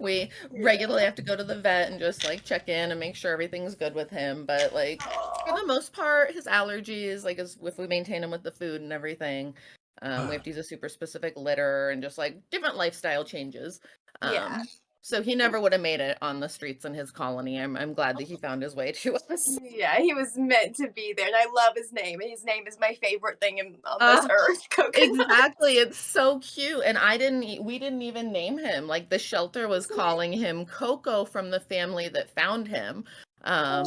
we regularly have to go to the vet and just like check in and make sure everything's good with him. But like for the most part, his allergies, like if we maintain him with the food and everything, we have to use a super specific litter and just like different lifestyle changes. Yeah. So he never would have made it on the streets in his colony. I'm glad that he found his way to us. Yeah, he was meant to be there, and I love his name. His name is my favorite thing on this earth. Coconut. Exactly, it's so cute. And we didn't even name him. Like the shelter was calling him Coco from the family that found him. And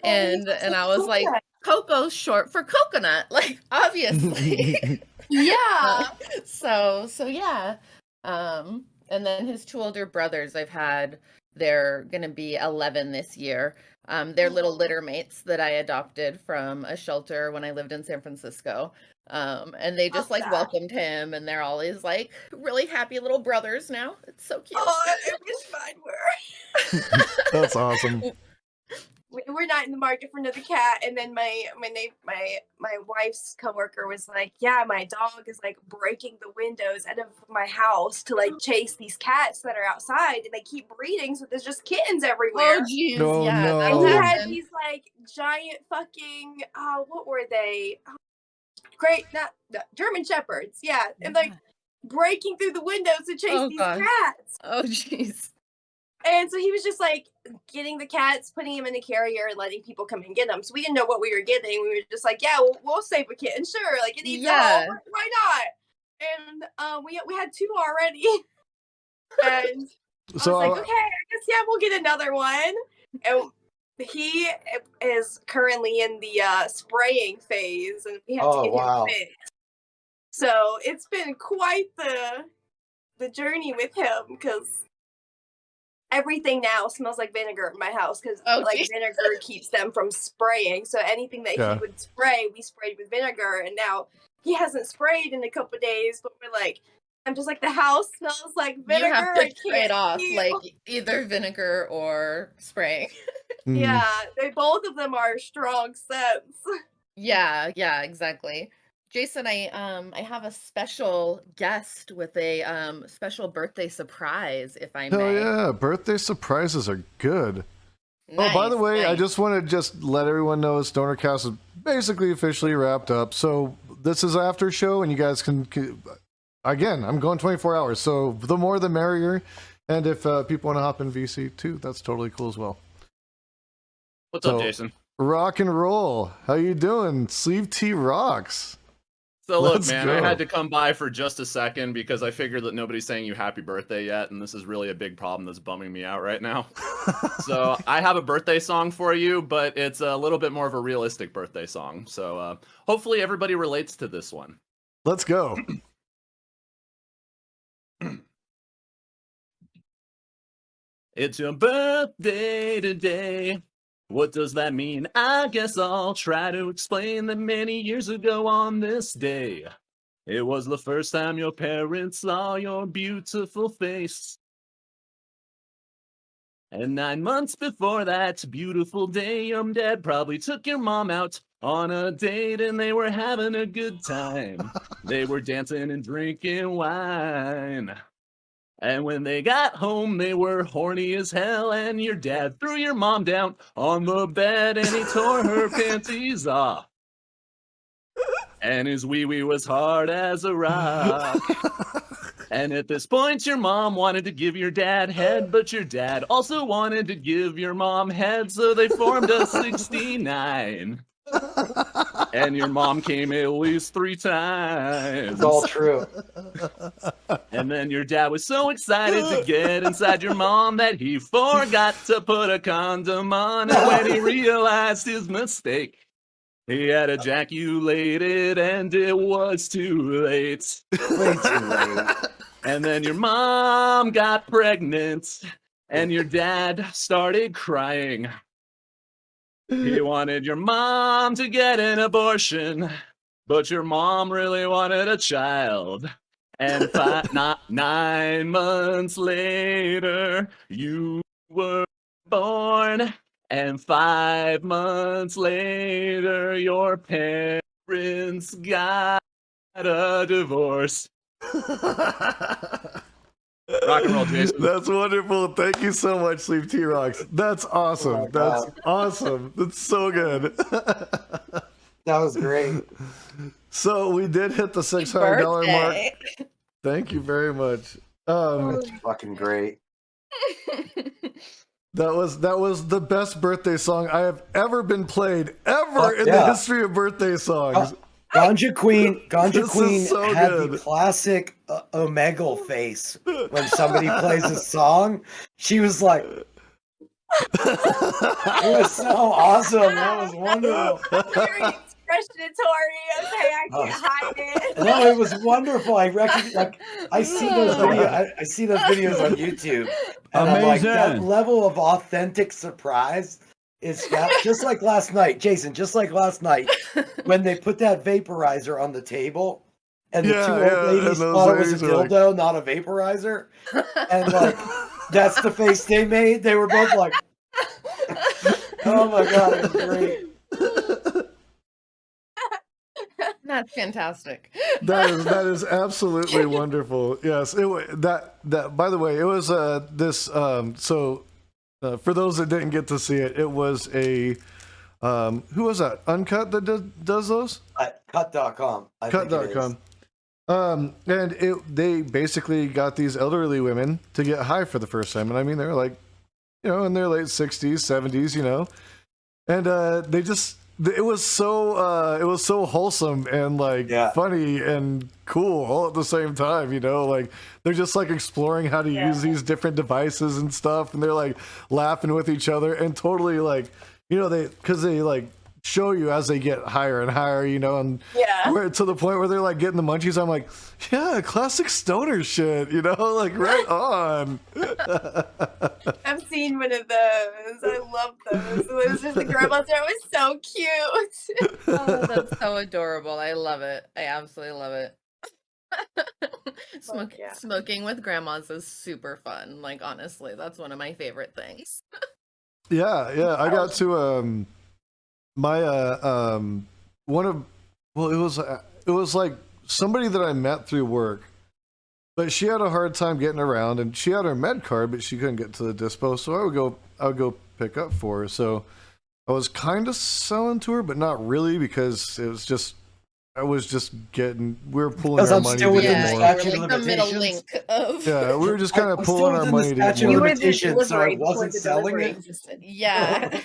I was like, Coco's short for coconut, like obviously. Yeah. So yeah. And then his 2 older brothers they're going to be 11 this year. They're little litter mates that I adopted from a shelter when I lived in San Francisco. And they just like welcomed him, and they're always like really happy little brothers now. It's so cute. Oh, I wish mine were. That's awesome. We're not in the market for another cat. And then my wife's coworker was like, yeah, my dog is like breaking the windows out of my house to like chase these cats that are outside, and they keep breeding, so there's just kittens everywhere. Oh geez, No, yeah. no. that'll And he had happen. these like giant fucking what were they? Not German shepherds, yeah, and like breaking through the windows to chase these cats. Oh jeez. And so he was just like getting the cats, putting them in a carrier, and letting people come and get them. So we didn't know what we were getting. We were just like, yeah, we'll save a kitten, sure. Like it needs a home. Why not? And we had 2 already. And So I was like, okay, I guess yeah, we'll get another one. And he is currently in the spraying phase, and we have to get him fixed. So it's been quite the the journey with him because everything now smells like vinegar in my house because like vinegar keeps them from spraying. So anything that he would spray, we sprayed with vinegar, and now he hasn't sprayed in a couple days. But we're like, I'm just like, the house smells like vinegar. You have to I trade can't off, feel. like either vinegar or spraying. Yeah, both of them are strong scents. Yeah, exactly. Jason, I have a special guest with a special birthday surprise, if I may. Oh yeah, birthday surprises are good. Nice, Oh, by the way, I just want to let everyone know StonerCast is basically officially wrapped up. So this is after show, and you guys can again, I'm going 24 hours, so the more the merrier. And if people want to hop in VC too, that's totally cool as well. What's up, Jason? Rock and roll. How you doing? Sleeve T rocks. So look, man, I had to come by for just a second because I figured that nobody's saying you happy birthday yet, and this is really a big problem that's bumming me out right now. So I have a birthday song for you, but it's a little bit more of a realistic birthday song. So hopefully everybody relates to this one. Let's go. It's your birthday today. What does that mean? I guess I'll try to explain that many years ago on this day, it was the first time your parents saw your beautiful face. And 9 months before that beautiful day, your dad probably took your mom out on a date and they were having a good time. They were dancing and drinking wine. And when they got home, they were horny as hell, and your dad threw your mom down on the bed, and he tore her panties off. And his wee-wee was hard as a rock. And at this point, your mom wanted to give your dad head, but your dad also wanted to give your mom head, so they formed a 69. And your mom came at least 3 times. It's all true. And then your dad was so excited to get inside your mom that he forgot to put a condom on. And when he realized his mistake, he had ejaculated and it was too late. Way too late. And then your mom got pregnant and your dad started crying. He wanted your mom to get an abortion, but your mom really wanted a child. And 9 months later, you were born. And 5 months later, your parents got a divorce. Rock and roll, Jason. That's wonderful. Thank you so much, Sleep T Rocks. That's awesome. Oh That's awesome. That's so good. That was great. So we did hit the $600 mark. Thank you very much. That's fucking great. That was the best birthday song I have ever been played in the history of birthday songs. GanjaQween so had good. the classic Omegle face when somebody plays a song. She was like, it was so awesome. That was wonderful. Very expressionatory. Okay, I can't hide it. No, it was wonderful. I see those videos. I see those videos on YouTube, and I'm like, that level of authentic surprise is just like last night, Jason. Just like last night when they put that vaporizer on the table, and the two old ladies thought it was a dildo, not a vaporizer, and like that's the face they made. They were both like, "Oh my god, it was great." That's fantastic. That is absolutely wonderful. Yes, that by the way, it was for those that didn't get to see it, it was a who was that? Uncut that does those? Cut.com. Cut.com. And they basically got these elderly women to get high for the first time, and I mean they're like, in their late 60s, 70s, and they just. It was so wholesome and like funny and cool all at the same time, like they're just like exploring how to use these different devices and stuff, and they're like laughing with each other and totally like, because they like show you as they get higher and higher, you know, and Yeah. where to the point where they're like getting the munchies. I'm like, yeah, classic stoner shit, you know, like right on. I've seen one of those. I love those. It was just the grandma's hair was so cute. Oh, that's so adorable. I love it. I absolutely love it. Smoking with grandmas is super fun. Like, honestly, that's one of my favorite things. Yeah, I got to my one of it was like somebody that I met through work, but she had a hard time getting around, and she had her med card, but she couldn't get to the dispo, so I would go pick up for her. So I was kind of selling to her, but not really, because it was just we were pulling our money to get more. Like the middle link of. Yeah, we were just kind of pulling our money to get more. You were the delivery before the selling delivery it. existed. Yeah.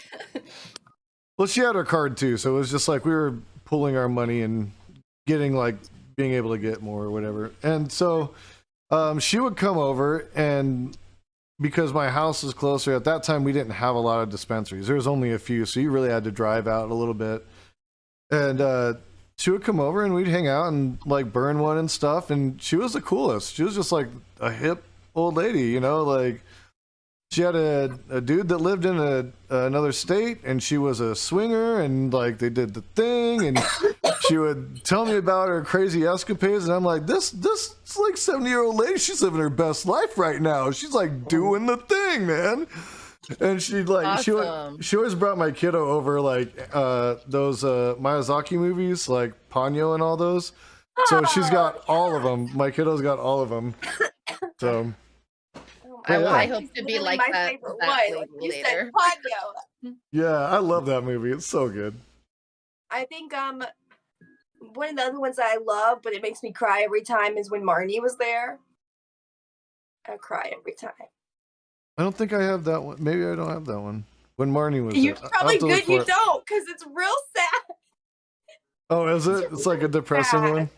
Well, she had her card too, so it was just like we were pulling our money and getting like being able to get more or whatever. And so she would come over, and because my house is closer at that time, we didn't have a lot of dispensaries. There was only a few, so you really had to drive out a little bit. And she would come over and we'd hang out and like burn one and stuff. And she was the coolest. She was just like a hip old lady, you know, like. She had a dude that lived in another state, and she was a swinger, and like they did the thing, and she would tell me about her crazy escapades, and I'm like, this like 70-year-old lady, she's living her best life right now. She's like doing the thing, man. And she'd like Awesome. she always brought my kiddo over like those Miyazaki movies, like Ponyo and all those. So she's got all of them. My kiddo's got all of them. So. I hope to be like my that, favorite that one. lady You said later. Ponyo. Yeah, I love that movie. It's so good. I think one of the other ones that I love, but it makes me cry every time, is when Marnie was there. I cry every time. I don't think I have that one. Maybe I don't have that one. When Marnie was You there. I'll probably have to look good for you it. don't, because it's real sad. Oh, is it? It's like a depressing sad. one.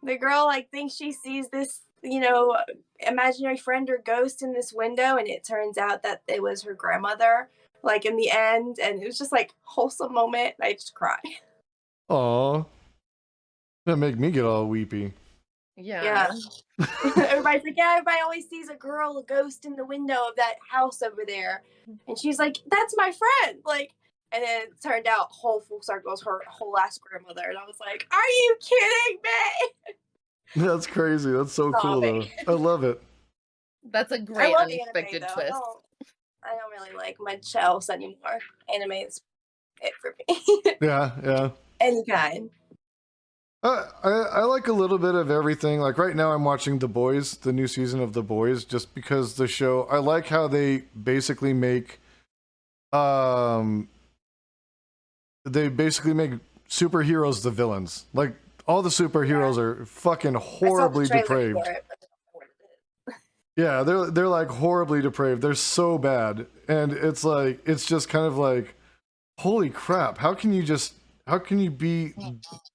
The girl like thinks she sees this, you know, imaginary friend or ghost in this window, and it turns out that it was her grandmother, like in the end, and it was just like wholesome moment. I just cry. Aw. That make me get all weepy. Yeah. Everybody's like, yeah, everybody always sees a girl, a ghost in the window of that house over there, and she's like, that's my friend, like. And then it turned out whole full circle was her whole ass grandmother, and I was like, are you kidding me? That's crazy. That's so cool though. I love it. That's a I great love anime, unexpected though. twist. I don't really like much else anymore. Anime is it for me. Yeah. Any kind. I like a little bit of everything. Like right now I'm watching The Boys, the new season of The Boys, just because the show, I like how they basically make superheroes the villains. Like all the superheroes are fucking horribly depraved. Yeah, they're like horribly depraved. They're so bad. And it's like it's just kind of like, holy crap, how can you be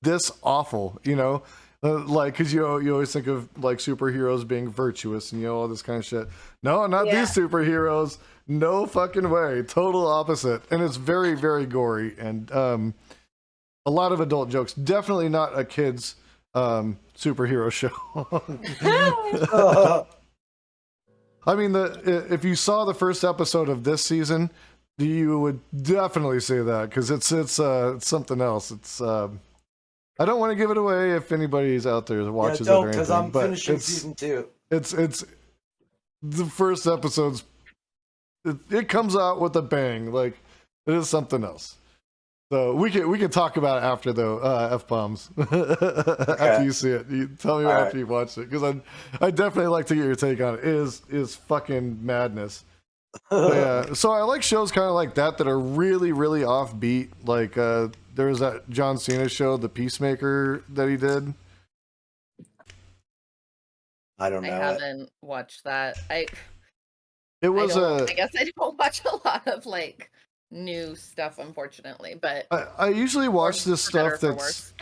this awful, you know? Like, because you always think of like superheroes being virtuous and all this kind of shit. No, not these superheroes. No fucking way. Total opposite. And it's very, very gory and a lot of adult jokes. Definitely not a kid's superhero show. I mean, if you saw the first episode of this season, you would definitely say that because it's something else. It's I don't want to give it away if anybody's out there that watches it or anything. Because I'm but finishing season 2. It's the first episode's. It comes out with a bang. Like it is something else. So we can talk about it after though. F-bombs after you see it. You tell me after you watch it because I definitely like to get your take on it. It is fucking madness. Yeah, so I like shows kind of like that are really, really offbeat. Like there was that John Cena show, The Peacemaker, that he did. I don't know. I haven't watched that. I guess I don't watch a lot of like new stuff, unfortunately. But I usually watch this stuff that's.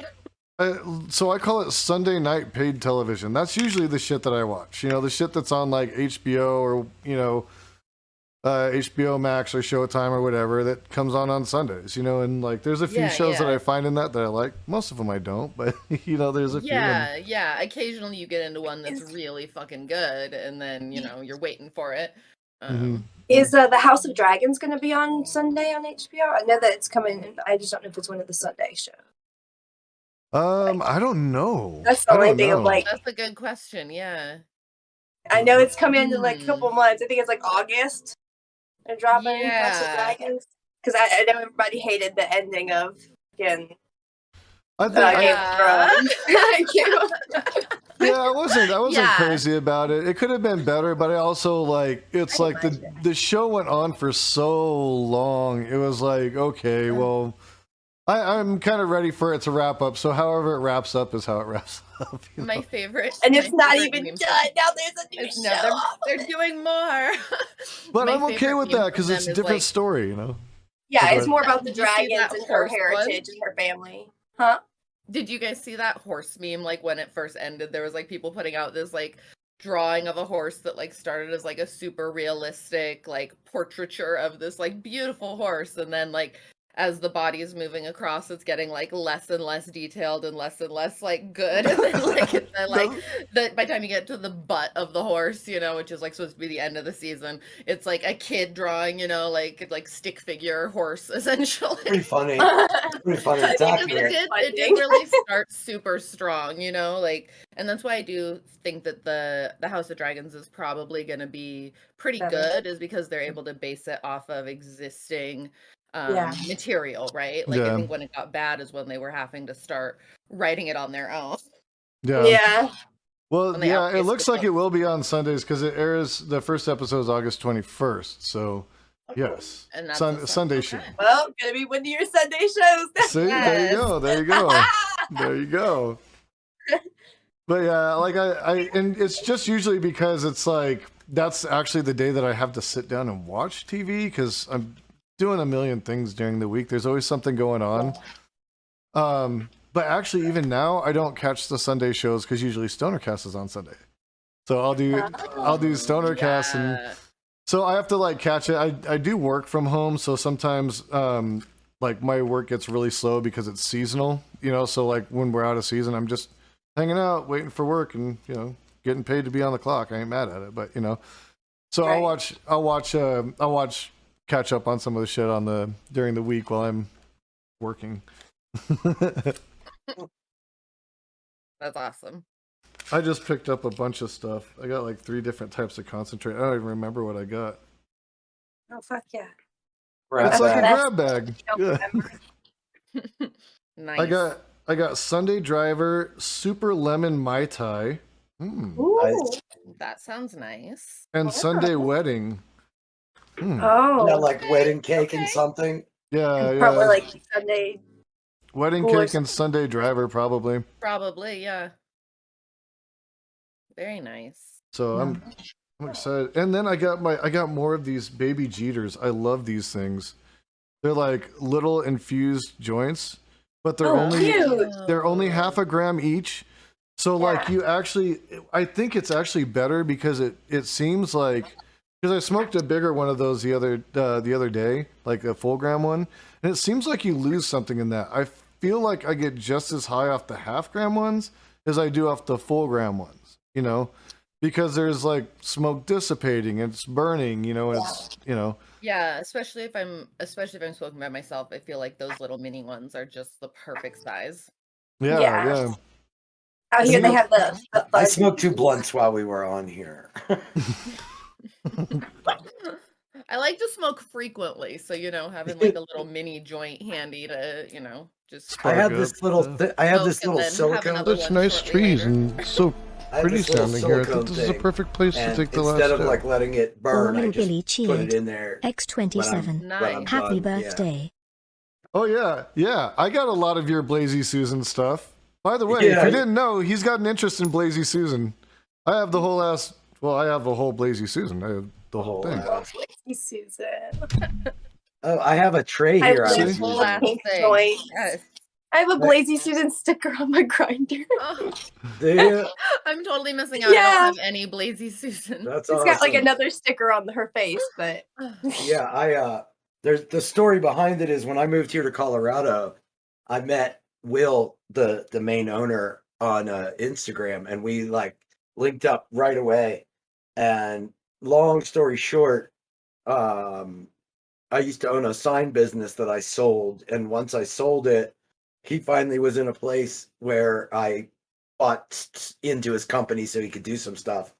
So I call it Sunday night paid television. That's usually the shit that I watch. You know, the shit that's on like HBO or HBO Max or Showtime or whatever that comes on Sundays, you know, and like there's a few shows that I find in that I like. Most of them I don't, but you know, there's a few. Yeah. Occasionally you get into one that's really fucking good, and then you know you're waiting for it. Is the House of Dragons going to be on Sunday on HBO? I know that it's coming. I just don't know if it's one of the Sunday shows. I don't know. That's the only thing. That's a good question. Yeah. I know it's coming in like a couple months. I think it's like August. They're dropping House of Dragons because I know everybody hated the ending of again. I wasn't crazy about it. It could have been better, but I also like it's like the show went on for so long. It was like, okay, well, I'm kind of ready for it to wrap up. So however it wraps up is how it wraps up. My favorite, and it's not even done. Now there's a new show. They're doing more. But I'm okay with that because it's a different story, you know. Yeah, it's more about the dragons and her heritage and her family. Huh? Did you guys see that horse meme? Like when it first ended, there was like people putting out this like drawing of a horse that like started as like a super realistic like portraiture of this like beautiful horse, and then like as the body is moving across, it's getting like less and less detailed and less like good. And then like by the time you get to the butt of the horse, you know, which is like supposed to be the end of the season, it's like a kid drawing, you know, like stick figure horse essentially. Pretty funny. Pretty funny. It's accurate. It did really start super strong, you know, like, and that's why I do think that the House of Dragons is probably going to be pretty good, is because they're able to base it off of existing material, right? Like I think when it got bad is when they were having to start writing it on their own. Yeah. Well, yeah, it looks like it will be on Sundays because it airs. The first episode is August 21st. So, yes, and that's Sunday show. Well, gonna be one of your Sunday shows. See, there you go. There you go. There you go. But yeah, like I, and it's just usually because it's like that's actually the day that I have to sit down and watch TV because I'm doing a million things during the week. There's always something going on. But actually, even now, I don't catch the Sunday shows because usually StonerCast is on Sunday. So I'll do StonerCast, and so I have to like catch it. I do work from home, so sometimes like my work gets really slow because it's seasonal. You know, so like when we're out of season, I'm just hanging out, waiting for work, and you know, getting paid to be on the clock. I ain't mad at it, but you know, so I'll watch. Catch up on some of the shit during the week while I'm working. That's awesome. I just picked up a bunch of stuff. I got like 3 different types of concentrate. I don't even remember what I got. Oh fuck yeah! It's like a grab bag. Yeah. Nice. I got Sunday Driver Super Lemon Mai Tai. Ooh. That sounds nice. And Sunday Wedding. Oh, yeah, like wedding cake and something. Yeah, probably like Sunday wedding cake and Sunday Driver, probably. Probably, yeah. Very nice. So I'm excited. And then I got more of these baby Jeters. I love these things. They're like little infused joints, but they're only half a gram each. So like you actually, I think it's actually better because it seems like. Because I smoked a bigger one of those the other day, like a full gram one, and it seems like you lose something in that. I feel like I get just as high off the half gram ones as I do off the full gram ones, you know, because there's like smoke dissipating, it's burning, you know, it's Yeah, especially if I'm smoking by myself, I feel like those little mini ones are just the perfect size. Yeah. Out here they have the I smoked 2 blunts while we were on here. I like to smoke frequently, so you know, having like a little mini joint handy to, you know, just. I have this little silicone. Such nice trees and so pretty sounding here. I think this is a perfect place to take the last step. Instead of like letting it burn, I just Billy put it in there. X27. Nice. Happy birthday. Oh yeah. I got a lot of your Blazy Susan stuff. By the way, if you didn't know, he's got an interest in Blazy Susan. I have the whole I have the whole Blazy Susan. I have the whole thing. Blazy Susan. Oh, I have a tray here. Yes. I have a Blazy Susan sticker on my grinder. Oh, Yeah, I'm totally missing out. I Yeah. don't have any Blazy Susan. that's It's awesome. got like another sticker on her face, but Yeah, there's the story behind it is when I moved here to Colorado, I met Will, the main owner, on Instagram, and we like linked up right away. And long story short, I used to own a sign business that I sold, and once I sold it, he finally was in a place where I bought into his company so he could do some stuff,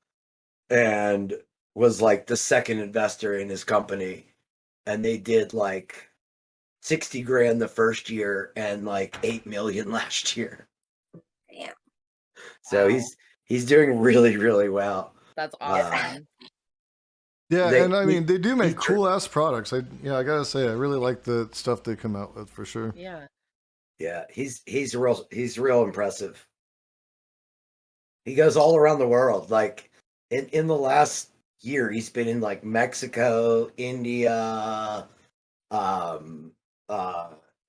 and was like the second investor in his company, and they did like 60 grand the first year and like 8 million last year. damn. So Wow. he's doing really, really well. That's awesome. Yeah, They- and I mean they do make he's- cool ass products. I gotta say I really like the stuff they come out with for sure. Yeah. Yeah, he's real impressive. He goes all around the world. Like in the last year, he's been in like Mexico, India.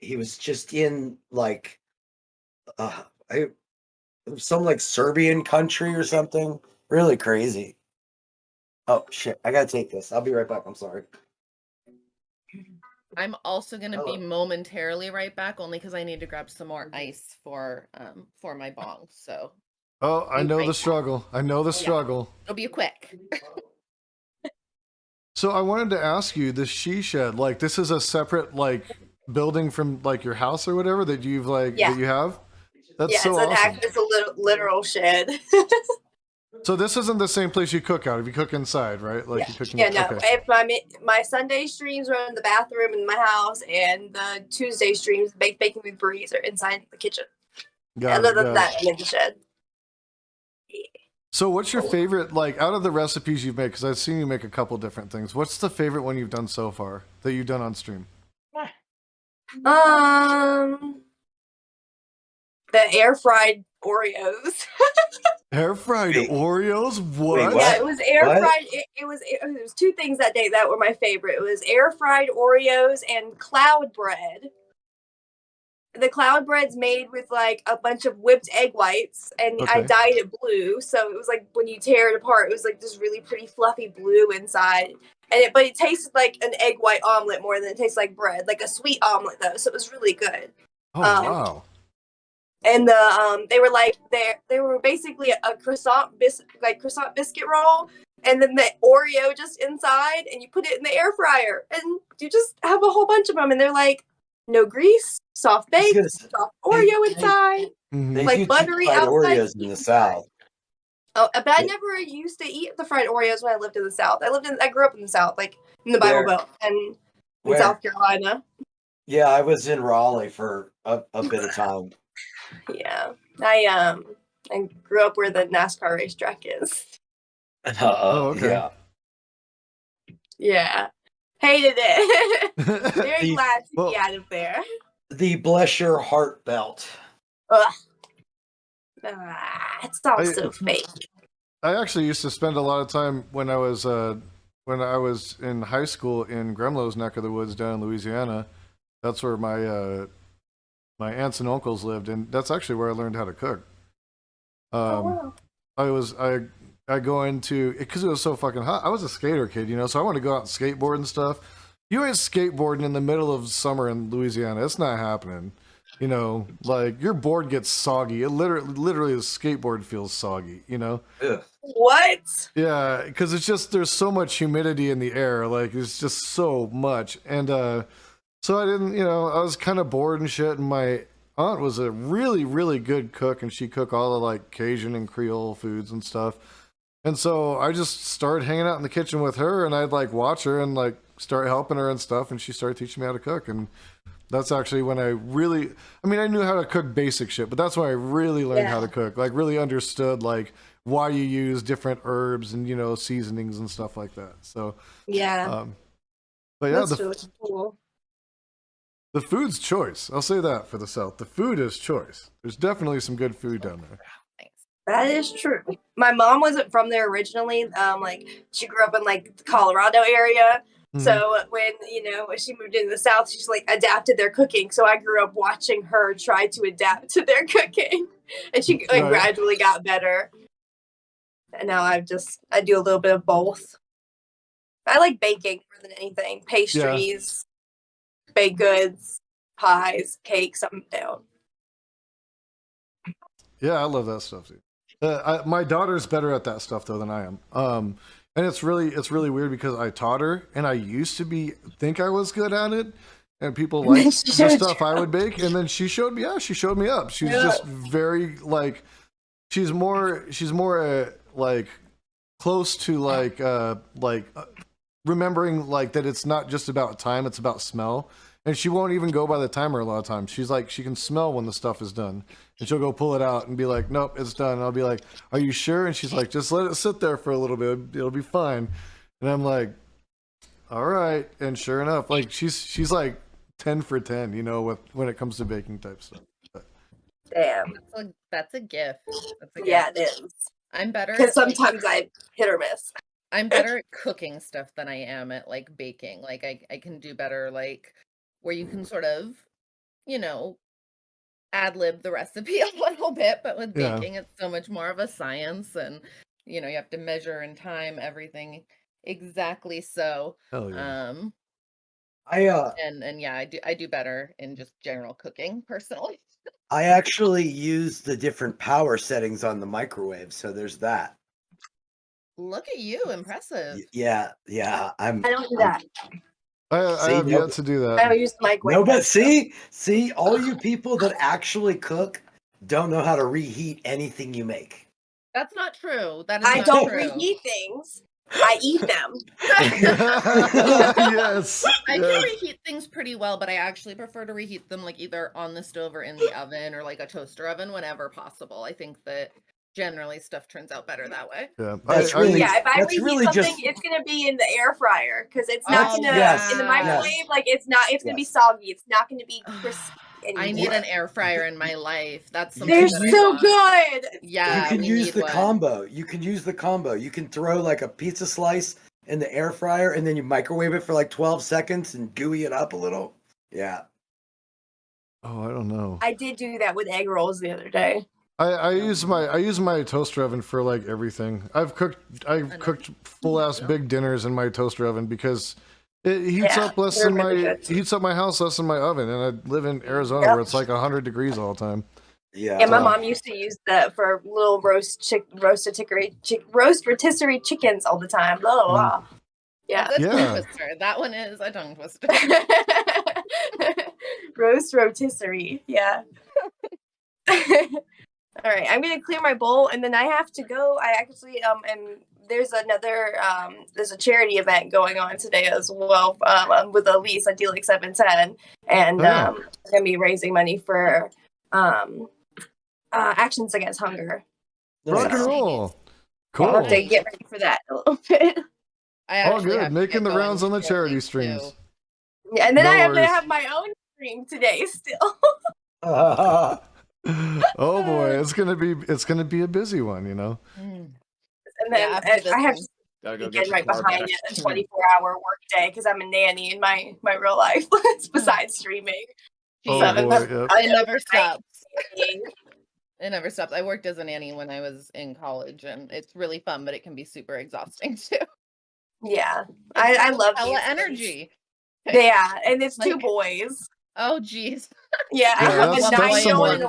He was just in like some like Serbian country or something. Really crazy. Oh shit! I gotta take this. I'll be right back. I'm sorry. I'm also gonna be Hello. momentarily right back, only because I need to grab some more ice for my bong. So Oh, I know the Right. struggle. I know the struggle. it'll be quick. So I wanted to ask you, the she shed, like this is a separate like building from like your house or whatever that you've like Yeah. that you have? That's Yeah, so it's awesome. it's a literal shed. So this isn't the same place you cook out of. You cook inside, right? Like you cook in Yeah, no. okay. If my Sunday streams are in the bathroom in my house, and the Tuesday streams, baking with Breeze, are inside the kitchen. Got Other it, than got that, it. I'm in the shed. So what's your favorite, like out of the recipes you've made, because I've seen you make a couple different things. What's the favorite one you've done so far that you've done on stream? The air fried Oreos. Air fried Wait. Oreos? What? Wait, Yeah, what? it was air What? fried. It was two things that day that were my favorite. It was air fried Oreos and cloud bread. The cloud bread's made with like a bunch of whipped egg whites, and I Okay. dyed it blue, so it was like when you tear it apart, it was like this really pretty fluffy blue inside. But it tasted like an egg white omelet more than it tastes like bread, like a sweet omelet though. So it was really good. Oh wow. And they were like they were basically a croissant biscuit roll, and then the Oreo just inside, and you put it in the air fryer, and you just have a whole bunch of them, and they're like no grease, soft baked, soft Oreo inside, Mhm. like do buttery fried outside. Oreos in the South. Oh, but I never used to eat the fried Oreos when I lived in the South. I grew up in the South, like in the Bible Where? Belt and in Where? South Carolina. Yeah, I was in Raleigh for a bit of time. Yeah, I grew up where the NASCAR racetrack is. Oh, okay. Yeah. Yeah, hated it. Very The- glad to well- be out of there. The Bless Your Heart belt. Ugh. It's all I- so fake. I actually used to spend a lot of time when I was in high school in Gremloe's neck of the woods down in Louisiana. That's where my aunts and uncles lived, and that's actually where I learned how to cook. Wow. I go into because it was so fucking hot. I was a skater kid, so I want to go out and skateboard and stuff. You ain't skateboarding in the middle of summer in Louisiana. It's not happening. Like your board gets soggy. It literally the skateboard feels soggy. Ugh. What? Yeah, because it's just there's so much humidity in the air. Like it's just so much, and so I didn't. I was kind of bored and shit. And my aunt was a really, really good cook, and she cooked all the like Cajun and Creole foods and stuff. And so I just started hanging out in the kitchen with her, and I'd like watch her and like start helping her and stuff. And she started teaching me how to cook, and that's actually when I knew how to cook basic shit, but that's when I really learned how to cook. Like really understood like why you use different herbs and seasonings and stuff like that. So Yeah, but yeah, that's really cool. the food's choice. I'll say that for the South. The food is choice. There's definitely some good food down there. That is true. My mom wasn't from there originally. Like she grew up in like the Colorado area, So when when she moved into the South, she's like adapted their cooking. So I grew up watching her try to adapt to their cooking, and she gradually got better. And now I do a little bit of both. I like baking more than anything. Pastries, baked goods, pies, cakes, I'm down. Yeah, I love that stuff, dude. My daughter's better at that stuff though than I am. And it's really weird because I taught her, and I used to think I was good at it, and people liked the stuff I would bake, and then she showed me up. She's just very like, she's more like close to remembering like that it's not just about time, it's about smell. And she won't even go by the timer a lot of times. She's like, she can smell when the stuff is done. And she'll go pull it out and be like, nope, it's done. And I'll be like, are you sure? And she's like, just let it sit there for a little bit. It'll be fine. And I'm like, all right. And sure enough, like she's like 10 for 10, when it comes to baking type stuff. But, damn. That's a gift. Yeah, it is. I'm better. Because sometimes I hit or miss. I'm better at cooking stuff than I am at like baking. Like I can do better like where you can sort of, ad lib the recipe a little bit, but with baking it's so much more of a science, and you have to measure and time everything exactly. So hell yeah. I do better in just general cooking personally. I actually use the different power settings on the microwave, so there's that. Look at you, impressive. Yeah. I don't do that. I have yet to do that. I don't use the microwave. No, but see, all you people that actually cook don't know how to reheat anything you make. That's not true. That is I not don't true. reheat things. I eat them. Yes. I can reheat things pretty well, but I actually prefer to reheat them like either on the stove or in the oven or like a toaster oven whenever possible. I think that generally stuff turns out better that way. Yeah, if I reheat something, it's gonna be in the air fryer because it's not gonna in the microwave. Like it's gonna be soggy. It's not gonna be crispy. I need an air fryer in my life. That's something they're so good. Yeah, you can use the combo. You can use the combo. You can throw like a pizza slice in the air fryer and then you microwave it for like 12 seconds and gooey it up a little. Yeah. Oh, I don't know. I did do that with egg rolls the other day. I use my toaster oven for like everything. I've cooked full ass big dinners in my toaster oven because it heats up less than heats up my house less than my oven, and I live in Arizona where it's like 100 degrees all the time. Yeah, my mom used to use that for little rotisserie chickens all the time. Blah, blah, blah. Yeah. That's a tongue twister. That one is a tongue twister. Rotisserie. Yeah. All right, I'm gonna clear my bowl, and then I have to go. I actually and there's there's a charity event going on today as well with Elise at D-Lake 710, and I'm gonna be raising money for Actions Against Hunger. Rock and roll. Cool. I'll have to get ready for that a little bit. All good, making the rounds on the charity streams. Yeah, and then I'm gonna have my own stream today still. Oh boy, it's gonna be a busy one, And then I have to get right behind it a 24-hour work day because I'm a nanny in my real life besides streaming. Oh boy, It never stops. It never stops. I worked as a nanny when I was in college, and it's really fun, but it can be super exhausting too. Yeah, I love hella energy. Yeah, and it's two boys. Oh, geez. Yeah, I have a 9-year-old and a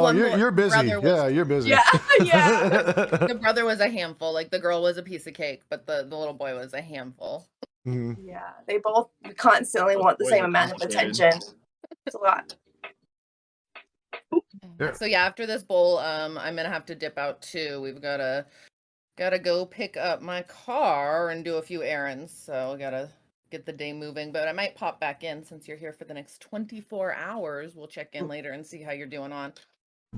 one-year-old. You're busy. Yeah, you're busy. Yeah. The brother was a handful. Like the girl was a piece of cake, but the little boy was a handful. Mm-hmm. Yeah, they both constantly want the same amount of attention. It's a lot. So yeah, after this bowl, I'm gonna have to dip out too. We've gotta go pick up my car and do a few errands. So we gotta get the day moving, but I might pop back in since you're here for the next 24 hours. We'll check in later and see how you're doing on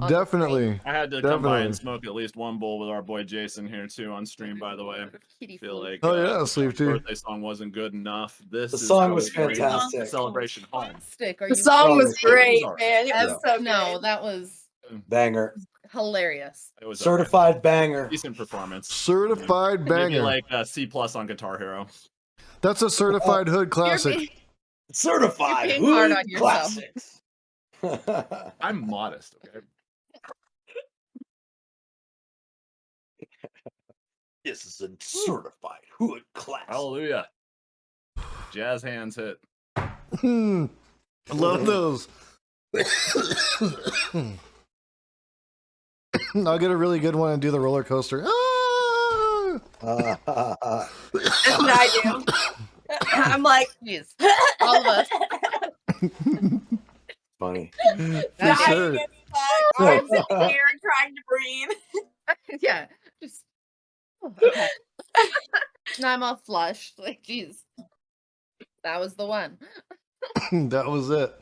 Definitely. I had to come by and smoke at least one bowl with our boy Jason here too on stream, by the way. I feel like Sleep too. birthday song wasn't good enough. The song was fantastic. Celebration home. The song was great, man. It was so no, that was banger. Hilarious. It was certified banger. decent performance. Certified Maybe banger. like C+ on Guitar Hero. That's a certified hood classic. Certified You're being hard hood on yourself. classics. I'm modest. Okay. This is a certified hood classic. Hallelujah. Jazz hands hit. Love those. I'll get a really good one and do the roller coaster. Ah! That's what I do. I'm like, Jeez. All of us. Funny. For dying sure. inside, arms in the air, trying to breathe. Yeah. Just okay. Now I'm all flushed. Like, jeez. That was the one. That was it.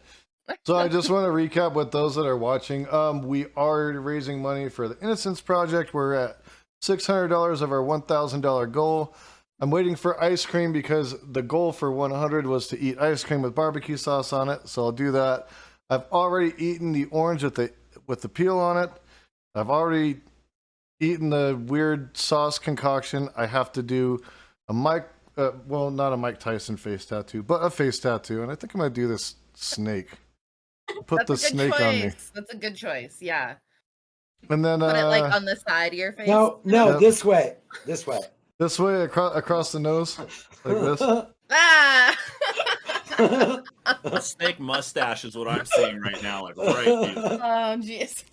So I just want to recap with those that are watching. We are raising money for the Innocence Project. We're at $600 of our $1,000 goal. I'm waiting for ice cream because the goal for 100 was to eat ice cream with barbecue sauce on it. So I'll do that. I've already eaten the orange with the peel on it. I've already eaten the weird sauce concoction. I have to do a Mike, well, not a Mike Tyson face tattoo, but a face tattoo. And I think I'm going to do this snake. Put That's the a good snake choice. on me. That's a good choice. Yeah. And then Put it like on the side of your face. No, Yep. this way. This way. This way across the nose, like this. Ah! A snake mustache is what I'm seeing right now. Like right here. Oh, jeez.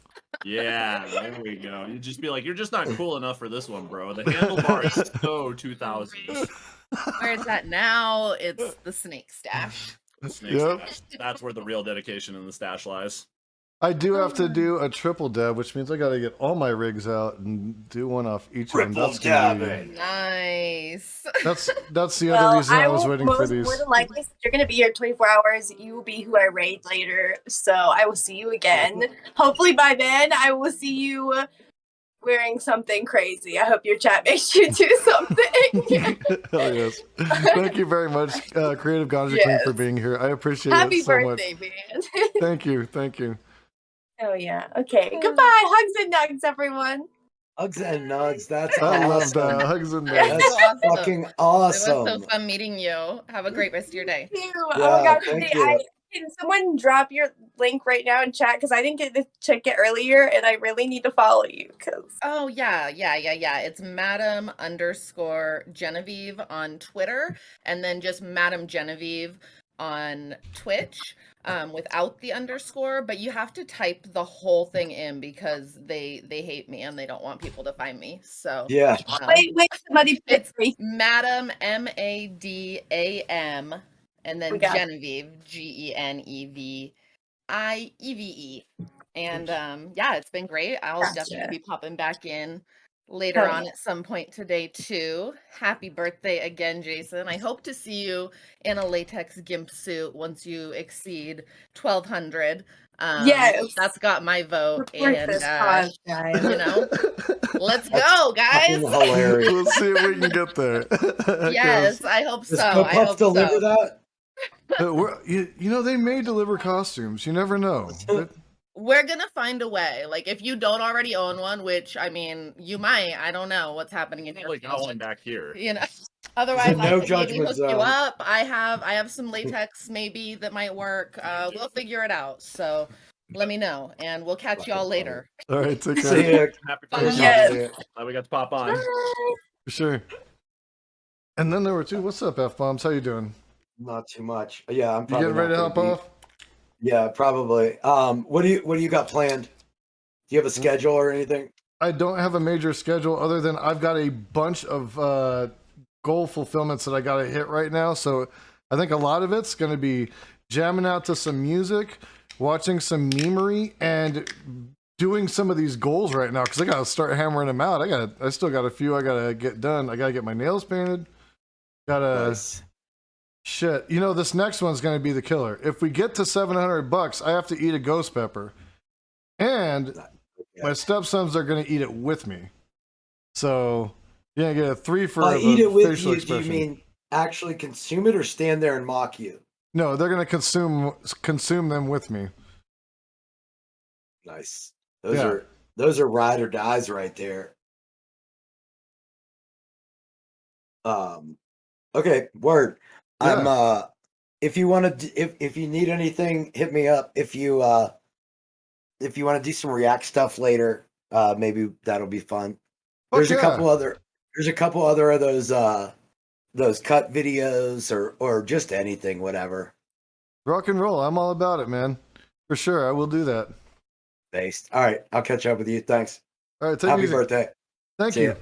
Yeah, there we go. You just be like, you're just not cool enough for this one, bro. The handlebar is so 2000s. Where it's at now, it's the snake stash. Snake Yep. stash. That's where the real dedication in the stash lies. I do have to do a triple dab, which means I got to get all my rigs out and do one off each of them. Triple That's gonna be- dabbing. Nice. That's the other reason I was will waiting for most these. more than likely, since you're gonna be here 24 hours, you will be who I raid later. So I will see you again. Hopefully by then I will see you wearing something crazy. I hope your chat makes you do something. Hell yes. Thank you very much, CreativeGanjaQween, Yes. for being here. I appreciate Happy it so birthday, much. man. Thank you. Thank you. Oh yeah. Okay. Goodbye. Hugs and nugs, everyone. Hugs and nugs. That's I love awesome. that. Hugs and Yes. nugs. That's Awesome. fucking It was so awesome. fun meeting you. Have a great rest of your day. Thank you. Yeah, Oh my gosh. thank Can you. can someone drop your link right now in chat? Because I didn't get to check it earlier and I really need to follow you. Because Oh yeah. It's Madam_Genevieve on Twitter, and then just Madam Genevieve on Twitch, without the underscore. But you have to type the whole thing in because they hate me and they don't want people to find me. So Yeah. wait, somebody it's me. Madam MADAM, and then We got it. Genevieve GENEVIEVE. And yeah, it's been great. I'll Gotcha. definitely be popping back in later Oh, on at some point today too. Happy birthday again, Jason. I hope to see you in a latex gimp suit once you exceed 1200. Yes. That's got my vote. Support And this cause, guys. you know, let's go, guys. Fucking hilarious. We'll see if we can get there. Yes, I hope so. Does I GoPuff hope deliver so. that? You know, they may deliver costumes. You never know. We're gonna find a way. Like, if you don't already own one, which I mean, you might. I don't know what's happening in your Probably got closet. one back here. You know. Otherwise, No I can maybe judgment hook you zone. up. I have some latex maybe that might work. We'll figure it out. So let me know, and we'll catch y'all later. All right, take See care. ya. Happy Bye. birthday. Yes. Glad we got to pop on. For sure. And then there were two. What's up, F-Bombs? How you doing? Not too much. Yeah, I'm You probably getting ready to not hop gonna off? Yeah, probably. What do you got planned? Do you have a schedule or anything? I don't have a major schedule other than I've got a bunch of goal fulfillments that I got to hit right now. So I think a lot of it's going to be jamming out to some music, watching some memery, and doing some of these goals right now because I got to start hammering them out. I still got a few I got to get done. I got to get my nails painted. Nice. Shit. You know, this next one's going to be the killer. If we get to $700, I have to eat a ghost pepper. And my stepsons are going to eat it with me. So, you're going to get a 3 for By the eat it with facial you, do expression. you mean actually consume it or stand there and mock you? No, they're going to consume them with me. Nice. Those Yeah. are Those are ride or dies right there. Okay, word. I'm if you want to if you need anything, hit me up. If you want to do some React stuff later, maybe that'll be fun. There's a couple other of those cut videos or just anything, whatever. Rock and roll. I'm all about it, man. For sure, I will do that. Based. All right, I'll catch up with you. Thanks. All right, take it Happy easy. birthday. Thank See you. ya.